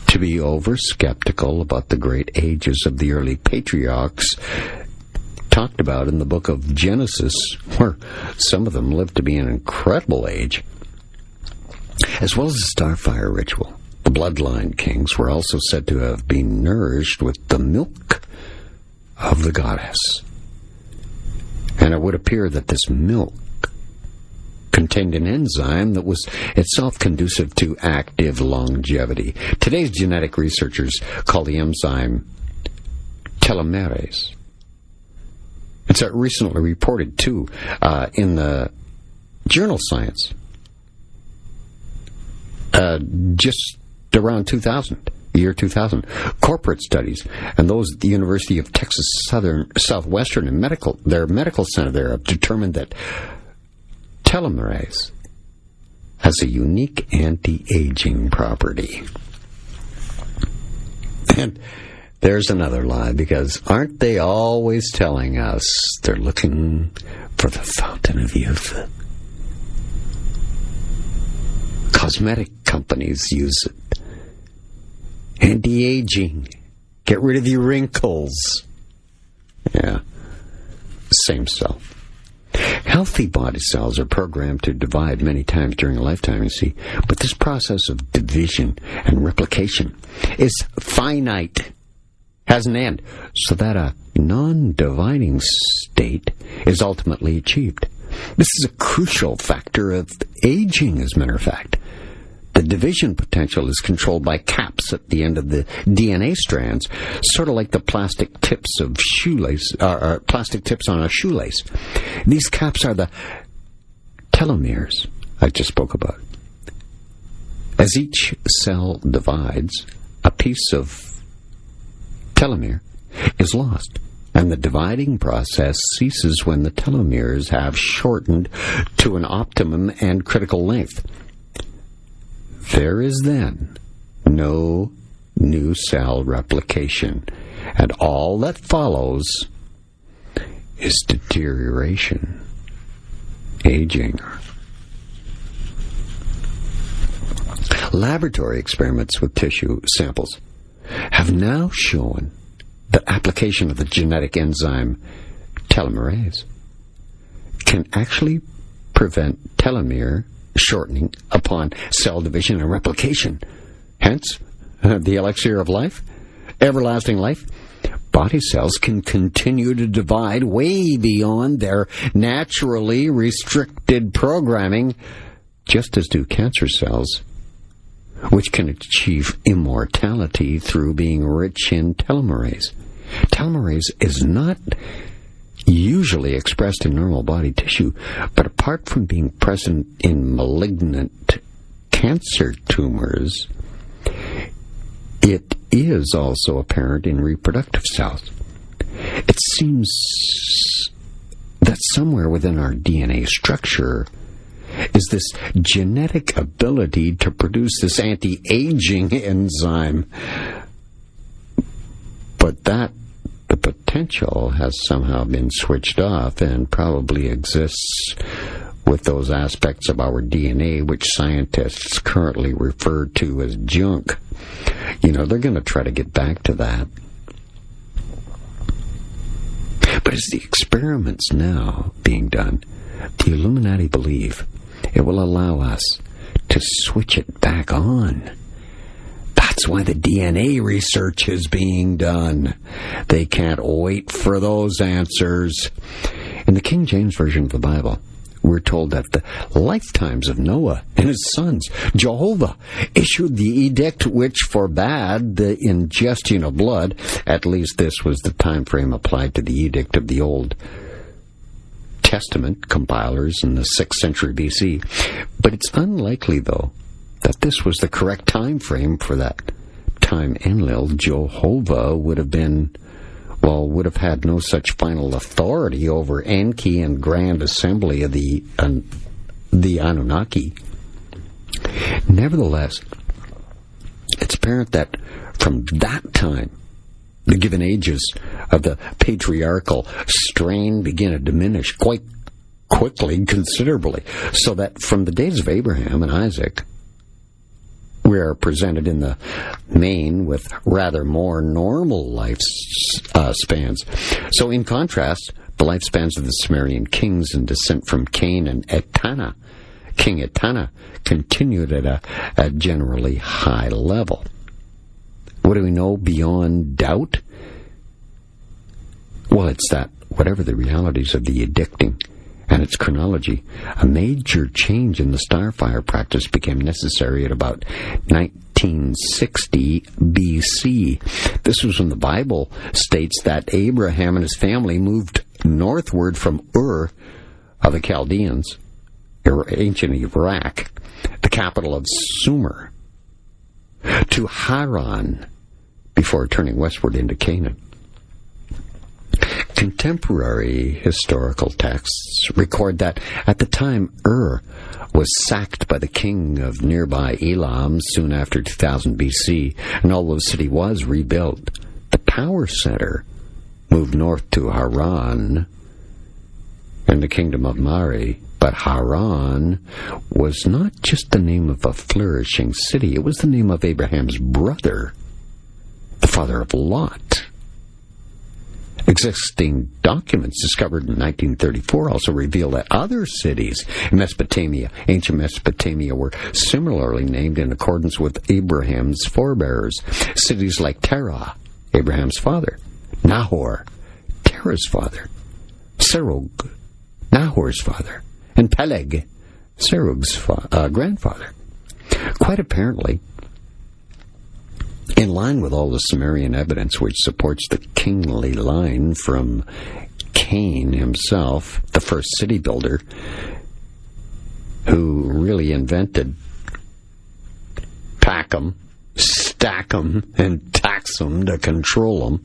to be over-skeptical about the great ages of the early patriarchs talked about in the book of Genesis, where some of them lived to be an incredible age. As well as the starfire ritual, the bloodline kings were also said to have been nourished with the milk of the goddess. And it would appear that this milk contained an enzyme that was itself conducive to active longevity. Today's genetic researchers call the enzyme telomerase. It's recently reported, too, in the journal Science, just around 2000. Year 2000, corporate studies, and those at the University of Texas Southwestern and their medical center there have determined that telomerase has a unique anti-aging property. And there's another lie, because aren't they always telling us they're looking for the fountain of youth? Cosmetic companies use it. Anti-aging. Get rid of your wrinkles. Yeah. Same cell. Healthy body cells are programmed to divide many times during a lifetime, you see. But this process of division and replication is finite, has an end, so that a non-dividing state is ultimately achieved. This is a crucial factor of aging, as a matter of fact. The division potential is controlled by caps at the end of the DNA strands, sort of like the plastic tips of plastic tips on a shoelace. These caps are the telomeres I just spoke about. As each cell divides, a piece of telomere is lost, and the dividing process ceases when the telomeres have shortened to an optimum and critical length. There is then no new cell replication, and all that follows is deterioration, aging. Laboratory experiments with tissue samples have now shown that application of the genetic enzyme telomerase can actually prevent telomere shortening upon cell division and replication. Hence, the elixir of life, everlasting life. Body cells can continue to divide way beyond their naturally restricted programming, just as do cancer cells, which can achieve immortality through being rich in telomerase. Telomerase is not usually expressed in normal body tissue, but apart from being present in malignant cancer tumors, it is also apparent in reproductive cells. It seems that somewhere within our DNA structure is this genetic ability to produce this anti-aging enzyme, but that the potential has somehow been switched off and probably exists with those aspects of our DNA which scientists currently refer to as junk. They're going to try to get back to that. But as the experiments now being done, the Illuminati believe it will allow us to switch it back on. That's why the DNA research is being done. They can't wait for those answers. In the King James Version of the Bible, we're told that the lifetimes of Noah and his sons, Jehovah issued the edict which forbade the ingestion of blood. At least this was the time frame applied to the edict of the Old Testament compilers in the 6th century BC. But it's unlikely, though, that this was the correct time frame for that time Enlil. Jehovah would have had no such final authority over Enki and Grand Assembly of the Anunnaki. Nevertheless, it's apparent that from that time, the given ages of the patriarchal strain began to diminish quite quickly, considerably, so that from the days of Abraham and Isaac, we are presented in the main with rather more normal lifespans. So in contrast, the lifespans of the Sumerian kings in descent from Cain and Etana, King Etana, continued at a generally high level. What do we know beyond doubt? Well, it's that whatever the realities of the edicting and its chronology, a major change in the starfire practice became necessary at about 1960 BC. This was when the Bible states that Abraham and his family moved northward from Ur of the Chaldeans, ancient Iraq, the capital of Sumer, to Haran, before turning westward into Canaan. Contemporary historical texts record that at the time Ur was sacked by the king of nearby Elam soon after 2000 BC, and although the city was rebuilt, the power center moved north to Haran in the kingdom of Mari. But Haran was not just the name of a flourishing city, it was the name of Abraham's brother, the father of Lot. Existing documents discovered in 1934 also reveal that other cities in Mesopotamia, ancient Mesopotamia, were similarly named in accordance with Abraham's forebears. Cities like Terah, Abraham's father, Nahor, Terah's father, Serug, Nahor's father, and Peleg, Serug's grandfather. Quite apparently, in line with all the Sumerian evidence which supports the kingly line from Cain himself, the first city builder, who really invented pack 'em, stack 'em, and tax 'em to control 'em,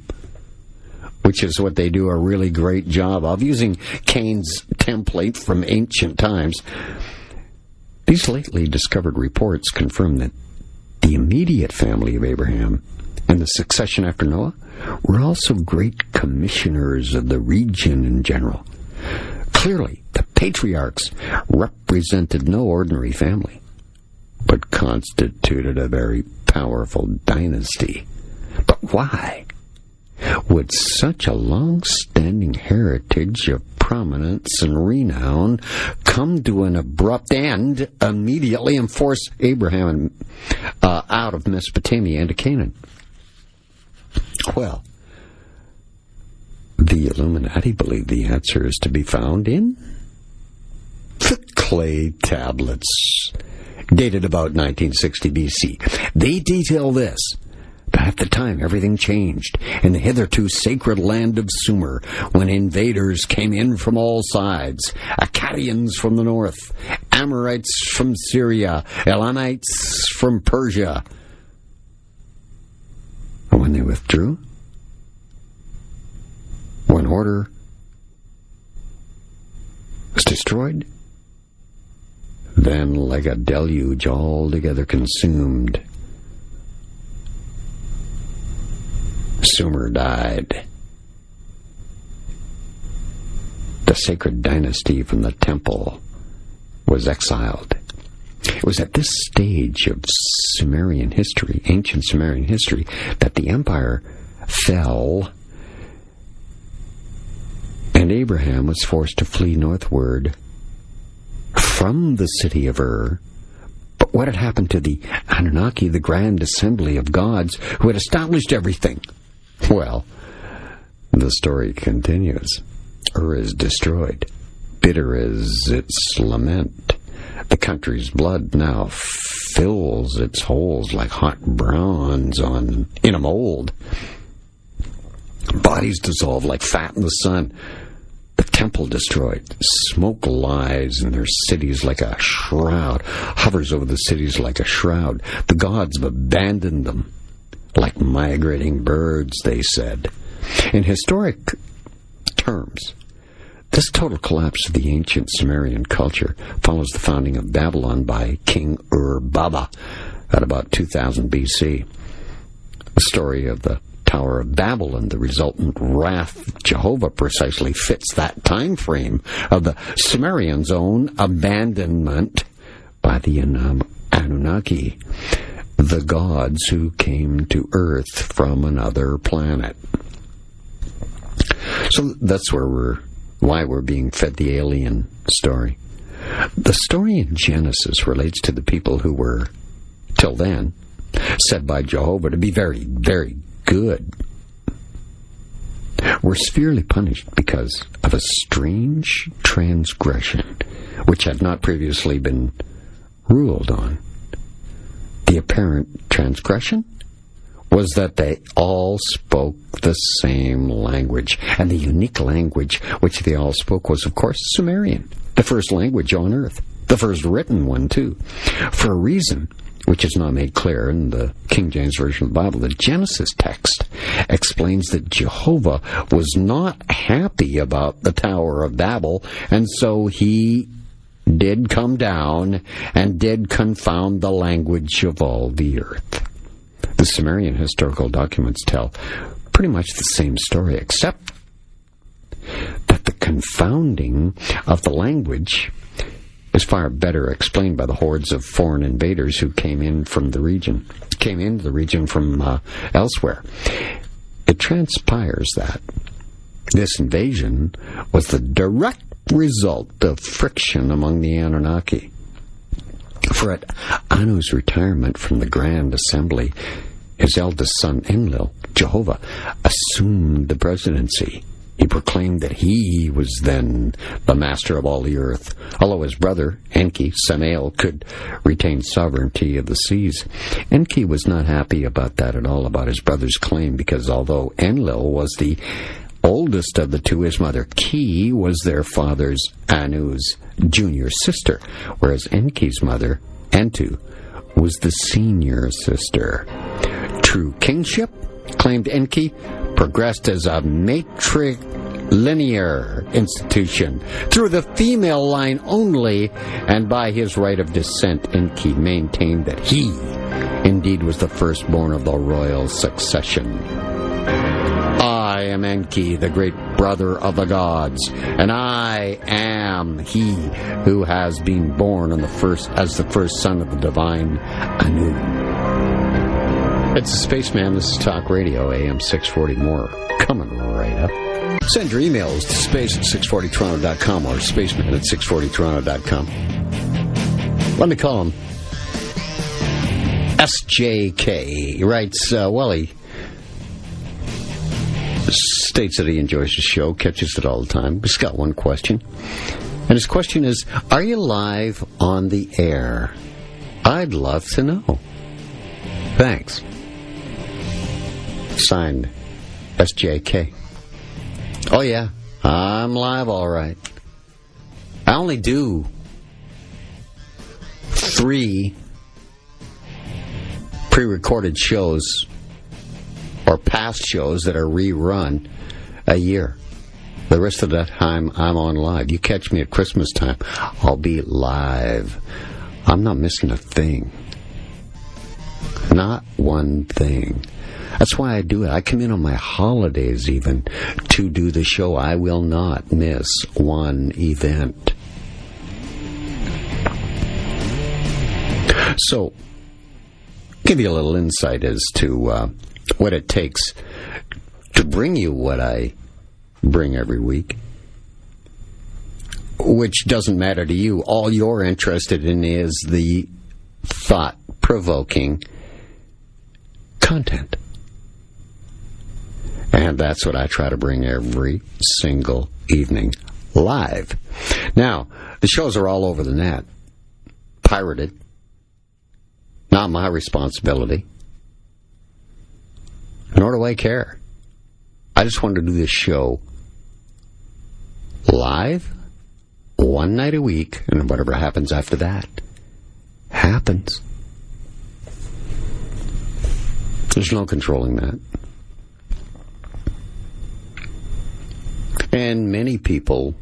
which is what they do a really great job of, using Cain's template from ancient times. These lately discovered reports confirm that the immediate family of Abraham and the succession after Noah were also great commissioners of the region in general. Clearly, the patriarchs represented no ordinary family, but constituted a very powerful dynasty. But why would such a long-standing heritage of prominence and renown come to an abrupt end immediately and force Abraham out of Mesopotamia into Canaan? Well, the Illuminati believe the answer is to be found in the clay tablets, dated about 1960 BC. They detail this. But at the time, everything changed in the hitherto sacred land of Sumer when invaders came in from all sides. Akkadians from the north, Amorites from Syria, Elamites from Persia. And when they withdrew, when order was destroyed, then like a deluge altogether consumed, Sumer died. The sacred dynasty from the temple was exiled. It was at this stage of Sumerian history, ancient Sumerian history, that the empire fell and Abraham was forced to flee northward from the city of Ur. But what had happened to the Anunnaki, the grand assembly of gods who had established everything? Well, the story continues. Ur is destroyed. Bitter is its lament. The country's blood now fills its holes like hot bronze in a mold. Bodies dissolve like fat in the sun. The temple destroyed. Smoke lies in their cities like a shroud, hovers over the cities like a shroud. The gods have abandoned them. Like migrating birds, they said. In historic terms, this total collapse of the ancient Sumerian culture follows the founding of Babylon by King Ur-Baba at about 2000 BC. The story of the Tower of Babel and the resultant wrath of Jehovah precisely fits that time frame of the Sumerians' own abandonment by the Anunnaki, the gods who came to Earth from another planet. So that's why we're being fed the alien story. The story in Genesis relates to the people who were, till then, said by Jehovah to be very, very good, were severely punished because of a strange transgression which had not previously been ruled on. The apparent transgression was that they all spoke the same language, and the unique language which they all spoke was, of course, Sumerian, the first language on Earth, the first written one, too. For a reason which is not made clear in the King James Version of the Bible, the Genesis text explains that Jehovah was not happy about the Tower of Babel, and so he did come down and did confound the language of all the earth. The Sumerian historical documents tell pretty much the same story, except that the confounding of the language is far better explained by the hordes of foreign invaders who came into the region from elsewhere. It transpires that this invasion was the direct result of friction among the Anunnaki. For at Anu's retirement from the Grand Assembly, his eldest son Enlil, Jehovah, assumed the presidency. He proclaimed that he was then the master of all the earth, although his brother, Enki, Samael, could retain sovereignty of the seas. Enki was not happy about that at all, about his brother's claim, because although Enlil was the oldest of the two, his mother Ki was their father's, Anu's, junior sister, whereas Enki's mother, Antu, was the senior sister. True kingship, claimed Enki, progressed as a matrilinear institution through the female line only, and by his right of descent, Enki maintained that he indeed was the firstborn of the royal succession. I am Enki, the great brother of the gods, and I am he who has been born as the first son of the divine Anu. It's the Spaceman. This is Talk Radio, AM 640. More coming right up. Send your emails to space@640toronto.com or spaceman@640toronto.com. Let me call him SJK. He writes, he states that he enjoys the show, catches it all the time. He's got one question. And his question is, are you live on the air? I'd love to know. Thanks. Signed, SJK. Oh, yeah, I'm live, all right. I only do 3 pre-recorded shows or past shows that are rerun a year. The rest of that time, I'm on live. You catch me at Christmas time, I'll be live. I'm not missing a thing. Not one thing. That's why I do it. I come in on my holidays even to do the show. I will not miss one event. So, give you a little insight as to what it takes to bring you what I bring every week, which doesn't matter to you. All you're interested in is the thought-provoking content. And that's what I try to bring every single evening live. Now, the shows are all over the net, pirated. Not my responsibility. Nor do I care. I just want to do this show live, one night a week, and whatever happens after that happens. There's no controlling that. And many people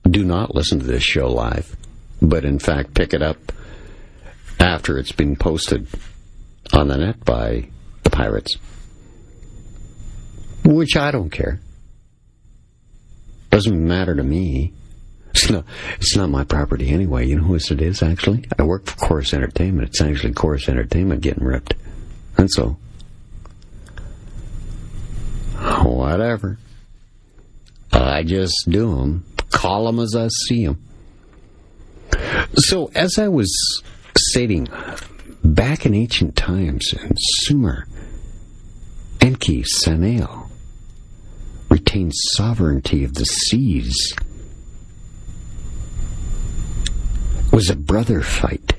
do not listen to this show live, but in fact pick it up after it's been posted on the net by the pirates. Which I don't care. Doesn't matter to me. It's not my property anyway. You know who it is, actually? I work for Chorus Entertainment. It's actually Chorus Entertainment getting ripped. And so, whatever. I just do them. Call them as I see them. So, as I was stating, back in ancient times in Sumer, Enki, Samael retained sovereignty of the seas. It was a brother fight.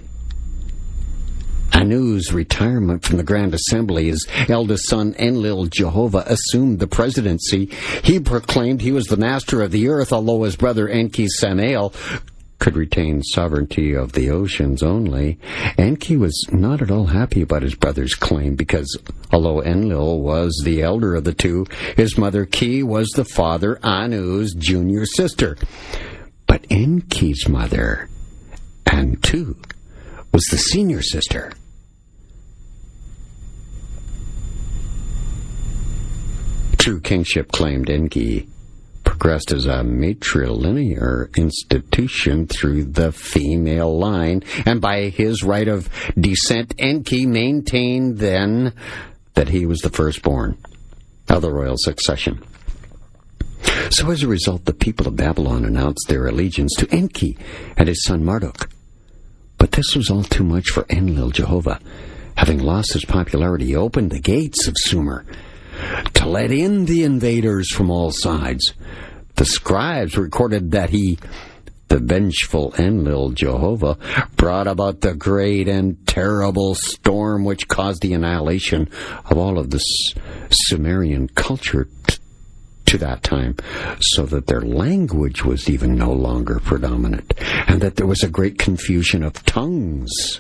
Anu's retirement from the Grand Assembly, his eldest son Enlil Jehovah assumed the presidency. He proclaimed he was the master of the earth, although his brother Enki Samael could retain sovereignty of the oceans only. Enki was not at all happy about his brother's claim because, although Enlil was the elder of the two, his mother Ki was the father Anu's junior sister. But Enki's mother, Antu, was the senior sister. True kingship claimed Enki progressed as a matrilineal institution through the female line, and by his right of descent, Enki maintained then that he was the firstborn of the royal succession. So as a result, the people of Babylon announced their allegiance to Enki and his son Marduk. But this was all too much for Enlil Jehovah. Having lost his popularity, he opened the gates of Sumer to let in the invaders from all sides. The scribes recorded that he, the vengeful Enlil Jehovah, brought about the great and terrible storm which caused the annihilation of all of the Sumerian culture to that time, so that their language was even no longer predominant, and that there was a great confusion of tongues.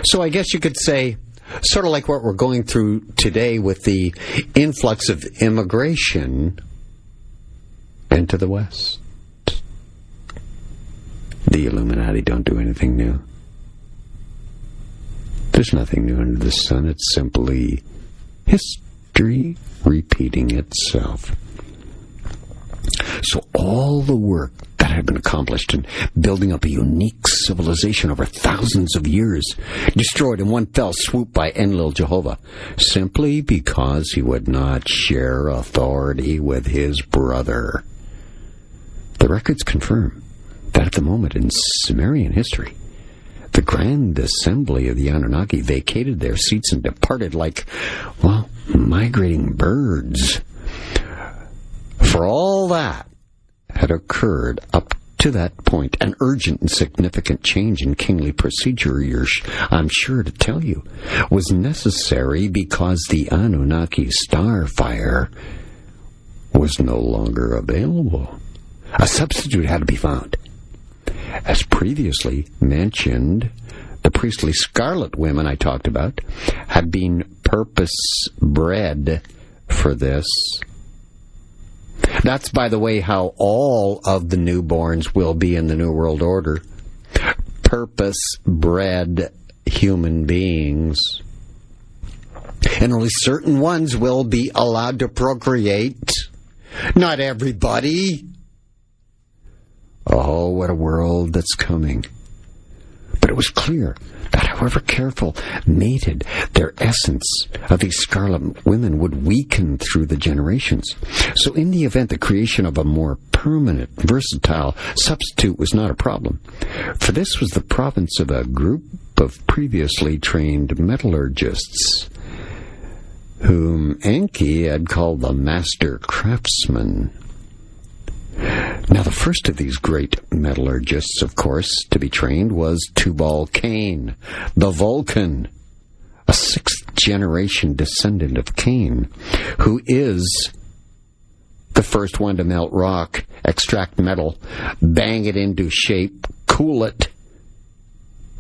So I guess you could say, sort of like what we're going through today with the influx of immigration into the West. The Illuminati don't do anything new. There's nothing new under the sun. It's simply history repeating itself. So all the work that had been accomplished in building up a unique civilization over thousands of years, destroyed in one fell swoop by Enlil Jehovah, simply because he would not share authority with his brother. The records confirm that at the moment in Sumerian history, the Grand Assembly of the Anunnaki vacated their seats and departed like, well, migrating birds. For all that had occurred up To that point, an urgent and significant change in kingly procedure, I'm sure to tell you, was necessary because the Anunnaki starfire was no longer available. A substitute had to be found. As previously mentioned, the priestly scarlet women I talked about had been purpose-bred for this. That's, by the way, how all of the newborns will be in the New World Order. Purpose-bred human beings. And only certain ones will be allowed to procreate. Not everybody. Oh, what a world that's coming. But it was clear that however careful mated, their essence of these scarlet women would weaken through the generations. So in the event, the creation of a more permanent, versatile substitute was not a problem. For this was the province of a group of previously trained metallurgists, whom Enki had called the master craftsmen. Now, the first of these great metallurgists, of course, to be trained was Tubal-Cain, the Vulcan, a sixth-generation descendant of Cain, who is the first one to melt rock, extract metal, bang it into shape, cool it,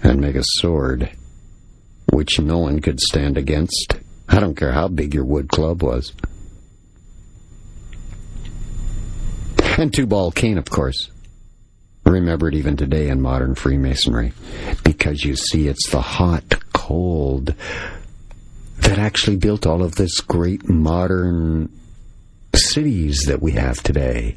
and make a sword, which no one could stand against. I don't care how big your wood club was. And Tubal-Cain, of course, remembered even today in modern Freemasonry, because you see, it's the hot cold that actually built all of this great modern cities that we have today.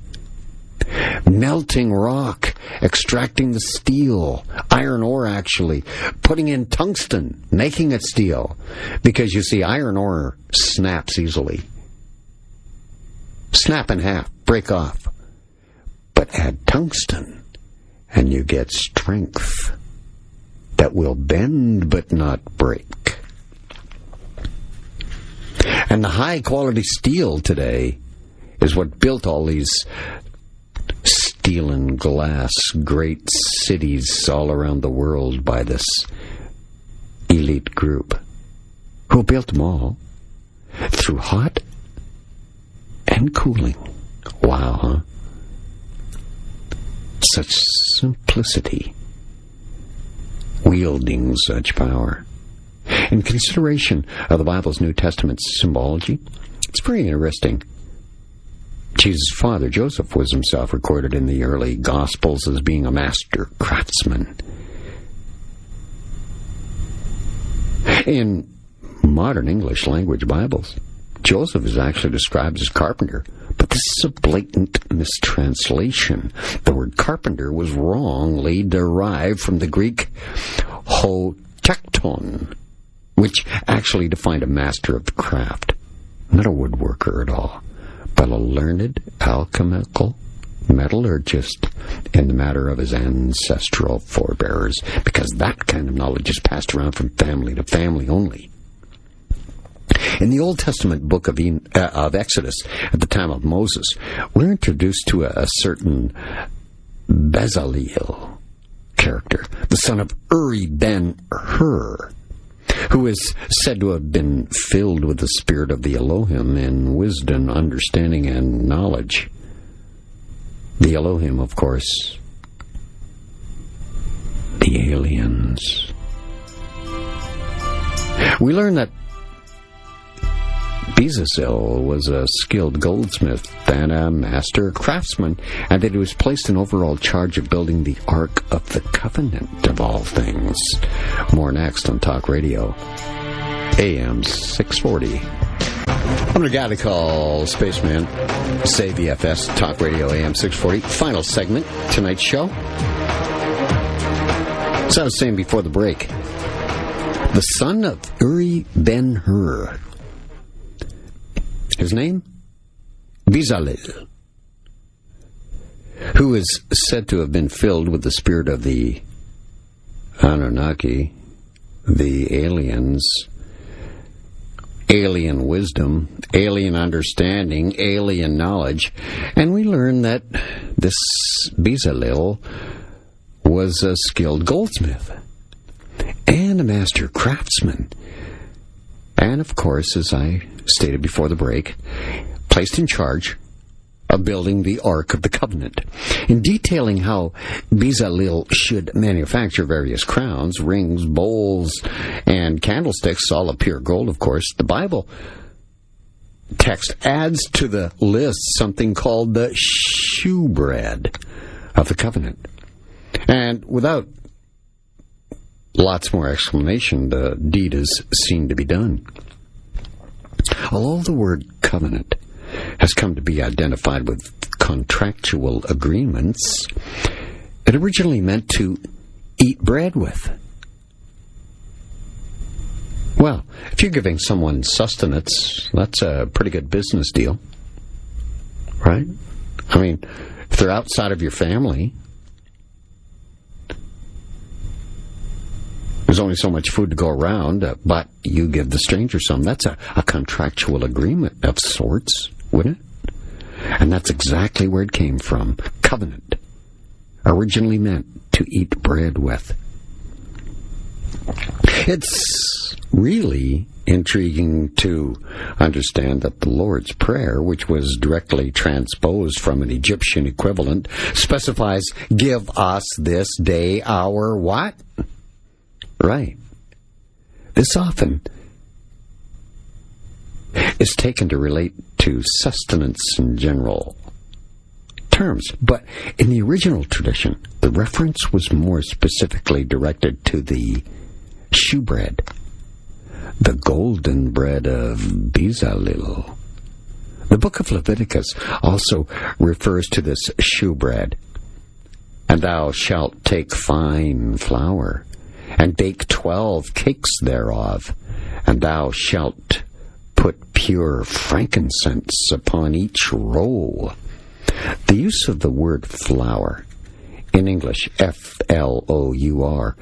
Melting rock, extracting the steel, iron ore actually, putting in tungsten, making it steel, because you see, iron ore snaps easily. Snap in half, break off. But add tungsten, and you get strength that will bend but not break. And the high-quality steel today is what built all these steel and glass great cities all around the world by this elite group, who built them all through hot and cooling. Wow, huh? Such simplicity, wielding such power. In consideration of the Bible's New Testament symbology, it's very interesting. Jesus' father, Joseph, was himself recorded in the early Gospels as being a master craftsman. In modern English language Bibles, Joseph is actually described as carpenter, but this is a blatant mistranslation. The word carpenter was wrongly derived from the Greek hotekton, which actually defined a master of the craft, not a woodworker at all, but a learned alchemical metallurgist in the matter of his ancestral forebears, because that kind of knowledge is passed around from family to family only. In the Old Testament book of Exodus, at the time of Moses, we're introduced to a certain Bezaleel character, the son of Uri ben-Hur, who is said to have been filled with the spirit of the Elohim in wisdom, understanding, and knowledge. The Elohim, of course, the aliens. We learn that Bezaleel was a skilled goldsmith and a master craftsman, and that he was placed in overall charge of building the Ark of the Covenant, of all things. More next on Talk Radio, AM 640. I'm the guy to call Spaceman, say VFS, Talk Radio, AM 640. Final segment, tonight's show. As I was saying before the break, the son of Uri ben-Hur, his name? Bezaleel, who is said to have been filled with the spirit of the Anunnaki, the aliens, alien wisdom, alien understanding, alien knowledge. And we learn that this Bezalel was a skilled goldsmith and a master craftsman. And, of course, as I stated before the break, placed in charge of building the Ark of the Covenant. In detailing how Bezalel should manufacture various crowns, rings, bowls, and candlesticks, all of pure gold, of course, the Bible text adds to the list something called the shewbread of the covenant. And without lots more explanation, the deed is seen to be done. Although the word covenant has come to be identified with contractual agreements, it originally meant to eat bread with. Well, if you're giving someone sustenance, that's a pretty good business deal, right? I mean, if they're outside of your family, there's only so much food to go around, but you give the stranger some. That's a contractual agreement of sorts, wouldn't it? And that's exactly where it came from. Covenant, originally meant to eat bread with. It's really intriguing to understand that the Lord's Prayer, which was directly transposed from an Egyptian equivalent, specifies, "Give us this day our" what? Right. This often is taken to relate to sustenance in general terms, but in the original tradition, the reference was more specifically directed to the shewbread, the golden bread of Bezalel. The book of Leviticus also refers to this shewbread. "And thou shalt take fine flour, and bake 12 cakes thereof, and thou shalt put pure frankincense upon each roll." The use of the word flour, in English Flour,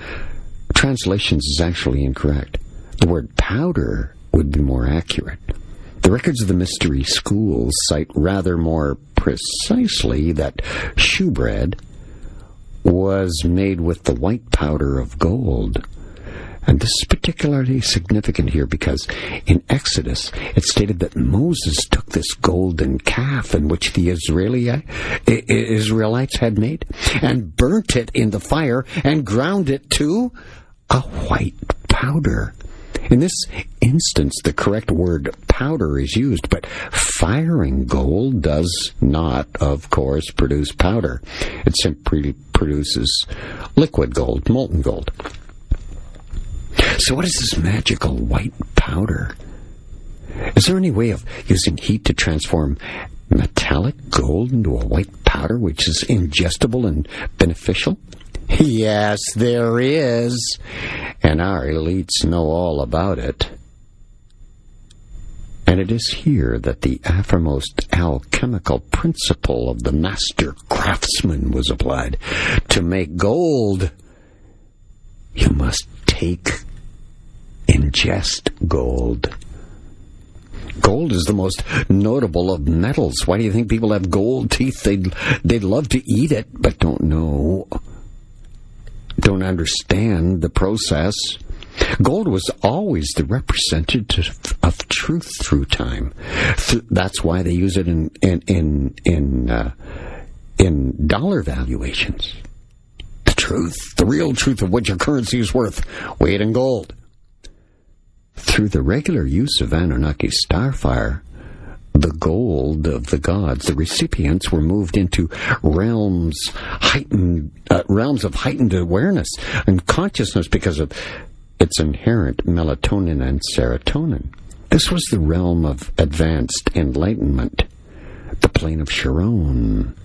translations is actually incorrect. The word powder would be more accurate. The records of the mystery schools cite rather more precisely that shewbread was made with the white powder of gold. And this is particularly significant here because in Exodus it stated that Moses took this golden calf in which the Israelites had made and burnt it in the fire and ground it to a white powder. In this instance, the correct word powder is used, but firing gold does not, of course, produce powder. It simply produces liquid gold, molten gold. So what is this magical white powder? Is there any way of using heat to transform metallic gold into a white powder which is ingestible and beneficial? Yes, there is. And our elites know all about it. And it is here that the aftermost alchemical principle of the master craftsman was applied. To make gold, you must ingest gold. Gold is the most notable of metals. Why do you think people have gold teeth? They'd love to eat it, but don't understand the process. Gold was always the representative of truth through time. That's why they use it in dollar valuations. The truth, the real truth of what your currency is worth, weighed in gold. Through the regular use of Anunnaki starfire, the gold of the gods, the recipients were moved into realms of heightened awareness and consciousness because of its inherent melatonin and serotonin. This was the realm of advanced enlightenment, the plane of Sharon.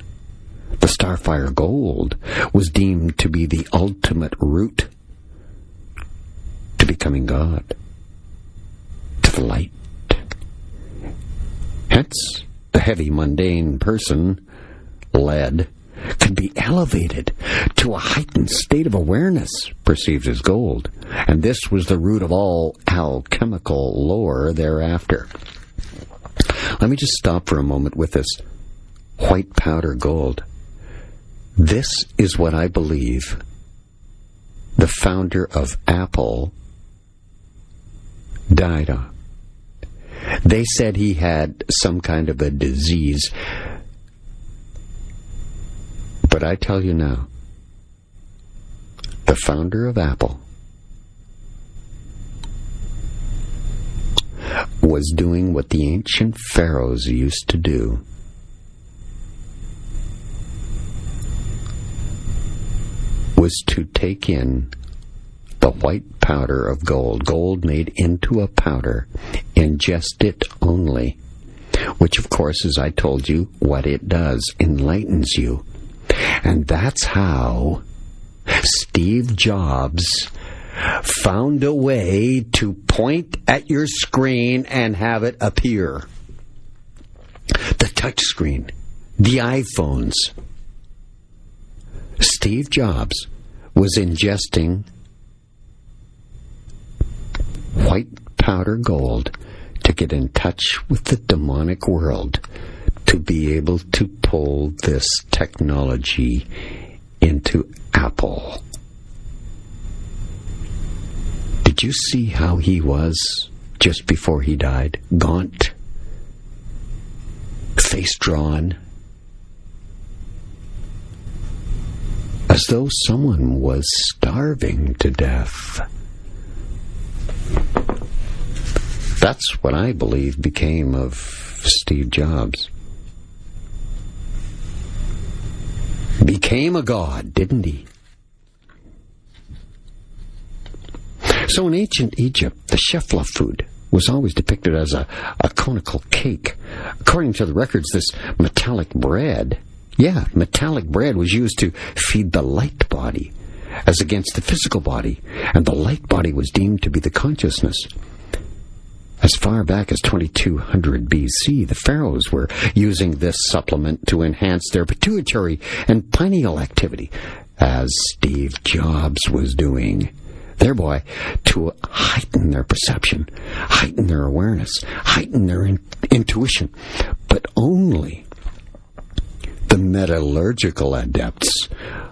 The starfire gold was deemed to be the ultimate route to becoming God, to the light. Hence, the heavy, mundane person, lead, could be elevated to a heightened state of awareness, perceived as gold, and this was the root of all alchemical lore thereafter. Let me just stop for a moment with this white powder gold. This is what I believe the founder of Apple died on. They said he had some kind of a disease. But I tell you now, the founder of Apple was doing what the ancient pharaohs used to do. Was to take in the white powder of gold, gold made into a powder, ingest it only, which of course, as I told you, what it does, enlightens you. And that's how Steve Jobs found a way to point at your screen and have it appear. The touch screen, the iPhones. Steve Jobs was ingesting white powder gold to get in touch with the demonic world, to be able to pull this technology into Apple. Did you see how he was just before he died? Gaunt, face drawn, as though someone was starving to death. That's what I believe became of Steve Jobs. Became a god, didn't he? So in ancient Egypt, the shefla food was always depicted as a conical cake. According to the records, this metallic bread was used to feed the light body as against the physical body, and the light body was deemed to be the consciousness. As far back as 2200 BC, the pharaohs were using this supplement to enhance their pituitary and pineal activity, as Steve Jobs was doing. Thereby, to heighten their perception, heighten their awareness, heighten their intuition. But only the metallurgical adepts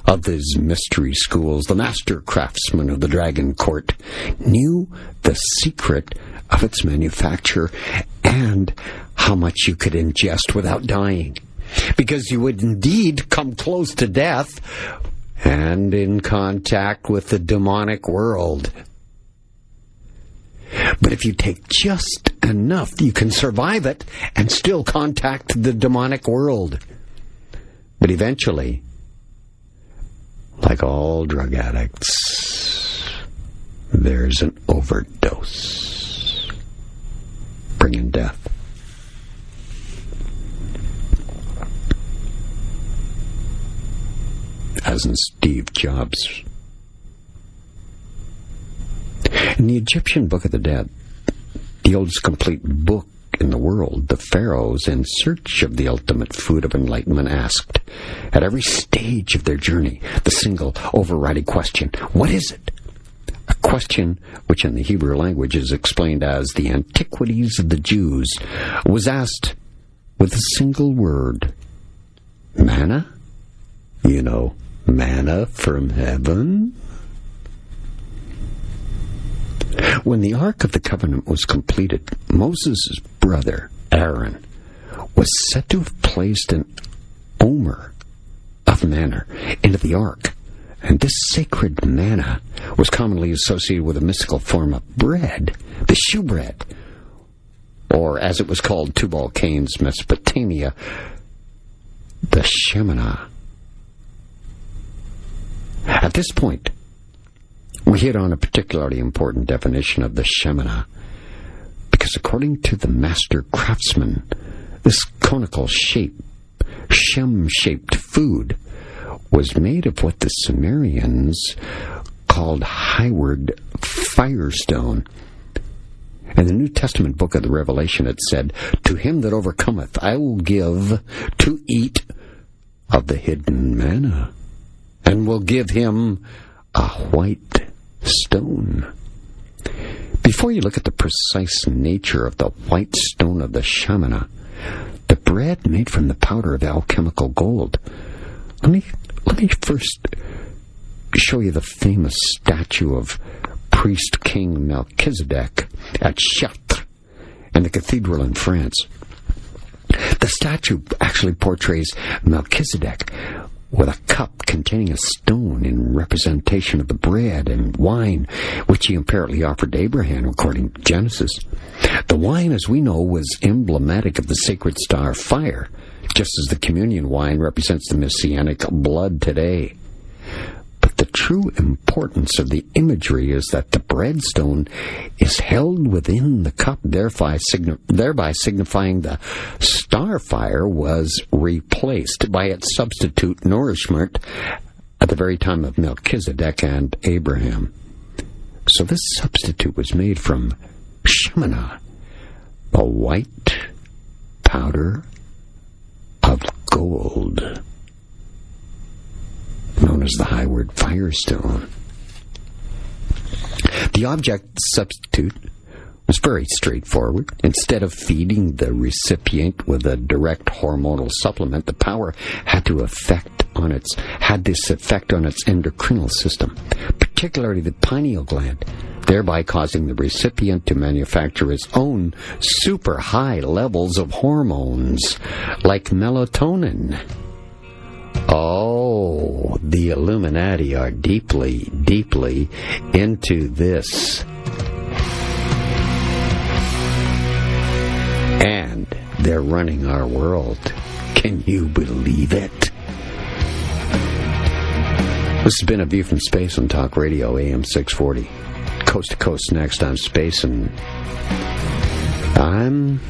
of these mystery schools, the master craftsmen of the Dragon Court, knew the secret of its manufacture and how much you could ingest without dying. Because you would indeed come close to death and in contact with the demonic world. But if you take just enough, you can survive it and still contact the demonic world. But eventually, like all drug addicts, there's an overdose, bringing death. As in Steve Jobs. In the Egyptian Book of the Dead, the oldest complete book in the world, the pharaohs, in search of the ultimate food of enlightenment, asked, at every stage of their journey, the single overriding question, what is it? A question which in the Hebrew language is explained as the antiquities of the Jews, was asked with a single word, manna? You know, manna from heaven? When the Ark of the Covenant was completed, Moses' brother, Aaron, was said to have placed an omer of manna into the Ark. And this sacred manna was commonly associated with a mystical form of bread, the shewbread, or as it was called Tubal Cain's Mesopotamia, the Shemanah. At this point, we hit on a particularly important definition of the Shemanah, because according to the master craftsman, this conical shape, Shem-shaped food, was made of what the Sumerians called Hiward firestone. In the New Testament book of the Revelation, it said, to him that overcometh I will give to eat of the hidden manna, and will give him a white stone. Before you look at the precise nature of the white stone of the Shemanah, the bread made from the powder of alchemical gold, let me Let me first show you the famous statue of priest King Melchizedek at Chartres in the cathedral in France. The statue actually portrays Melchizedek with a cup containing a stone in representation of the bread and wine which he apparently offered to Abraham, according to Genesis. The wine, as we know, was emblematic of the sacred star fire, just as the communion wine represents the messianic blood today. But the true importance of the imagery is that the breadstone is held within the cup, thereby signifying the starfire was replaced by its substitute nourishment at the very time of Melchizedek and Abraham. So this substitute was made from Sheminah, a white powder of gold, known as the Highward Firestone. The object substitute was very straightforward. Instead of feeding the recipient with a direct hormonal supplement, the power had this effect on its endocrinal system, particularly the pineal gland, thereby causing the recipient to manufacture its own super high levels of hormones like melatonin. Oh, the Illuminati are deeply, deeply into this. And they're running our world. Can you believe it? This has been A View from Space on Talk Radio AM 640. Coast to Coast next on Space, and I'm